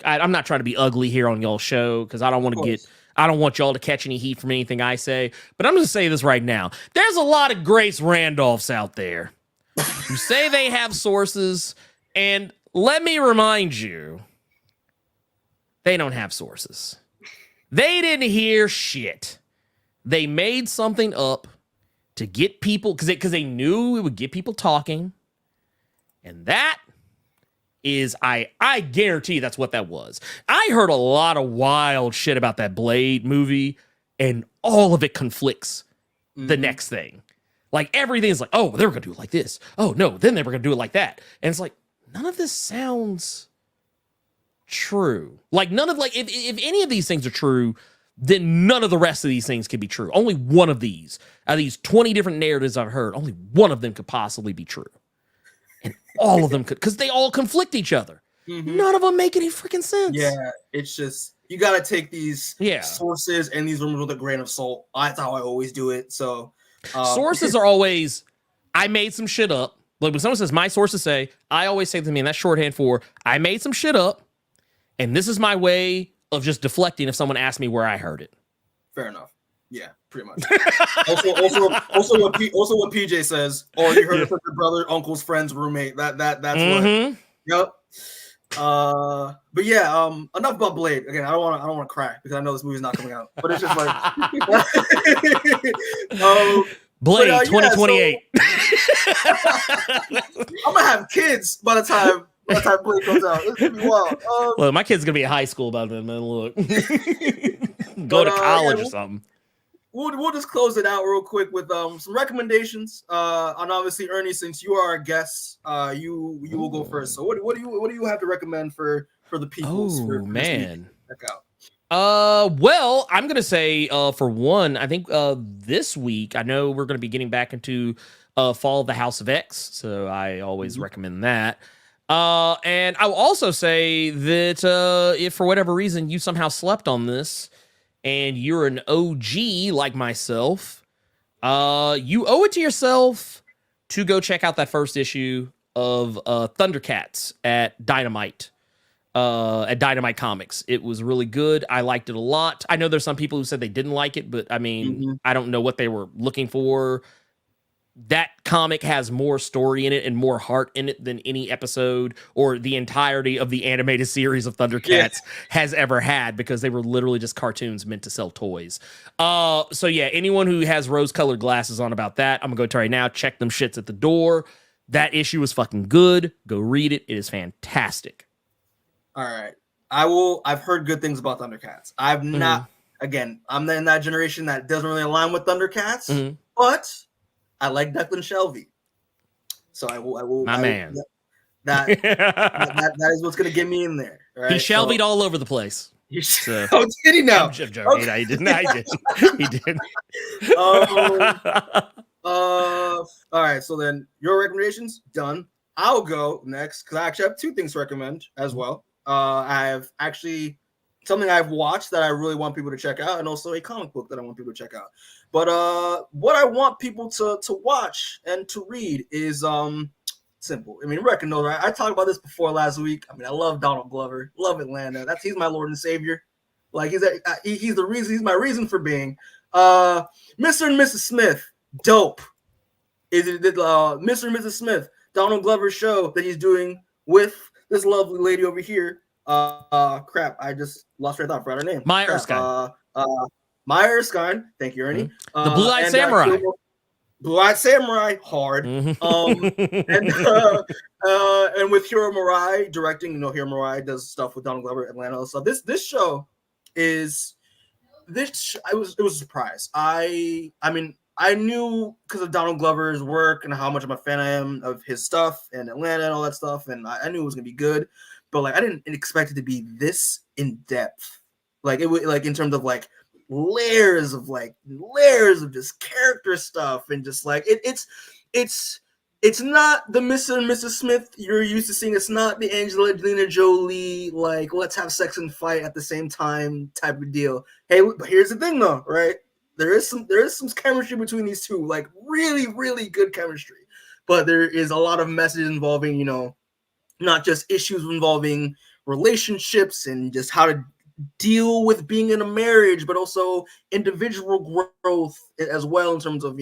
I'm not trying to be ugly here on y'all's show, because I don't want y'all to catch any heat from anything I say, but I'm going to say this right now. There's a lot of Grace Randolphs out there who say they have sources, and let me remind you, they don't have sources. They didn't hear shit. They made something up to get people, because they knew it would get people talking, and that is, I guarantee that's what that was. I heard a lot of wild shit about that Blade movie, and all of it conflicts the next thing. Like, everything's like, oh, they were going to do it like this. Oh, no, then they were going to do it like that. And it's like, none of this sounds true. Like, none of, like, if any of these things are true, then none of the rest of these things can be true. Only one of these, out of these 20 different narratives I've heard, only one of them could possibly be true. And all of them could, because they all conflict each other. None of them make any freaking sense. Yeah, it's just, you got to take these sources and these rumors with a grain of salt. That's how I always do it. So sources are always, I made some shit up. Like, when someone says my sources say, I always say to me, and that's shorthand for I made some shit up, and this is my way of just deflecting if someone asks me where I heard it. Fair enough. Yeah, pretty much. also what PJ says, or you heard it from your brother, uncle's friend's roommate. That's what. Yep. But yeah, enough about Blade. Again, I don't want to cry because I know this movie's not coming out. But it's just like Blade 2028. I'm gonna have kids by the time Blade comes out. It's gonna be wild. Look, my kid's gonna be in high school by then, man. Look, go to college or something. We'll just close it out real quick with some recommendations. And obviously, Ernie, since you are our guest, you will go first. So what do you have to recommend for the people? Oh man, check out. Well, I'm gonna say for one, I think this week I know we're gonna be getting back into Fall of the House of X, so I always recommend that. And I will also say that if for whatever reason you somehow slept on this and you're an OG like myself, you owe it to yourself to go check out that first issue of Thundercats at Dynamite Comics. It was really good. I liked it a lot. I know there's some people who said they didn't like it, but I mean, I don't know what they were looking for. That comic has more story in it and more heart in it than any episode or the entirety of the animated series of Thundercats has ever had, because they were literally just cartoons meant to sell toys. So yeah, anyone who has rose-colored glasses on about that, I'm gonna go tell you right now, check them shits at the door. That issue is fucking good. Go read it. It is fantastic. All right. I've heard good things about Thundercats. I've not, again, I'm in that generation that doesn't really align with Thundercats, but I like Declan Shelby, so I will. My man. That is what's gonna get me in there. Right? He Shelby'd all over the place. So. Oh, did he now? I'm joking. Okay. No, he didn't. He did. All right. So then, your recommendations done. I'll go next because I actually have two things to recommend as well. I have actually something I've watched that I really want people to check out, and also a comic book that I want people to check out. But what I want people to watch and to read is simple. I mean, reckon know, right? I talked about this before last week. I mean, I love Donald Glover, love Atlanta. He's my Lord and Savior. Like he's the reason. He's my reason for being. Mr. and Mrs. Smith, dope. Is it Mr. and Mrs. Smith, Donald Glover's show that he's doing with this lovely lady over here? Crap, I just lost her thought. Forgot her name. Maya Erskine. Maya Erskine. Thank you, Ernie. The Blue-Eyed Samurai. Blue Eyed Samurai, hard. Mhm. And with Hiro Murai directing, Hiro Murai does stuff with Donald Glover, Atlanta. So this show is it was a surprise. I mean, I knew because of Donald Glover's work and how much of a fan I am of his stuff and Atlanta and all that stuff, and I knew it was gonna be good, but like I didn't expect it to be this in depth. Like it was like in terms of like layers of just character stuff and just like it's not the Mr. and Mrs. Smith you're used to seeing. It's not the Angelina Jolie, like, let's have sex and fight at the same time type of deal. Hey, but here's the thing though, right? There is some chemistry between these two, like really, really good chemistry. But there is a lot of messages involving, not just issues involving relationships and just how to deal with being in a marriage, but also individual growth as well in terms of,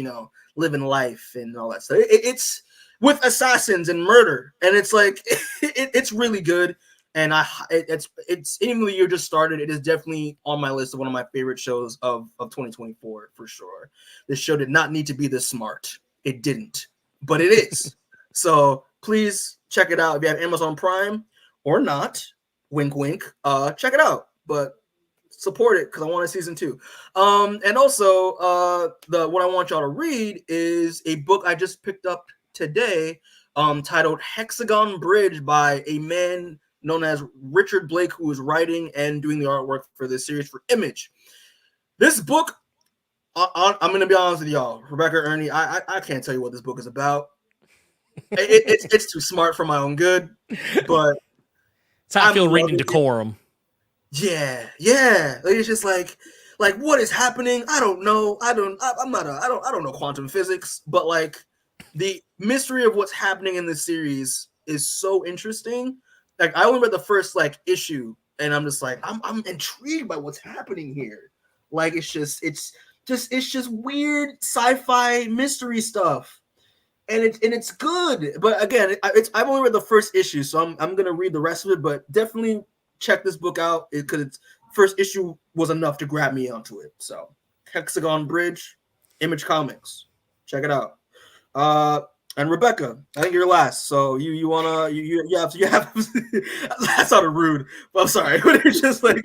living life and all that stuff. It's with assassins and murder, and it's like it's really good. And it's even though the year just started, it is definitely on my list of one of my favorite shows of 2024 for sure. This show did not need to be this smart. It didn't, but it is. So please check it out if you have Amazon Prime or not. Wink, wink. Check it out, but support it because I want a season 2. And also what I want y'all to read is a book I just picked up today, titled Hexagon Bridge by a man known as Richard Blake, who is writing and doing the artwork for this series for Image. This book, I'm going to be honest with y'all, Rebecca, Ernie, I can't tell you what this book is about. It's too smart for my own good, but it's how I feel reading Decorum. Yeah. Like, it's just like what is happening? I don't know. I don't know quantum physics, but like the mystery of what's happening in this series is so interesting. Like I only read the first like issue, and I'm just like I'm intrigued by what's happening here. Like it's just weird sci-fi mystery stuff. And it's good, but again, I've only read the first issue, so I'm gonna read the rest of it. But definitely check this book out because its first issue was enough to grab me onto it. So Hexagon Bridge, Image Comics, check it out. And Rebecca, I think you're last, so you have that sounded rude, but I'm sorry. But it's just like,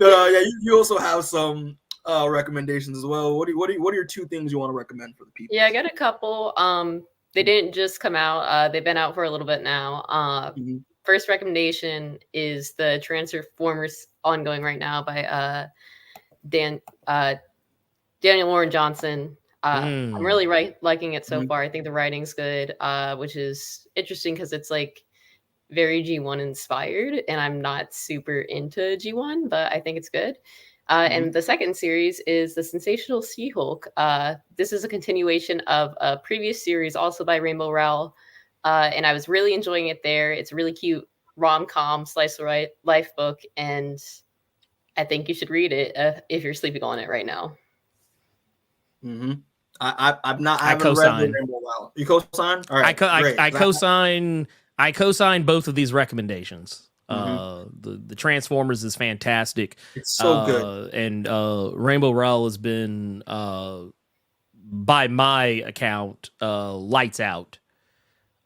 you also have some recommendations as well. What are your 2 things you want to recommend for the people? Yeah, I got a couple. They didn't just come out. They've been out for a little bit now. First recommendation is the Transformers ongoing right now by Daniel Warren Johnson. I'm really liking it so far. I think the writing's good, which is interesting because it's like very G1 inspired, and I'm not super into G1, but I think it's good. And the second series is The Sensational She-Hulk. This is a continuation of a previous series also by Rainbow Rowell. And I was really enjoying it there. It's a really cute rom-com slice of life book. And I think you should read it if you're sleeping on it right now. I haven't read the Rainbow Rowell. You co-sign? All right. I co-sign both of these recommendations. The Transformers is fantastic. It's so good. And Rainbow Rowell has been by my account lights out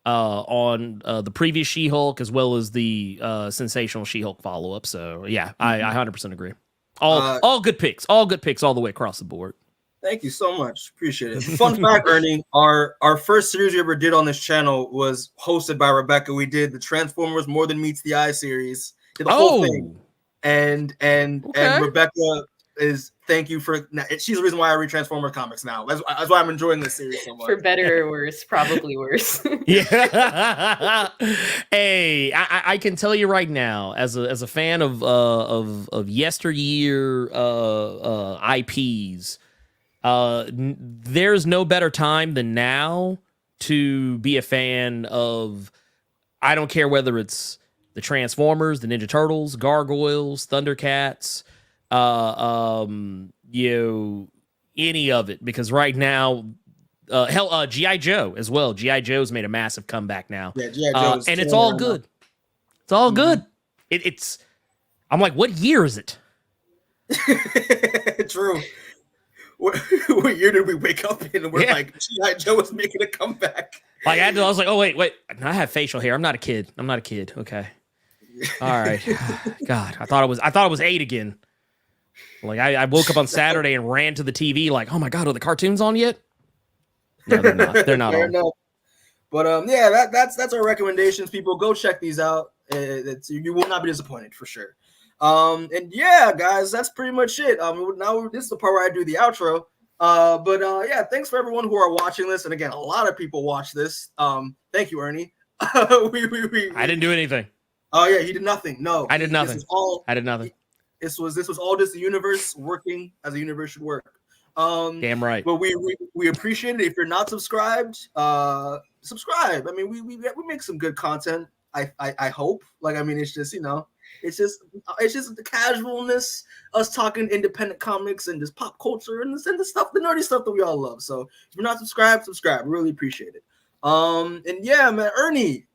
on the previous She-Hulk as well as the Sensational She-Hulk follow-up. So yeah, I 100% agree. All good picks all the way across the board. Thank you so much. Appreciate it. Fun fact, Ernie, our first series we ever did on this channel was hosted by Rebecca. We did the Transformers More Than Meets the Eye series. Did the whole thing. And Rebecca thank you for, she's the reason why I read Transformers comics now. That's why I'm enjoying this series so much. For better or worse, probably worse. Yeah. Hey, I can tell you right now, as a fan of yesteryear IPs, there's no better time than now to be a fan of, I don't care whether it's the Transformers, the Ninja Turtles, Gargoyles, Thundercats, any of it, because right now, G.I. Joe as well. G.I. Joe's made a massive comeback now. Yeah, G.I. Joe's and it's all good. It's all good. I'm like, what year is it? True. what year did we wake up in? And we're like, G.I. Joe was making a comeback. Like I was like, oh wait, I have facial hair. I'm not a kid. Okay. All right. God, I thought it was 8 again. Like I woke up on Saturday and ran to the TV like, oh my God, are the cartoons on yet? No, they're not. They're not on. Enough. But yeah, that's our recommendations. People, go check these out. You will not be disappointed for sure. And yeah, guys, that's pretty much it. Now this is the part where I do the outro. But yeah, thanks for everyone who are watching this. And again, a lot of people watch this. Thank you, Ernie. I didn't do anything. Oh yeah, he did nothing. No, I did nothing. I did nothing. This was all just the universe working as a universe should work. Damn right. But we appreciate it. If you're not subscribed, subscribe. I mean, we make some good content. I hope. Like, I mean, it's just, you know, it's just the casualness, us talking independent comics and just pop culture and the stuff, the nerdy stuff that we all love. So if you're not subscribed, subscribe. Really appreciate it. And yeah, man, Ernie,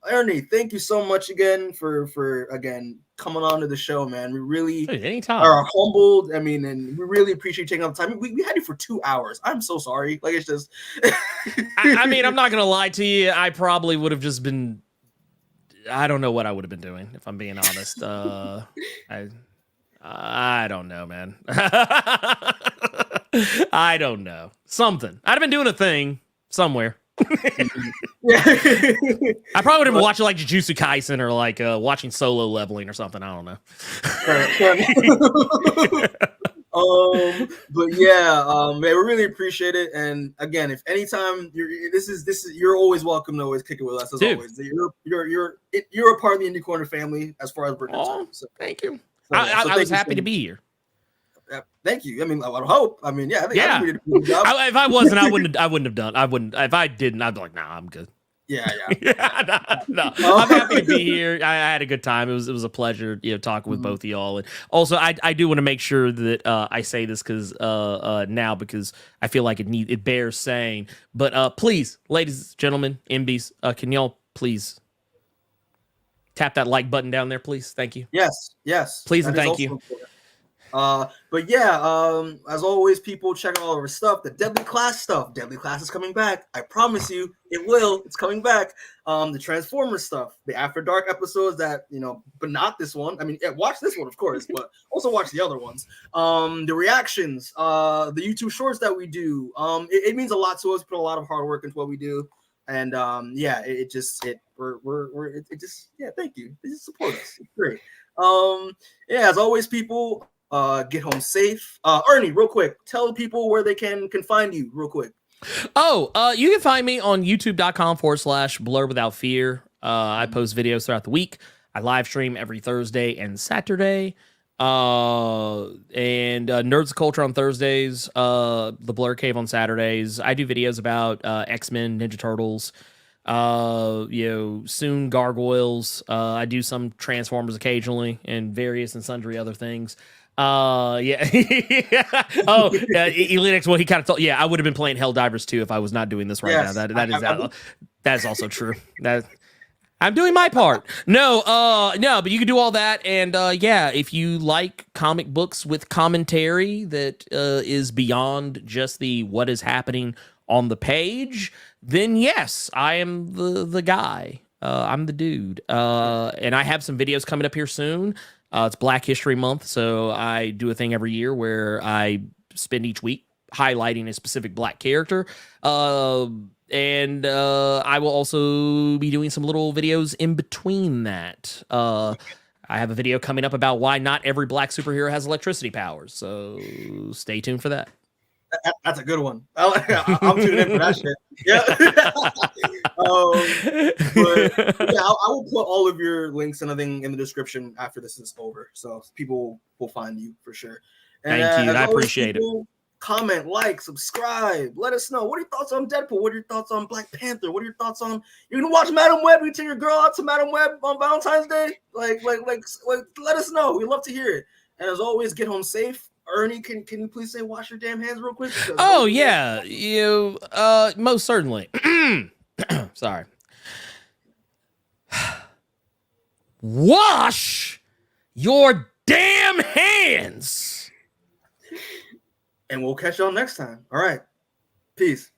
thank you so much again for again coming on to the show, man. We really are humbled. I mean, and we really appreciate you taking out the time. We had you for 2 hours. I'm so sorry. Like, it's just I mean, I'm not gonna lie to you. I probably would have just been, I don't know what I would have been doing if I'm being honest. I don't know, man. I don't know. Something. I'd have been doing a thing somewhere. I probably would have been watching like Jujutsu Kaisen or like watching Solo Leveling or something. I don't know. But yeah, man, we really appreciate it. And again, if anytime you're always welcome to always kick it with us as always. You're a part of the Indie Corner family as far as we're concerned. So, thank you. I was happy to be here. Thank you. I mean, I would hope. I mean, yeah. I think we did a good job. If I wasn't, I wouldn't have done. I wouldn't. If I didn't, I'd be like, nah, I'm good. Yeah. No. I'm happy to be here. I had a good time. It was a pleasure, talking with both of y'all. And also, I do want to make sure that I say this because now because I feel like it bears saying. But please, ladies and gentlemen, MBs, can y'all please tap that like button down there, please? Thank you. Yes. Please and thank you. But yeah, as always, people check out all of our stuff. The Deadly Class stuff. Deadly Class is coming back. I promise you, it will. It's coming back. The Transformers stuff, the After Dark episodes that, but not this one. I mean, yeah, watch this one, of course, but also watch the other ones. The reactions, the YouTube shorts that we do. It means a lot to us. We put a lot of hard work into what we do. And yeah, thank you. They just support us. It's great. Yeah, as always, people. Get home safe. Ernie, real quick, tell people where they can find you real quick. You can find me on youtube.com/Blerd Without Fear. I post videos throughout the week. I live stream every Thursday and Saturday. And Nerds of Culture on Thursdays. The Blerd Cave on Saturdays. I do videos about X-Men, Ninja Turtles, soon Gargoyles. I do some Transformers occasionally and various and sundry other things. Yeah. Elite X, well, he kind of thought, I would have been playing Helldivers too if I was not doing this right now. That is also true. That I'm doing my part. No, but you can do all that. And if you like comic books with commentary that is beyond just the what is happening on the page, then yes, I am the guy. I'm the dude. And I have some videos coming up here soon. It's Black History Month, so I do a thing every year where I spend each week highlighting a specific Black character. And I will also be doing some little videos in between that. I have a video coming up about why not every Black superhero has electricity powers, so stay tuned for that. That's a good one. I'm tuning in for that shit. Yeah. But yeah, I will put all of your links and everything in the description after this is over, so people will find you for sure. And, thank you. I appreciate it. Comment, like, subscribe. Let us know. What are your thoughts on Deadpool? What are your thoughts on Black Panther? What are your thoughts on? You can watch Madam Web. You take your girl out to Madam Web on Valentine's Day. Like, let us know. We'd love to hear it. And as always, get home safe. Ernie, can you please say wash your damn hands real quick? Oh yeah, you most certainly. Sorry. Wash your damn hands. and we'll catch y'all next time. All right. Peace.